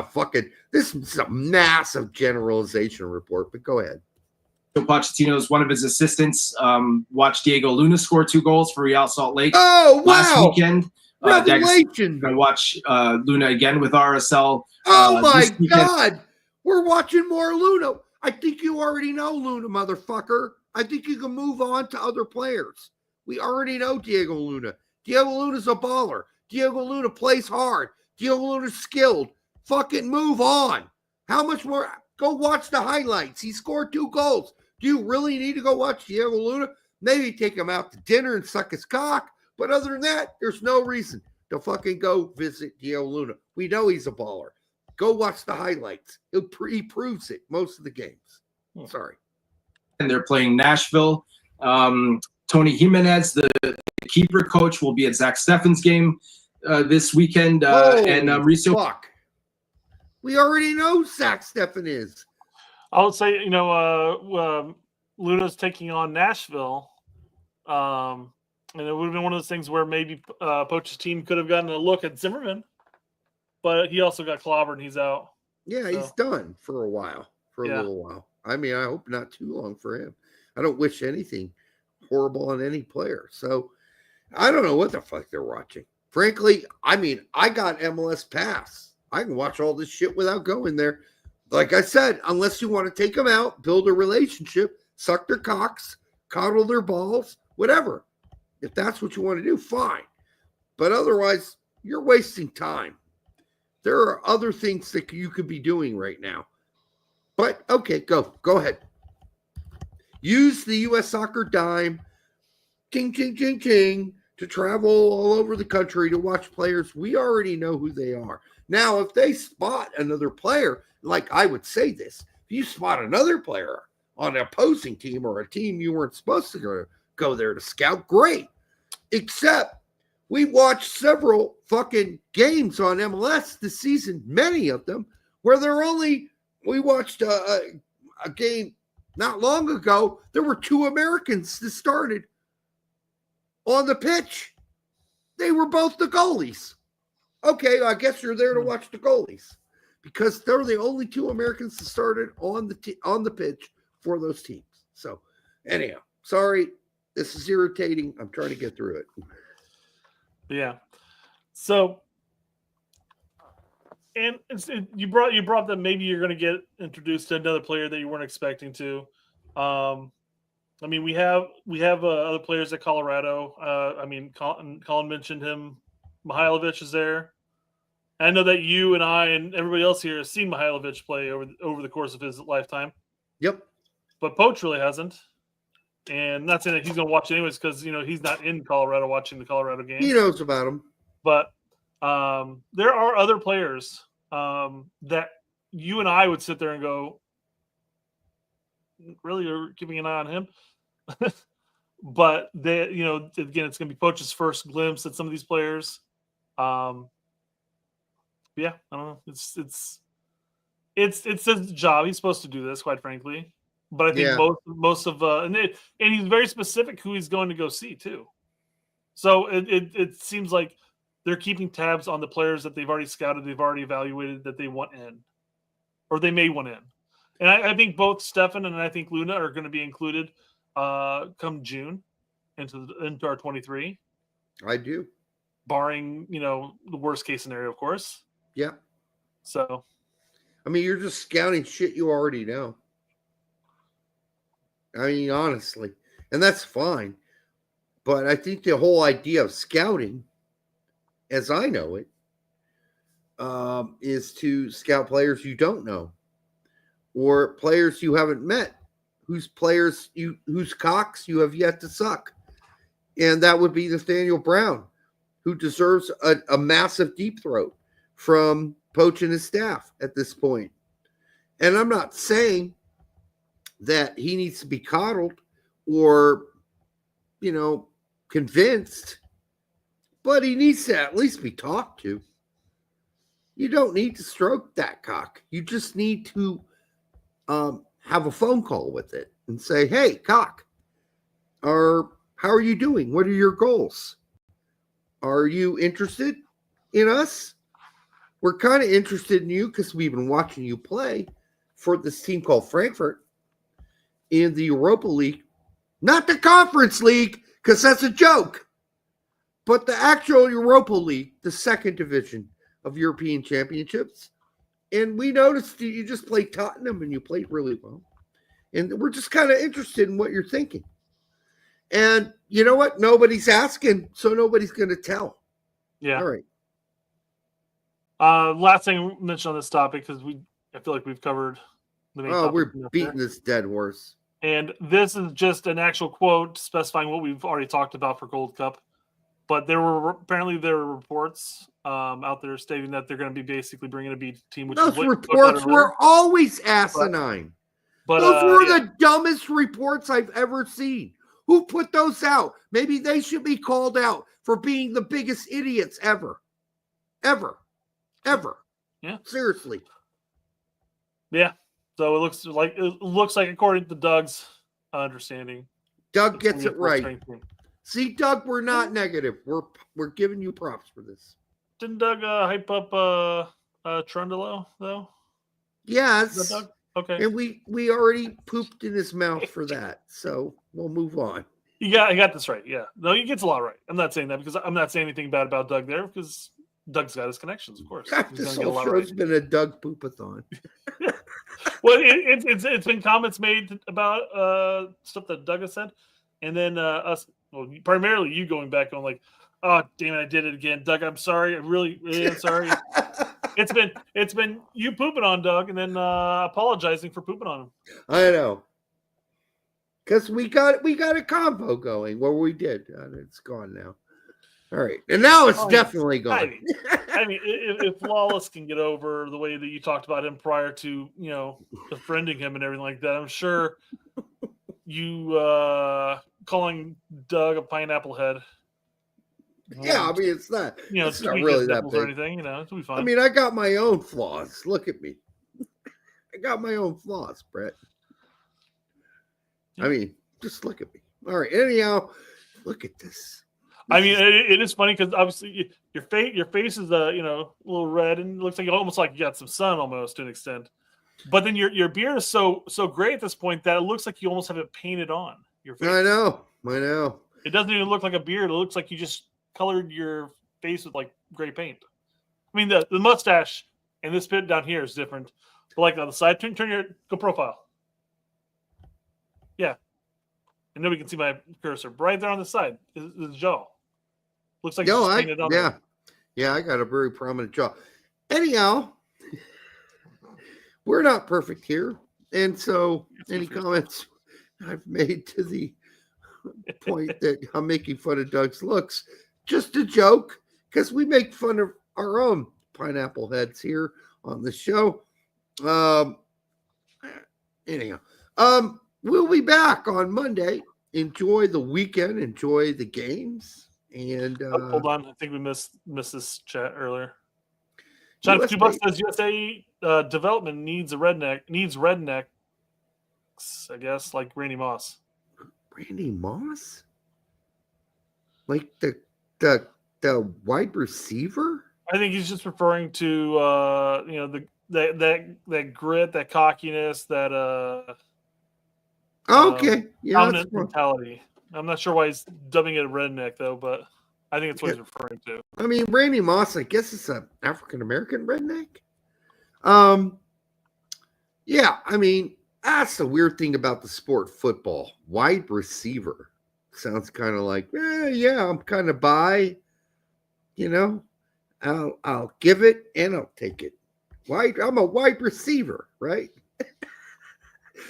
this is a massive generalization report, but go ahead. Pochettino is one of his assistants. Watched Diego Luna score 2 goals for Real Salt Lake. Oh, wow. Last weekend. Revelation. Going to watch Luna again with RSL. Oh, my God. We're watching more Luna. I think you already know Luna, motherfucker. I think you can move on to other players. We already know Diego Luna. Diego Luna's a baller. Diego Luna plays hard. Diego Luna's skilled. Fucking move on. How much more? Go watch the highlights. He scored 2 goals. Do you really need to go watch Diego Luna? Maybe take him out to dinner and suck his cock. But other than that, there's no reason to fucking go visit Gio Luna. We know he's a baller. Go watch the highlights. He proves it most of the games. Sorry. And they're playing Nashville. Tony Jimenez, the keeper coach, will be at Zach Steffen's game this weekend. Fuck. We already know Zach Steffen is. I would say, Luna's taking on Nashville. And it would have been one of those things where maybe Poch's team could have gotten a look at Zimmerman, but he also got clobbered and he's out. Yeah, so he's done for a while, a little while. I mean, I hope not too long for him. I don't wish anything horrible on any player. So I don't know what the fuck they're watching. Frankly, I mean, I got MLS Pass. I can watch all this shit without going there. Like I said, unless you want to take them out, build a relationship, suck their cocks, coddle their balls, whatever. If that's what you want to do, fine. But otherwise, you're wasting time. There are other things that you could be doing right now. But, okay, go ahead. Use the U.S. Soccer dime, ching, ching, ching, ching, to travel all over the country to watch players. We already know who they are. Now, if they spot another player, like I would say this, if you spot another player on an opposing team or a team you weren't supposed to go there to scout, great. Except we watched several fucking games on MLS this season, many of them, where we watched a game not long ago. There were 2 Americans that started on the pitch. They were both the goalies. Okay, I guess you're there to watch the goalies because they're the only 2 Americans that started on the pitch for those teams. So anyhow, sorry. This is irritating. I'm trying to get through it. Yeah. So, and you brought that maybe you're going to get introduced to another player that you weren't expecting to. I mean, we have other players at Colorado. I mean, Colin mentioned him. Mihailovic is there. I know that you and I and everybody else here has seen Mihailovic play over the course of his lifetime. Yep. But Poch really hasn't. And not saying that he's going to watch anyways because, he's not in Colorado watching the Colorado game. He knows about him. But there are other players that you and I would sit there and go, really, you're keeping an eye on him? But, again, it's going to be Poch's first glimpse at some of these players. Yeah, I don't know. It's his job. He's supposed to do this, quite frankly. But I think most of and he's very specific who he's going to go see too. So it seems like they're keeping tabs on the players that they've already scouted, they've already evaluated that they want in, or they may want in. And I think both Steffen and I think Luna are going to be included come June into our 23. I do, barring the worst case scenario, of course. Yeah. So, I mean, you're just scouting shit you already know. I mean, honestly, and that's fine. But I think the whole idea of scouting, as I know it, is to scout players you don't know or players you haven't met, whose cocks you have yet to suck. And that would be Nathaniel Brown, who deserves a massive deep throat from Poch and his staff at this point. And I'm not saying that he needs to be coddled or, convinced, but he needs to at least be talked to. You don't need to stroke that cock. You just need to have a phone call with it and say, hey, cock, how are you doing? What are your goals? Are you interested in us? We're kind of interested in you because we've been watching you play for this team called Frankfurt in the Europa League, not the Conference League, because that's a joke, but the actual Europa League, the second division of European Championships. And we noticed that you just played Tottenham and you played really well. And we're just kind of interested in what you're thinking. And you know what? Nobody's asking, so nobody's going to tell. Yeah. All right. Last thing we mentioned on this topic, because I feel like we've covered the main topic. We're beating this dead horse. And this is just an actual quote specifying what we've already talked about for Gold Cup. But there were reports out there stating that they're going to be basically bringing a B team. Which Those reports were always asinine. But those were the dumbest reports I've ever seen. Who put those out? Maybe they should be called out for being the biggest idiots ever. Ever. Yeah. Seriously. Yeah. So it looks like according to Doug's understanding, Doug gets it right. See, Doug, we're not negative. We're giving you props for this. Didn't Doug hype up Trundolo though? Yes. Is that Doug? Okay. And we already pooped in his mouth for that. So we'll move on. I got this right. Yeah. No, he gets a lot right. I'm not saying that because I'm not saying anything bad about Doug there because Doug's got his connections, of course. This whole show's been a Doug poopathon. Well, it's been comments made about stuff that Doug has said, and then us, well, primarily you going back on like, oh damn it, I did it again, Doug. I'm sorry, I really am sorry. It's been you pooping on Doug and then apologizing for pooping on him. I know, because we got a combo going where we did, and it's gone now. All right, and now it's definitely gone. I mean, if Lawless can get over the way that you talked about him prior to, befriending him and everything like that, I'm sure you calling Doug a pineapple head. Yeah, I mean, it's not really that big. Or anything, it'll be fine. I mean, I got my own flaws. Look at me. I got my own flaws, Brett. I mean, just look at me. All right, anyhow, look at this. I mean, it is funny because obviously your face is a little red and it looks like almost like you got some sun almost to an extent. But then your beard is so gray at this point that it looks like you almost have it painted on your face. I know. It doesn't even look like a beard. It looks like you just colored your face with like gray paint. I mean, the mustache and this bit down here is different. But like on the side, turn your profile. Yeah. And nobody can see my cursor. But right there on the side is the jaw. Looks like it's painted on. Yeah, I got a very prominent jaw. Anyhow, we're not perfect here. And so any comments I've made to the point that I'm making fun of Doug's looks, just a joke, because we make fun of our own pineapple heads here on the show. Anyhow, we'll be back on Monday. Enjoy the weekend. Enjoy the games. And hold on, I think we missed this chat earlier. John $2 says USA development needs rednecks, I guess, like Randy Moss. Randy Moss? Like the wide receiver? I think he's just referring to that grit, that cockiness, that okay, dominant mentality. I'm not sure why he's dubbing it a redneck though, but I think it's what he's referring to. I mean, Randy Moss, I guess it's an African-American redneck. Yeah, I mean, that's the weird thing about the sport football. Wide receiver sounds kind of like, yeah, I'm kind of bi, I'll give it and I'll take it. I'm a wide receiver, right?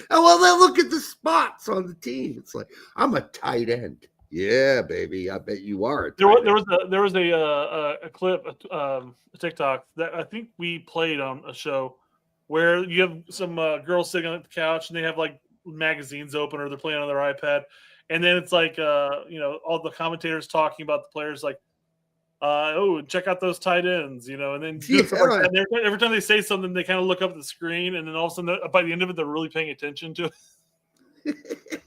Oh, well, then look at the spots on the team. It's like, I'm a tight end. Yeah, baby. I bet you are. There was a clip, a TikTok that I think we played on a show where you have some girls sitting on the couch and they have like magazines open or they're playing on their iPad. And then it's like, all the commentators talking about the players like, check out those tight ends, and then every time they say something, they kind of look up at the screen, and then all of a sudden, by the end of it, they're really paying attention to it.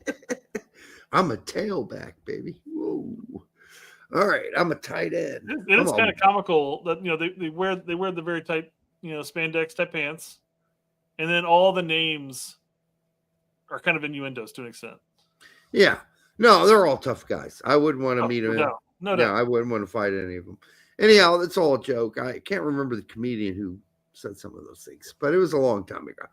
I'm a tailback, baby. Whoa! All right, I'm a tight end. It's kind of comical that they wear the very tight spandex type pants, and then all the names are kind of innuendos to an extent. Yeah, no, they're all tough guys. I wouldn't want to meet them. No, I wouldn't want to fight any of them. Anyhow, it's all a joke. I can't remember the comedian who said some of those things, but it was a long time ago.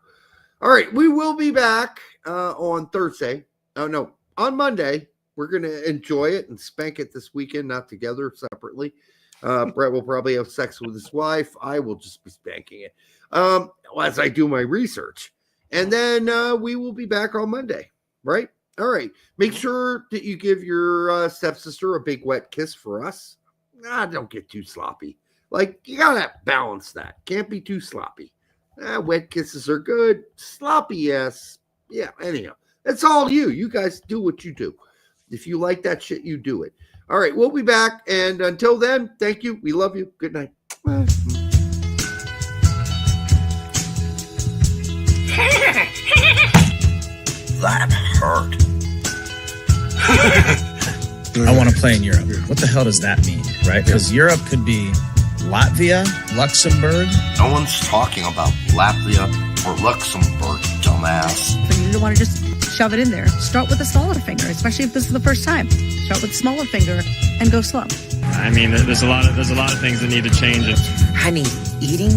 All right, we will be back on Thursday. Oh, no, on Monday. We're going to enjoy it and spank it this weekend, not together, separately. Brett will probably have sex with his wife. I will just be spanking it as I do my research. And then we will be back on Monday, right? All right. Make sure that you give your stepsister a big wet kiss for us. Don't get too sloppy. Like, you got to balance that. Can't be too sloppy. Wet kisses are good. Sloppy, yes. Yeah, anyhow. That's all you. You guys do what you do. If you like that shit, you do it. All right, we'll be back. And until then, thank you. We love you. Good night. That hurt. I want to play in Europe. What the hell does that mean, right? Because Europe could be Latvia, Luxembourg. No one's talking about Latvia or Luxembourg, dumbass. So you don't want to just shove it in there. Start with the smaller finger, especially if this is the first time. Start with the smaller finger and go slow. I mean, there's a lot of things that need to change. Honey, eating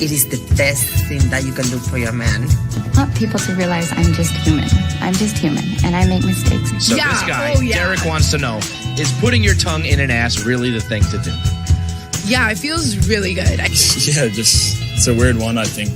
it is the best thing that you can do for your man. I want people to realize I'm just human. I'm just human, and I make mistakes. So this guy, Derek, wants to know, is putting your tongue in an ass really the thing to do? Yeah, it feels really good. Yeah, just it's a weird one, I think.